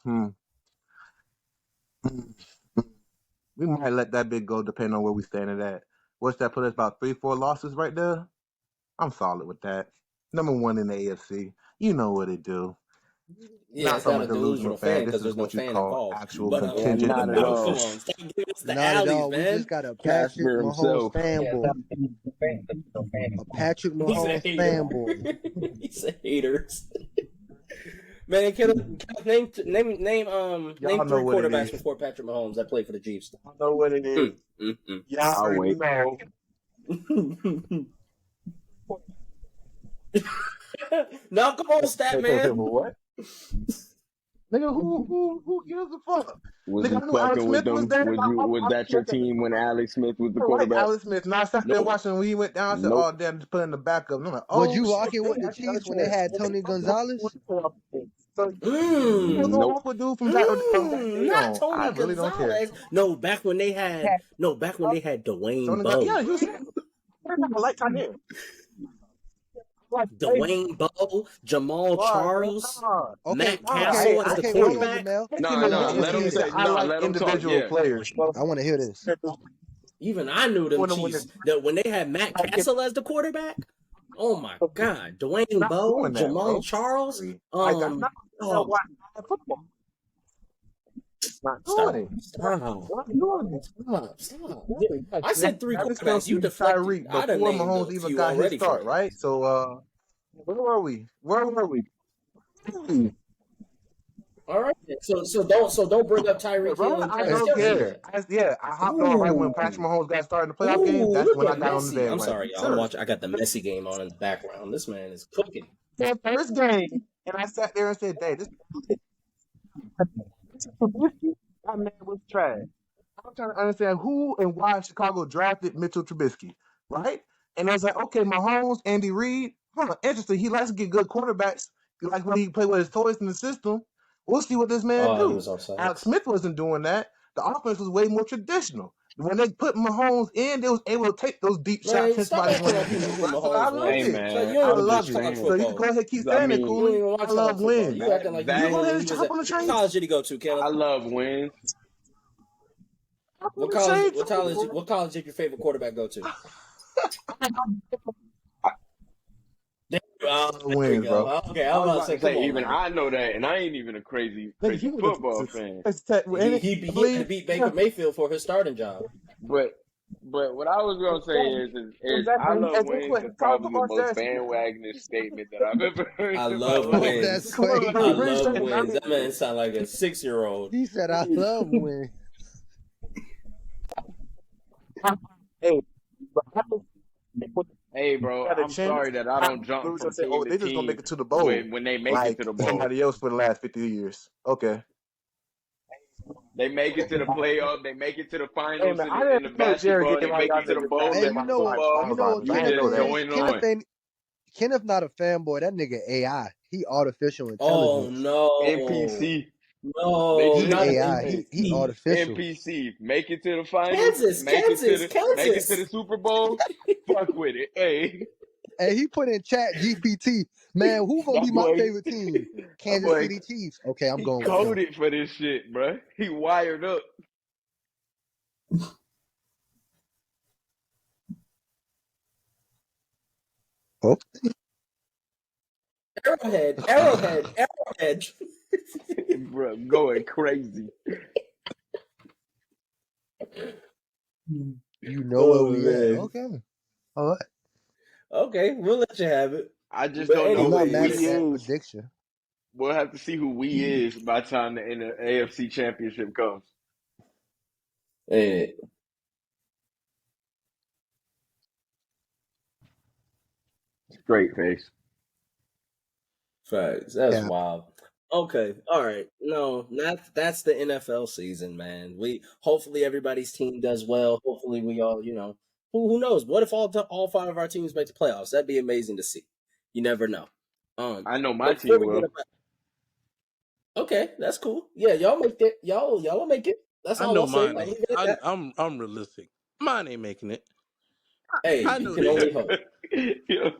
D: We might let that big go depending on where we standing at. What's that put us about 3-4 losses right there? I'm solid with that. Number one in the AFC. You know what it do.
A: Yeah,
D: Not
A: it's
D: from
A: not
D: a
A: a
D: delusional
A: delusional
D: fan.
A: fan
D: This
A: because
D: is
A: there's no
D: what you
A: fan
D: call
A: involved.
D: actual
A: But
E: Yeah,
D: contingent
E: not at
A: no, come
E: all.
A: on, stop giving us the
C: Not at
A: alleys,
C: all. We
A: man.
C: just got a Patrick
E: Casper
C: Mahomes
E: himself.
C: fanboy. A Patrick
A: He's a
C: Mahomes
A: hater.
C: fanboy.
A: He's a haters. Man, name
D: Y'all
A: three
D: know what it
A: quarterbacks
D: is.
A: before Patrick Mahomes that played for the Chiefs.
D: Y'all know what it is. Y'all
E: I'll
D: already
E: wait.
D: know.
A: No, come on, stat man.
D: What? Nigga, who gives a fuck?
E: Was
D: Nigga,
E: you
D: I knew Alex
E: fucking with
D: Smith was
E: them?
D: there.
E: Was that your team when Alex Smith was the
D: I like
E: quarterback?
D: Alex Smith. Now I sat there
E: Nope.
D: watching when he went down. I said,
E: Nope.
D: "Oh damn, just put in the backup." And I'm like,
C: Was
D: "Oh
C: you
D: shit,
C: rocking with
D: they
C: the
D: actually got a
C: Chiefs when they
D: chance."
C: had Tony Gonzalez?
D: So you was
E: Nope.
D: off with dude from that day
A: Not
D: on. I
A: Tony
D: really don't care.
A: Gonzalez. No, back when they had Dwayne
D: Tony,
A: Bowe.
D: yeah, he was. I like tight end.
A: Dwayne Bowe, Jamal Charles, Matt Castle as the
C: Okay, wait,
A: quarterback.
C: Jamel.
E: Nah,
C: Let him say.
D: I like
E: let him talk.
D: individual
E: Yeah.
D: players.
C: I want to hear this.
A: Even I knew them Chiefs that when they had Matt Castle as the quarterback. Oh my God, Dwayne Bowe, Jamal Charles.
D: Football.
A: Stop. I said three quarterbacks. You deflected. I done
D: before
A: named
D: Mahomes
A: a
D: even
A: few
D: got his
A: already for
D: start,
A: you.
D: right? So where were we?
A: All right. So don't bring up Tyreek Hill and
D: I
A: Travis
D: don't care.
A: Kelce.
D: I hopped on right when Patrick Mahomes got started in the playoff game. That's
A: Look
D: when I
A: at
D: got on the
A: Messi.
D: bandwagon.
A: I'm sorry, y'all. I'm watching. I got the Messi game on in the background. This man is cooking.
D: That first game, and I sat there and said, "Dang, this that man was trash." I'm trying to understand who and why Chicago drafted Mitchell Trubisky, right? And I was like, okay, Mahomes, Andy Reid, interesting. He likes to get good quarterbacks. He likes when he play with his toys in the system. We'll see what this man
A: Oh, he
D: do.
A: was offside.
D: Alex Smith wasn't doing that. The offense was way more traditional. When they put Mahomes in, they was able to take those deep shots.
A: Man, stop acting like you knew who
D: So I
A: Mahomes
D: love
E: Hey
A: was.
D: it.
E: man,
A: So you don't
D: I
A: even
E: I'm
A: watch
E: just
D: love it.
A: college
E: saying.
D: So you can
A: football.
D: go ahead and keep
E: I
D: saying it,
E: mean,
A: You don't
D: Cooley.
A: even watch
D: I
A: college
D: love
A: football.
D: wins.
A: You acting like
E: That-
A: you
D: Go ahead and
A: he was
D: hop on the
A: what
D: train.
A: college did he go to, Kenneth?
E: I love wins.
A: What college did your favorite quarterback go to? There we
D: Wins,
A: go.
D: bro.
A: Okay,
E: I
A: I was
E: was
A: about to say, come on,
E: even
A: man.
E: I know that, and I ain't even a crazy football fan.
A: He had to beat Baker Mayfield for his starting job.
E: But what I was gonna say is I love wins is probably the most bandwagonish statement that I've ever heard.
A: I
E: in
A: love
E: my life.
A: wins.
C: That's crazy.
A: I love wins. That man sound like a 6-year-old.
C: He said, "I love wins."
E: Hey, bro, I'm sorry that I don't jump from team
D: they
E: to
D: just gonna make
E: team
D: it to the bowl
E: when they make it to the bowl.
D: somebody else for the last 50 years. Okay.
E: They make it to the playoff. They make it to the finals
D: Hey, man,
E: in the basketball. They make it to the bowl
C: Hey,
E: in
C: you
E: the
C: know
E: football.
C: what
E: You
C: Kenneth
E: just
C: is?
E: going on.
C: Kenneth not a fanboy. That nigga AI. He artificial
A: Oh
C: intelligence.
A: no.
E: NPC.
A: No,
C: He
A: not
C: AI. He artificial.
E: NPC. Make it to the finals.
A: Kansas.
E: Make it to the Super Bowl. Fuck with it. Hey.
C: And he put in chat GPT. Man, who gonna be my favorite team? Kansas City Chiefs. Okay, I'm going with them.
E: He coded for this shit, bro. He wired up.
C: Oh.
A: Arrowhead.
E: Bro, going crazy.
C: You know where we at. Okay. All right.
A: Okay, we'll let you have it.
E: I just don't know
C: I'm not
E: who
C: mad
E: we
C: at that
E: is.
C: prediction.
E: We'll have to see who we is by the time the AFC Championship comes.
A: Hey.
E: Straight face.
A: Facts. That's wild. Okay, all right. No, that's the NFL season, man. Hopefully everybody's team does well. Hopefully we all, who knows? What if all 5 of our teams make the playoffs? That'd be amazing to see. You never know.
E: I know my team will.
A: Okay, that's cool. Yeah, y'all make it. Y'all will make it. That's all
B: I know
A: I'll say.
B: mine ain't. I'm realistic. Mine ain't making it.
A: Hey,
B: I
A: you
B: know
A: can
B: they
A: only
B: do.
A: hope.
E: Yo,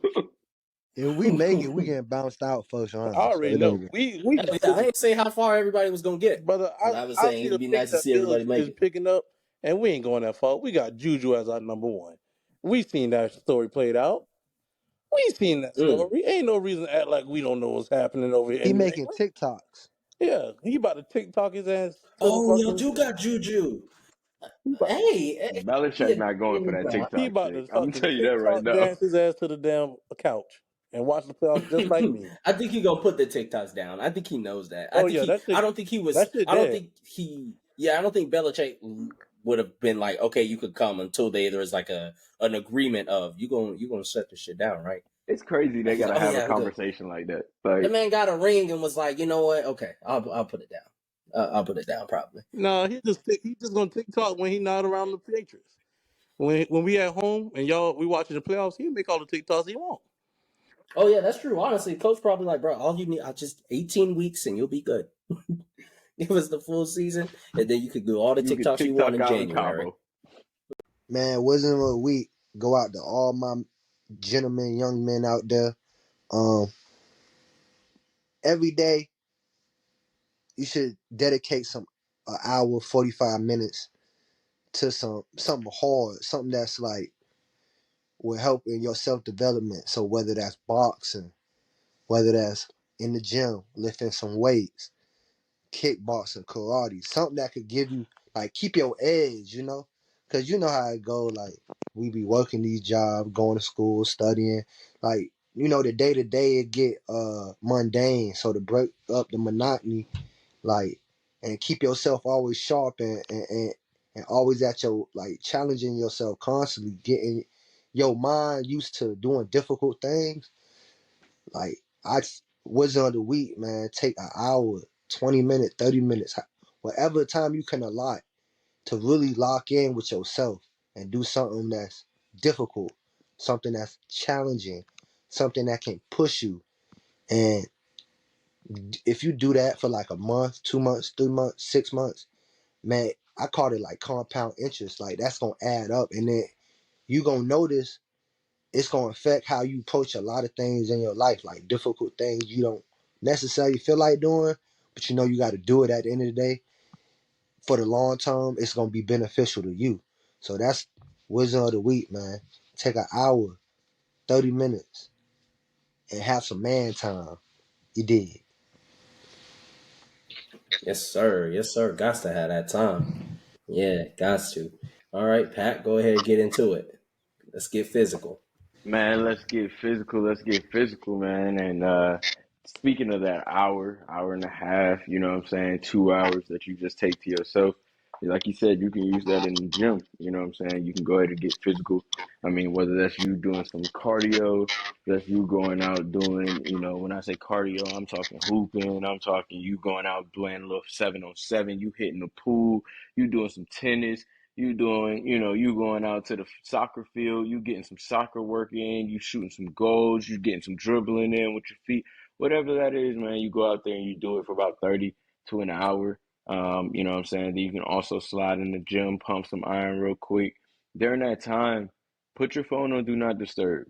C: If we make it, we getting bounced out first
B: I
C: round. So
B: already
C: it ain't
B: know.
C: good.
B: We
A: Hell
B: can
A: yeah, I
B: physically,
A: ain't say how far everybody was gonna get,
B: brother.
A: but I was
B: I
A: saying
B: see the
A: it'd be
B: pace
A: nice to
B: that
A: see
B: Bills
A: everybody make
B: is
A: it.
B: picking up, and we ain't going that far. We got Juju as our number one. We seen that story played out. We seen that
A: Mm.
B: story. Ain't no reason to act like we don't know what's happening over here
C: He
B: in New
C: making
B: England.
C: TikToks.
B: Yeah, he about to TikTok his ass to the
A: Oh, y'all
B: fucking.
A: do got Juju.
B: He about,
A: Hey,
E: Belichick
A: yeah,
E: not going for that
B: he
E: TikTok
B: about
E: shit.
B: to
E: I'm gonna
B: fucking
E: tell you that right
B: TikTok
E: now.
B: dance his ass to the damn couch and watch the playoffs just like me.
A: I think he gonna put the TikToks down. I think he knows that. I
B: Oh
A: think
B: yeah,
A: he.
B: that
A: I
B: shit,
A: don't think he was.
B: that shit
A: I don't
B: dead.
A: think he. Yeah, I don't think Belichick would have been like, okay, you could come until there was like an agreement of you gonna shut this shit down, right?
E: It's crazy
A: Like
E: they
A: he's like,
E: gotta
A: oh
E: have a
A: yeah, I'm good.
E: conversation like that.
A: The
E: Like,
A: man got a ring and was like, you know what? Okay, I'll put it down. I'll put it down probably.
B: No, he just gonna TikTok when he not around the Patriots. When we at home and y'all we watching the playoffs, he make all the TikToks he want.
A: Oh yeah, that's true. Honestly, coach probably like, bro, all you need, I just 18 weeks and you'll be good. Give us the full season, and then you could do all the
E: you could
A: TikToks you want
E: TikTok
A: in
E: out in
A: January.
E: Cabo.
C: Man, wisdom of the week go out to all my gentlemen, young men out there. Um, every day you should dedicate some an hour, 45 minutes to something hard, something that's like will help in your self development. So whether that's boxing, whether that's in the gym, lifting some weights, kickboxing, karate, something that could give you like keep your edge, because you know how it go. Like we be working these jobs, going to school, studying, like the day to day it get mundane. So to break up the monotony, like and keep yourself always sharp and always at your like challenging yourself constantly, getting your mind used to doing difficult things. Like I wasn't on the week, man. Take an hour, 20 minutes, 30 minutes, whatever time you can allot to really lock in with yourself and do something that's difficult, something that's challenging, something that can push you. And if you do that for like a month, 2 months, 3 months, 6 months, man, I call it like compound interest. Like that's gonna add up, and then you gonna notice it's gonna affect how you approach a lot of things in your life, like difficult things you don't necessarily feel like doing, but you got to do it at the end of the day. For the long term, it's gonna be beneficial to you. So that's wisdom of the week, man. Take an hour, 30 minutes, and have some man time. You did.
A: Yes, sir. Yes, sir. Gots to have that time. Yeah, gots to. All right, Pat, go ahead and get into it. Let's get physical.
E: Man, let's get physical. Let's get physical, man. And speaking of that hour, hour and a half, you know what I'm saying, 2 hours that you just take to yourself, like you said, you can use that in the gym. You know what I'm saying? You can go ahead and get physical. I mean, whether that's you doing some cardio, that's you going out doing, when I say cardio, I'm talking hooping, I'm talking you going out playing a little 7-on-7, you hitting the pool, you doing some tennis, you doing, you going out to the soccer field, you getting some soccer work in, you shooting some goals, you getting some dribbling in with your feet, whatever that is, man. You go out there and you do it for about 30 to an hour. You know what I'm saying? Then you can also slide in the gym, pump some iron real quick. During that time, put your phone on do not disturb.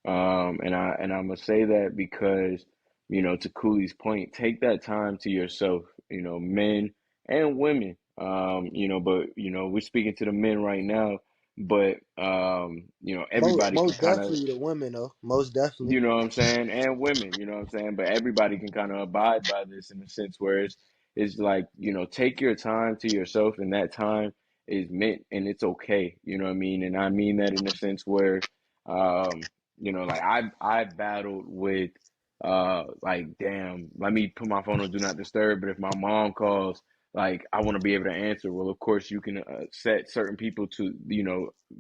E: And I'm gonna say that because, to Cooley's point, take that time to yourself, men and women. But we're speaking to the men right now, but
C: Most,
E: everybody can
C: most
E: kind of,
C: definitely the women, though. Most definitely.
E: you know what I'm saying, and women, you know what I'm saying, but everybody can kind of abide by this in a sense where it's like, take your time to yourself, and that time is meant and it's okay, you know what I mean? And I mean that in a sense where, like I battled with, like, damn, let me put my phone on do not disturb, but if my mom calls, like, I want to be able to answer. Well, of course, you can set certain people to,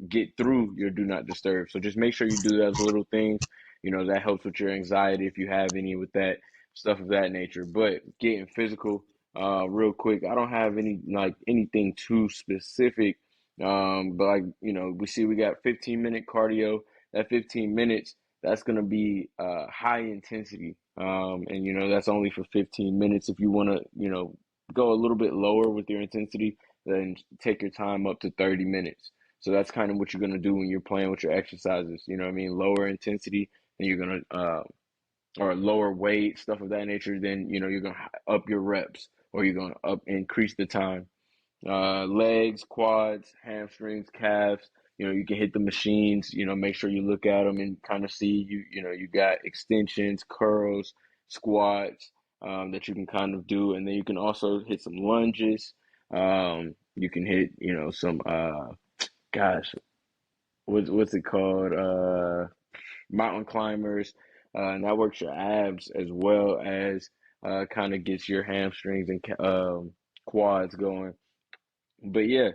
E: get through your do not disturb. So just make sure you do those little things. That helps with your anxiety if you have any with that stuff of that nature. But getting physical, real quick, I don't have anything too specific. But like, we see we got 15-minute cardio. That 15 minutes, that's gonna be high intensity. And that's only for 15 minutes. If you want to, go a little bit lower with your intensity, then take your time up to 30 minutes. So that's kind of what you're gonna do when you're playing with your exercises. You know what I mean? Lower intensity, and you're gonna or lower weight, stuff of that nature. Then you're gonna up your reps, or you're gonna increase the time. Legs, quads, hamstrings, calves. You can hit the machines. Make sure you look at them and kind of see you got extensions, curls, squats that you can kind of do, and then you can also hit some lunges. You can hit some gosh, what's it called? Mountain climbers, and that works your abs as well as kind of gets your hamstrings and quads going. But yeah,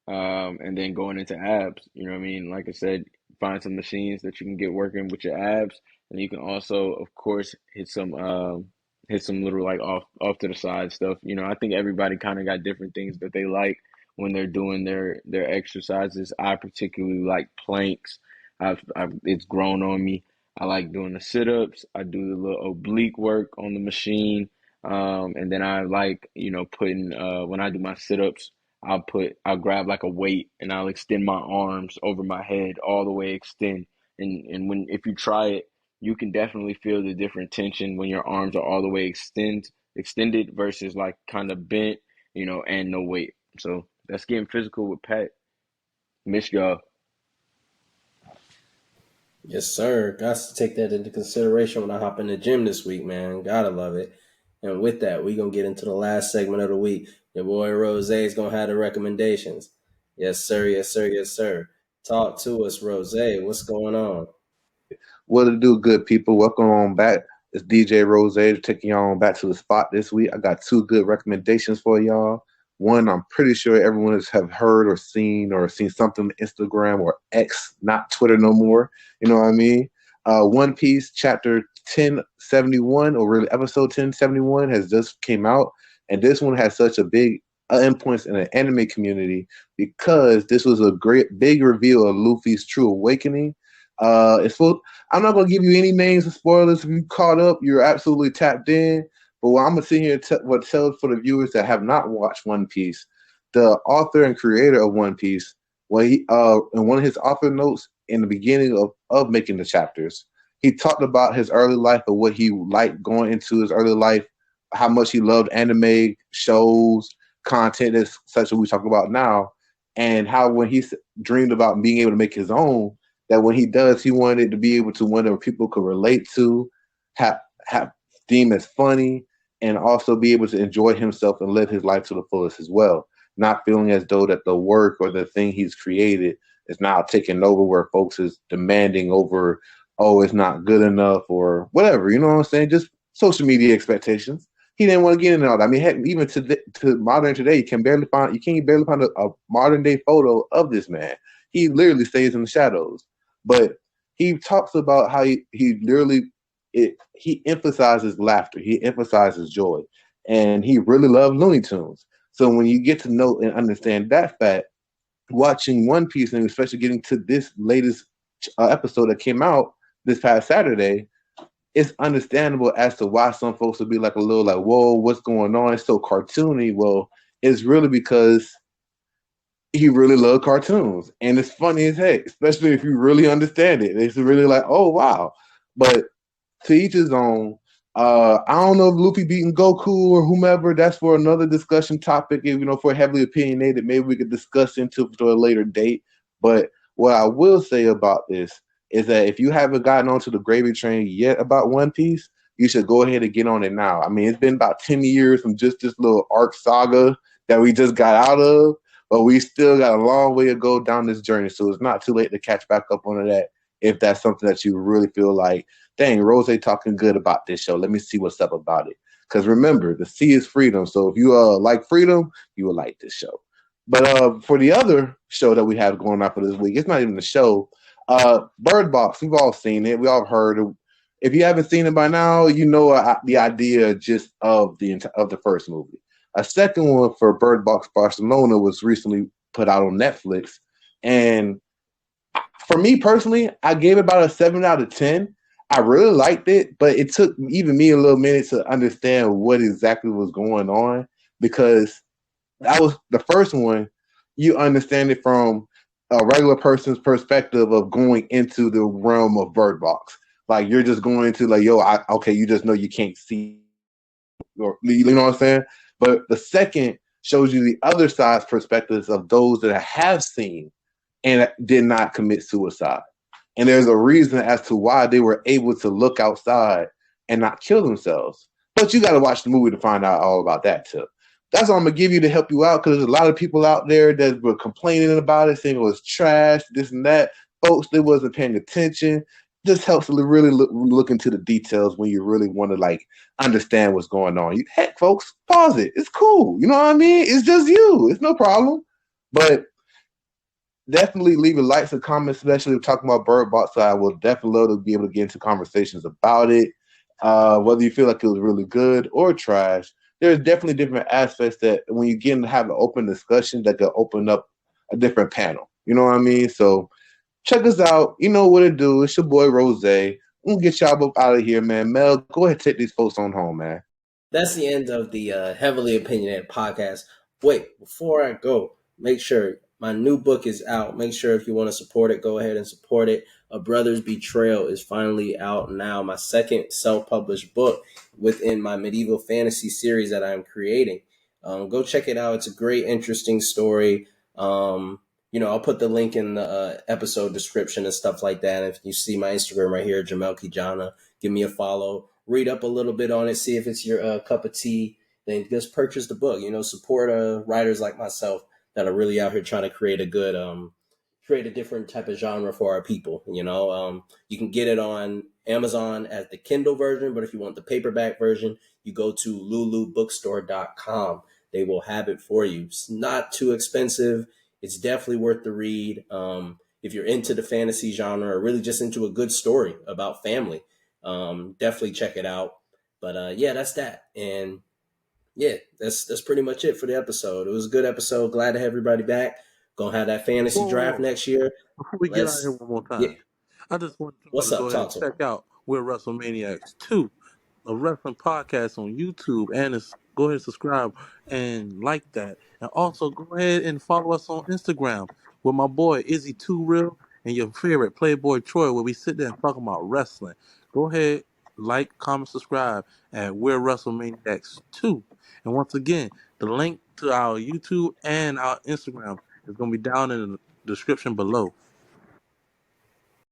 E: and then going into abs, you know what I mean? Like I said, find some machines that you can get working with your abs, and you can also, of course, hit some little like off to the side stuff. I think everybody kind of got different things that they like when they're doing their exercises. I particularly like planks. It's grown on me. I like doing the sit-ups. I do the little oblique work on the machine. And then I like, putting when I do my sit-ups, I'll grab like a weight and I'll extend my arms over my head all the way extend. And when if you try it, you can definitely feel the different tension when your arms are all the way extended versus like kind of bent, and no weight. So that's getting physical with Pat. Miss y'all.
A: Yes, sir. Got to take that into consideration when I hop in the gym this week, man. Gotta love it. And with that, we gonna get into the last segment of the week. Your boy Rose is gonna have the recommendations. Yes, sir. Yes, sir. Yes, sir. Talk to us, Rose. What's going on?
D: What to do, good people? Welcome on back. It's DJ Rose taking y'all on back to the spot this week. I got two good recommendations for y'all. One, I'm pretty sure everyone has have heard or seen something on Instagram or X, not Twitter no more. You know what I mean? One Piece chapter 1071, or really episode 1071, has just came out, and this one has such a big influence in the anime community because this was a great big reveal of Luffy's true awakening. It's full. I'm not gonna give you any names or spoilers. If you caught up, you're absolutely tapped in. But what I'm gonna sit here and tell for the viewers that have not watched One Piece, the author and creator of One Piece, in one of his author notes in the beginning of making the chapters, he talked about his early life and what he liked going into his early life, how much he loved anime shows, content as such as we talk about now, and how when he dreamed about being able to make his own, that when he does, he wanted it to be able to one that people could relate to, have deem as funny, and also be able to enjoy himself and live his life to the fullest as well. Not feeling as though that the work or the thing he's created is now taking over, where folks is demanding over, oh, it's not good enough or whatever. You know what I'm saying? Just social media expectations. He didn't want to get into all that. I mean, heck, even to modern today, you can't barely find a modern day photo of this man. He literally stays in the shadows. But he talks about how he literally he emphasizes laughter, he emphasizes joy, and he really loved Looney Tunes. So when you get to know and understand that fact, watching One Piece, and especially getting to this latest episode that came out this past Saturday, it's understandable as to why some folks would be like a little like, whoa, what's going on? It's so cartoony. Well, it's really because he really loved cartoons, and it's funny as heck, especially if you really understand it. It's really like, oh wow. But to each his own. I don't know if Luffy beating Goku or whomever. That's for another discussion topic. If, for heavily opinionated, maybe we could discuss into for a later date. But what I will say about this is that if you haven't gotten onto the gravy train yet about One Piece, you should go ahead and get on it now. I mean, it's been about 10 years from just this little arc saga that we just got out of, but we still got a long way to go down this journey. So it's not too late to catch back up on that if that's something that you really feel like, dang, Rose talking good about this show. Let me see what's up about it. Because remember, the sea is freedom. So if you like freedom, you will like this show. But for the other show that we have going on for this week, it's not even a show. Bird Box, we've all seen it. We all heard it. If you haven't seen it by now, you know the idea just of the first movie. A second one for Bird Box Barcelona was recently put out on Netflix. And for me personally, I gave it about a 7 out of 10. I really liked it, but it took even me a little minute to understand what exactly was going on, because that was the first one. You understand it from a regular person's perspective of going into the realm of Bird Box. Like you're just going into like, yo, okay, you just know you can't see, or you know what I'm saying. But the second shows you the other side's perspectives of those that have seen and did not commit suicide. And there's a reason as to why they were able to look outside and not kill themselves. But you got to watch the movie to find out all about that too. That's all I'm gonna give you to help you out, because there's a lot of people out there that were complaining about it, saying it was trash, this and that. Folks, they wasn't paying attention. This helps to really look into the details when you really want to like understand what's going on. Heck, folks, pause it. It's cool. You know what I mean? It's just you. It's no problem. But definitely leave a likes and comments, especially if talking about Bird Box. So I will definitely love to be able to get into conversations about it. Whether you feel like it was really good or trash, there's definitely different aspects that when you get to have an open discussion that could open up a different panel. You know what I mean? So check us out. You know what to do. It's your boy Rose. We'll get y'all both out of here, man. Mel, go ahead and take these folks on home, man.
A: That's the end of the heavily opinionated podcast. Wait, before I go, make sure my new book is out. Make sure if you want to support it, go ahead and support it. A Brother's Betrayal is finally out now. My second self-published book within my medieval fantasy series that I'm creating. Go check it out. It's a great, interesting story. I'll put the link in the episode description and stuff like that. If you see my Instagram right here, Jamel Kijana, give me a follow. Read up a little bit on it, see if it's your cup of tea. Then just purchase the book. Support writers like myself that are really out here trying to create a good, create a different type of genre for our people. You can get it on Amazon as the Kindle version, but if you want the paperback version, you go to lulubookstore.com. They will have it for you. It's not too expensive. It's definitely worth the read. If you're into the fantasy genre or really just into a good story about family, definitely check it out. But yeah, that's that. And yeah, that's pretty much it for the episode. It was a good episode. Glad to have everybody back. Gonna have that fantasy draft
B: Whoa.
A: next year.
B: Before we get out of here
A: Let's
B: one more
A: Yeah.
B: time, I just want y'all
A: What's
B: to go
A: up?
B: ahead
A: Talk
B: and
A: to me.
B: check out We're WrestleManiacs 2, a wrestling podcast on YouTube, and go ahead and subscribe and like that. And also go ahead and follow us on Instagram with my boy Izzy Too Real and your favorite Playboy Troy, where we sit there and talk about wrestling. Go ahead, like, comment, subscribe at We're WrestleManiacs 2. And once again, the link to our YouTube and our Instagram is going to be down in the description below.